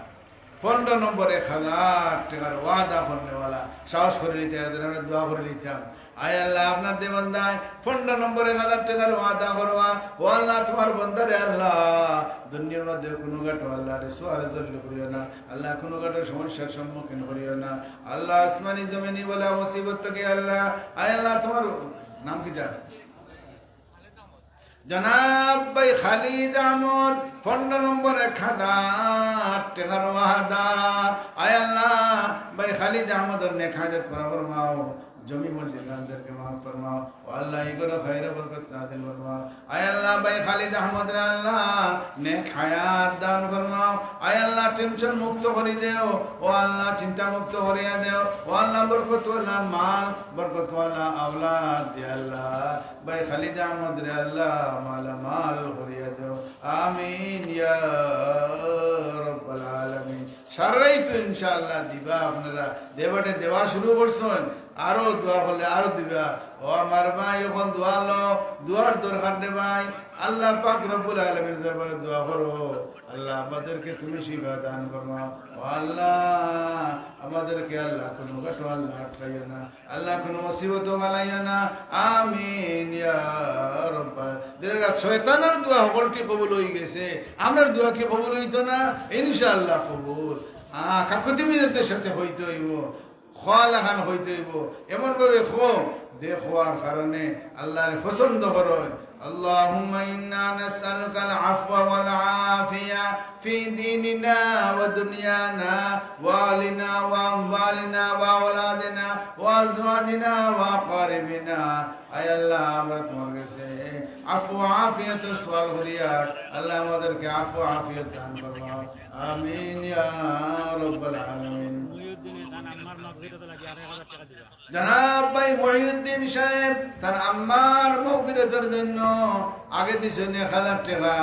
15 নম্বর 1000 টাকার ওয়াদা করনেওয়ালা সাহস করে নিতে আমরা দোয়া করে নিতাম। আয় আল্লাহ আপনার দে বন্দায় 15 নম্বর 1000 টাকার ওয়াদা করবা। ও আল্লাহ তোমার বন্দারে আল্লাহ দুনিয়ার মধ্যে কোনো গাটো আল্লাহ রে সোয়ারে জল্লি করিও না। আল্লাহ কোনো গাটো সমস্যার সম্মুখীন করিও না। আল্লাহ আসমানি জমিনি বলা মুসিবত থেকে আল্লাহ আয় আল্লাহ তোমার নাম কিটা জনাব ভাই খালিদ আহমদ 15 নম্বর 1000 টাকার ওয়াদা। আয় আল্লাহ ভাই খালিদ আহমদের নেক হাজত পুরা ফরমাও। জমি মসজিদ গানদেরকে মাফ ফরমাও। ও আল্লাহ ইগরা খায়রে বরকত নাযিল ফরমাও। আয় আল্লাহ ভাই খালিদ আহমদ রে আল্লাহ নেক হায়াত দান ফরমাও। আয় আল্লাহ টেনশন মুক্ত করে দেও। ও আল্লাহ চিন্তা মুক্ত করিয়া দেও। ও আল্লাহ বরকতওয়ালা মাল বরকতওয়ালা আওলাদ দে আল্লাহ ভাই খালিদ আহমদ রে আল্লাহ মালা মাল করিয়া দেও। আমিন ইয়া রাব্বাল আলামিন। সারাই তো ইনশাআল্লাহ দিবা। আপনারা দেবাটে দেওয়া শুরু করছেন আরো দোয়া করলে আরো দিবা। ও আমার ভাই এখন দোয়া লো দোয়ার দরকার দে ভাই। আল্লাহ পাক রব্বুল আলামিন দরবারে দোয়া করো। আল্লাহ আমাদেরকে তুমি শিফা দান ফরমাও। ও আল্লাহ আমাদেরকে আল্লাহ কোনো গাটো আল্লাহ আটকাইও না। আল্লাহ কোনো মুসিবত বানাইও না। আমিন ইয়া রাব্বাল। দেখা শয়তানের দোয়া সকলকে কবুল হয়ে গেছে। আমার দোয়া কি কবুল হইতো না? ইনশাআল্লাহ কবুল। কাকুতি মিনতের সাথে হইতে হইব। খোয়া লাগান হইতে হইব। এমন ভাবে খো দে খোয়ার কারণে আল্লাহর পছন্দ করেন। اللهم إنا نسألك العفو والعافية في ديننا ودنيانا وأهلنا وأموالنا وأولادنا وأزواجنا وأقاربنا أي الله আমরা তোমার কাছে আফু আফিয়াতের সওয়াল করি। আল্লাহ আমাদেরকে আফু আফিয়ত দান ফরমাও। আমিন ইয়া রাব্বাল আলামিন। মহিউদ্দিনের দান আমার মাগফিরাত লাগি আর 1000 টাকা দিবা। জনাব ভাই মহিউদ্দিন সাহেব তার আম্মার মাগফিরাতের জন্য আগে দিছেন 1000 টাকা।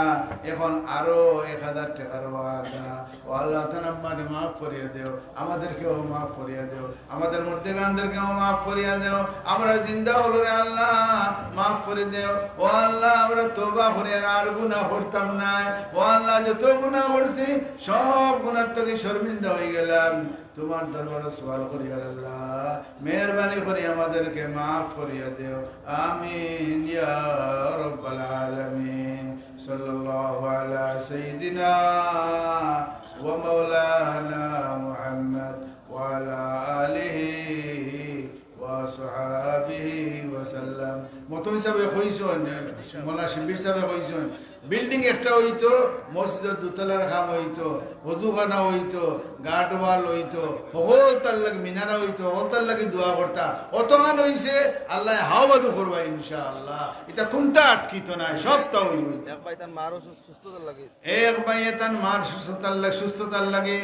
এখন আরো 1000 টাকার ওয়াদা। ও আল্লাহ তাআলা আমাদের মাফ করিয়ে দেও। আমাদেরকেও মাফ করিয়ে দেও। আমাদের মধ্যে গানদেরকেও মাফ করিয়ে দেও। আমরা জিন্দা হলো রে আল্লাহ মাফ করে দেও। ও আল্লাহ আমরা তওবা করে আর গুনাহ করতাম না। ও আল্লাহ যত গুনাহ করছি সব গুনাহ থেকে শর্মিন্দা হয়ে গেলাম। তোমার দরবারে সওয়াল করি আল্লাহ মেহেরবানি করে আমাদেরকে মাফ করিয়া দেও। আমিন ইয়া রাব্বাল আলামিন। সাল্লাল্লাহু আলা সাইয়্যিদিনা ওয়া মাওলানা মুহাম্মদ ওয়া আলা আলিহি ওয়া সাহাবিহি ওয়া সাল্লাম। মত হিসাবে কইছেন মোলা শিবির হিসাবে কইছেন বিল্ডিং একটা হইতো, মসজিদের দুতলার খাম হইতো, ওযুখানা হইতো, গার্ডওয়াল হইতো, হতার লাগে মিনারা হইতো, হতার লাগে দোয়া করতা। অতমান হইছে আল্লাহ হাওয়াদু করবা ইনশাআল্লাহ। এটা কোনটা আটকিত নাই সবটা হইব। এক ভাই তার মারও সুস্থতার লাগে। এক ভাই তার মার সুস্থতার লাগে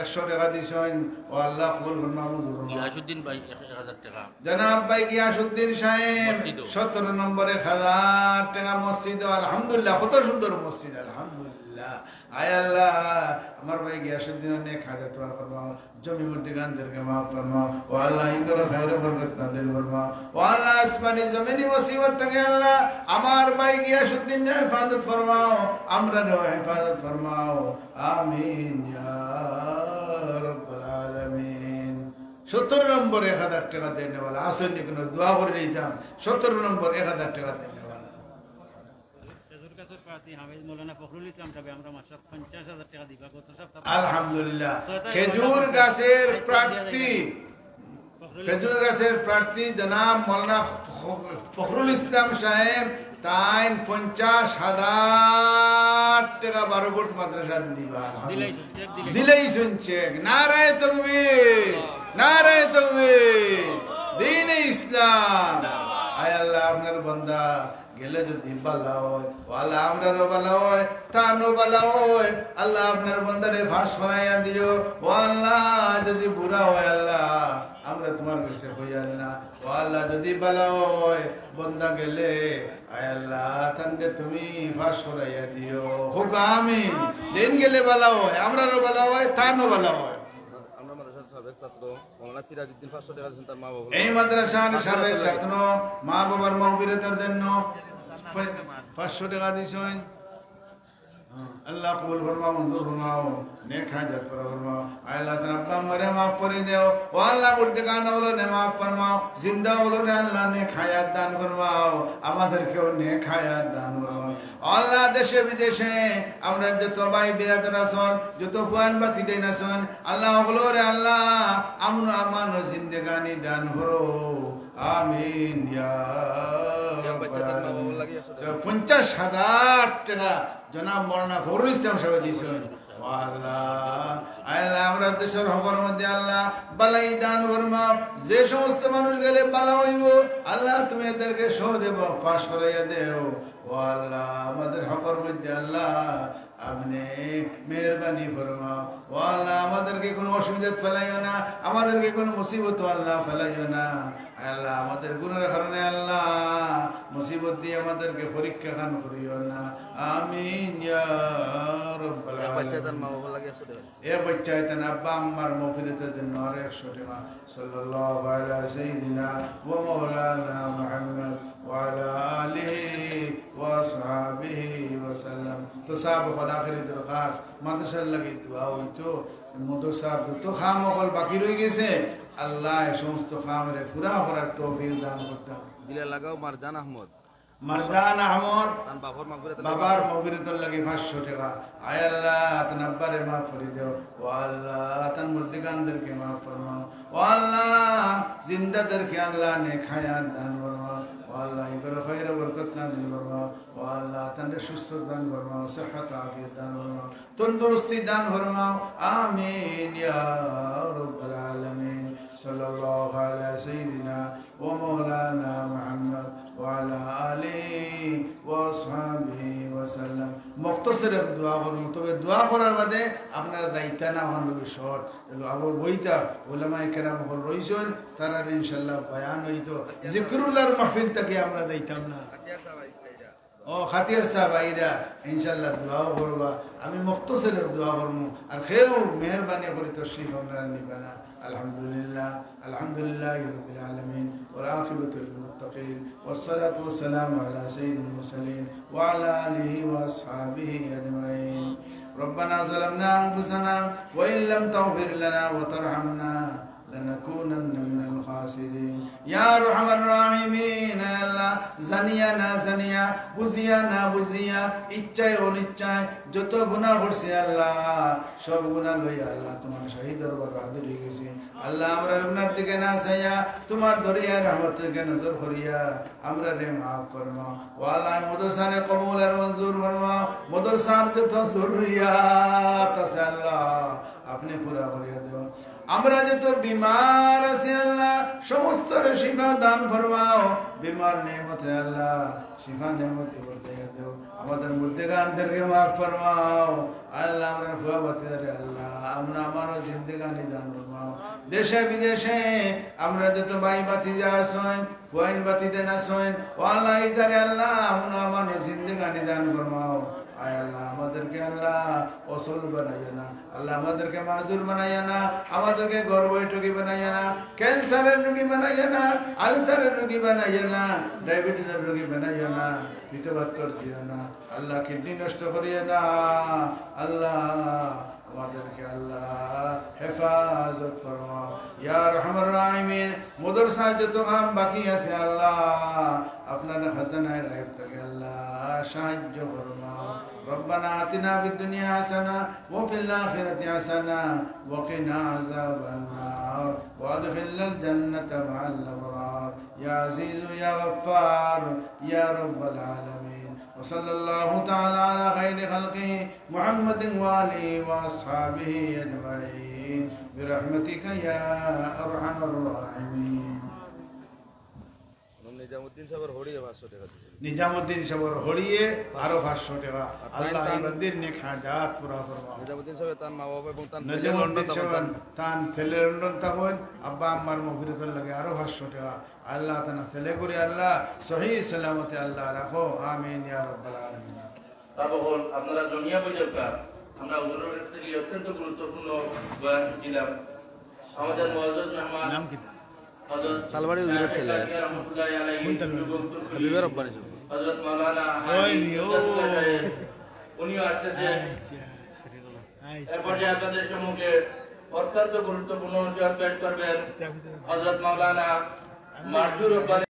100 টাকা দিছেন। ও আল্লাহ কবুল করুন। গিয়াসউদ্দিন ভাই 1000 টাকা। জনাব ভাই গিয়াসউদ্দিন সাহেব 17 নম্বরে 1000 টাকা মসজিদ। আলহামদুলিল্লাহ কত সুন্দর মসজিদ আলহামদুলিল্লাহ। আয় আল্লাহ আমার ভাই গিয়াসউদ্দিন নেক হাজত ওয়ার ফরমাও। জমি মধ্যে গানদেরকে মাফ ফরমাও। ও আল্লাহ ইগরা খায়রে বরকত নাযিল ফরমাও। ও আল্লাহ আসমানি জমিনি মুসিবত থেকে আল্লাহ আমার ভাই গিয়াসউদ্দিন নে হেফাজত ফরমাও। আমরা নে হেফাজত ফরমাও। আমিন ইয়া রাব্বাল আলামিন। 17 নম্বর 1000 টাকা দেনেওয়ালা আসেন কোনো দোয়া করে নিতাম। 17 নম্বর 1000 টাকা দেনেওয়ালা গাছের প্রার্থী হামিদ মৌলানা ফখরুল ইসলাম সাহেব আমরা মাসে 50,000 টাকা দিবা গত সপ্তাহে আলহামদুলিল্লাহ খেজুর গাছের প্রার্থী খেজুর গাছের প্রার্থী জনাব মৌলানা ফখরুল ইসলাম সাহেব তাই 50,000 টাকা 12 ফুট মাদ্রাসা দিবা দিলেই শুনছে নারায়ে তাকবীর নারায়ে তাকবীর দ্বীন ইসলাম। আয় আল্লাহ আপনার বান্দা গেলে যদি বালা হয় ওয়ালা আমরারও বালা হয় তানও বালা হয় আল্লাহ আপনার বান্দারে ফাঁস বানাইয়া দিও। ও আল্লাহ যদি বুড়া হয় আল্লাহ আমরা তোমার কাছে হইয়াল না। ও আল্লাহ যদি বালা হয় বন্দা গেলে আয় আল্লাহ তানকে তুমি ফাঁস করাইয়া দিও। হোক আমিন। দিন গেলে বালা হয় আমরারও বালা হয় তানও বালা হয়। আমরা মাদ্রাসার সাবেক ছাত্র মৌলানা সিরাজউদ্দিন 500 টাকা দিয়েছেন তার মা বাবা এই মাদ্রাসার সাবেক ছাত্র মা বাবার মাগফিরাতের জন্য 500 টাকা দিছেন। আল্লাহ কবুল ফরমাও মঞ্জুর ফরমাও নেক হাজাত পুরা ফরমাও। আল্লাহ তাআলা আব্বা মরে maaf করে দাও। ও আল্লাহ মুর্দেগানা হলো নে maaf ফরমাও জিন্দা হলো নে আল্লাহ নেক হায়াত দান ফরমাও আমাদেরকেও নেক হায়াত দান ফরমাও। আল্লাহ দেশে বিদেশে আমরা যত ভাই বিরাদর আছেন যত ফুয়ান বাতি দেন আছেন আল্লাহ হলো রে আল্লাহ আমন আমান জিন্দেগানি দান করো আমিন ইয়া রাব্বাল আলামিন। 50,000 টাকা জনাব মৌলানা ফখরুল ইসলাম সাহেব দিয়েছেন। আল্লাহ আমরা দেশের হকর মধ্যে আল্লাহ বালাই দান ফরমাও। যে সমস্ত মানুষ গেলে বালা হইব আল্লাহ তুমি এদেরকে সহ দেব ফাঁস করাইয়া দেও। ও আল্লাহ আমাদের হকর মধ্যে আল্লাহ আপনি মেহরবানি ফরমাও। ও আল্লাহ আমাদেরকে কোনো অসুবিধা ফেলাইও না আমাদেরকে কোনো মুসিবত আল্লাহ ফেলাইও না। আল্লাহ আমাদের গুণের কারণে আল্লাহ মুসিবত দিয়ে আমাদেরকে পরীক্ষা খান করিও না আমিন ইয়া রাব্বাল বাচ্চা তার আলামিন। মা বাবা লাগে 100 টাকা এ বাচ্চায়তেন আব্বা আম্মার মাগফিরাতের জন্য আর 100 টাকা। সাল্লাল্লাহু আলা সাইয়্যিদিনা ওয়া মাওলানা মুহাম্মদ ওয়া আলা আলিহি ওয়া আসহাবিহি ওয়া সাল্লাম। তো সাহাব আখিরি দরখাস্ত মাদ্রাসার লাগি দোয়া হইতো মাদ্রাসা তো খাম হল বাকি রয়ে গেছে আল্লাহ এই সমস্ত খামরে পুরা করার তৌফিক দান করতাম। দিলে লাগাও মারজান আহমদ মারজান আহমদ তার বাবার মাগফিরাত বাবার মাগফিরাতের লাগি 500 টাকা। আয় আল্লাহ তার আব্বারে মাফ করে দাও। ও আল্লাহ তার মুর্দিগানদেরকে মাফ ফরমাও। ও আল্লাহ জিন্দাদেরকে আল্লাহ নেক হায়াত দান ফরমাও। ও আল্লাহ ইবরা খায়র বরকত নাযিল ফরমাও। ও আল্লাহ তাদের সুস্থ দান ফরমাও সিহত আফিয়ত দান ফরমাও তন্দুরুস্তি দান ফরমাও আমিন ইয়া রাব্বাল আলামিন। সাল্লাল্লাহু আলা সাইয়্যিদিনা ওয়া মাওলানা মুহাম্মদ ওয়া আলা আলিহি ওয়া আসহাবিহি ওয়া সাল্লাম। মুখতাসর দোয়া করুন তবে দোয়া করার বাদে আপনার দায়িত্ব না হওয়ার বিষয় আবার বইটা উলামায়ে কেরাম হল রইছেন তারা ইনশাআল্লাহ বয়ান হইতো জিকরুল্লাহর মাহফিল থেকে আমরা যাইতাম না। ও খাতির সাহেব আইরা ইনশাআল্লাহ দোয়াও করবা আমি মুখতাসরের দোয়া করবো আর খেয়েও মেহরবানি করে তশরিফ আপনারা নিবানা। আলহামদুলিল্লাহ আলহামদুলিল্লাহ রাব্বিল আলামিন ওয়া আখিরাতুল লিল মুত্তাকিন ওয়াস সালাতু ওয়াস সালামু আলা সাইয়্যিদিল মুরসালিন ওয়া আলা আলিহি ওয়া আসহাবিহি আজমাইন। ربنا ظلمنا أنفسنا وإن لم تغفر لنا وترحمنا لنكونن من الخاسرين يا أرحم الراحمين। আল্লাহ জানিয়া না জানিয়া বুঝিয়া না বুঝিয়া ইচ্ছায় অনিচ্ছায় যত গুনাহ করছি আল্লাহ সব গুনাহ লইয়া আল্লাহ তোমার শহীদ দরবার হাজির হয়ে গেছি আল্লাহ আমরা আপনার দিকে না চাইয়া তোমার দরিয়া রহমতের দিকে নজর করিয়া আমরা রে মাফ ফরমাও। ও আল্লাহ মাদ্রাসানে কবুল আর মঞ্জুর ফরমাও মাদ্রাসার যত জরুরিয়াত আছে আল্লাহ আপনি পুরা করিয়া দাও। আমরা যত বিমার আছি আল্লাহ সমস্ত শিফা দান ফরমাও। বিমার নেমতে আল্লাহ শিফা নেমত বর্তাইয়া দাও। আমাদের মুর্দেগানদেরকে মাফ ফরমাও আল্লাহ আমরা ফুয়া বাতিদারে আল্লাহ আমরা আমারও জিন্দেগানি দান ফরমাও। দেশে বিদেশে আমরা যত ভাই বাতিজা আছেন ফুয়াইন বাতিদেন আছেন ও আল্লাহ ইদারে আল্লাহ আমরা আমারও জিন্দেগানি দান ফরমাও। আয় আল্লাহ আমাদেরকে আল্লাহ অসল বানাইয়া না আল্লাহ আমাদেরকে মাজুর বানাইয়া না আমাদেরকে গর্ভটুকি বানাইয়া না ক্যান্সারের রোগী বানাইয়া না আলসারের রোগী বানাইয়া না ডায়াবেটিসের রোগী বানাইয়া না পিতবাত্তর দিও না আল্লাহ কিডনি নষ্ট করিয়া না আল্লাহ আমাদেরকে আল্লাহ হেফাজত ফরমাও ইয়া আরহামার রাহিমিন। মাদ্রাসার যত কাম বাকি আছে আল্লাহ আপনার খাজানায় গায়েব থেকে আল্লাহ সাহায্য ফরমাও রব্বানা আতিনা ফিদ দুনিয়া হাসানা ওয়া ফিল আখিরাতি হাসানা ওয়া কিনা আযাবান নার ওয়া আদখিলনাল জান্নাতা মা'আল আবরার ইয়া আজিজু ইয়া গফফার ইয়া রাব্বাল আলামিন ওয়া সাল্লাল্লাহু তাআলা আলা খাইরি খালকিহি মুহাম্মাদিন ওয়া আলিহি ওয়া আসহাবিহি আজমাইন বিরহমাতিকা ইয়া আরহামার রাহিমিন। নিজামুদ্দিন সাহেবের হরিয়ে 500 টাকা দিয়েছে। নিজামুদ্দিন সাহেবের হরিয়ে আরো 500 টাকা আল্লাহ এই বান্দির নেক হাজাত পুরা ফরমাও। নিজামুদ্দিন সাহেব তার মা বাবা এবং তার নিজামুদ্দিন সাহেব তান ছেলে লন্ডন থাকুন আব্বা আম্মার মগফিরাতের লাগে আরো 500 টাকা আল্লাহ তানা ছেলে করে আল্লাহ সহি সালামতে আল্লাহ রাখো আমিন ইয়া রাব্বাল আলামিন। তারপর আপনারা জমিয়া বুঝার আমরা হুজুরের কাছ থেকে অত্যন্ত গুরুত্বপূর্ণ বয়ান দিলাম। আমাদের মুআজ্জজ মেহমান নাম কি? হযরত তালবাড়ি হুজুরের ছেলে রাহমাতুল্লাহি আলাইহি হাবিবের রব্বানি হযরত মাওলানা উনিও আসতেছেন। এরপর যে আপনাদের সম্মুখে অত্যন্ত গুরুত্বপূর্ণ নসিহত পেশ করবেন হযরত মাওলানা মারজুর রব্বানি।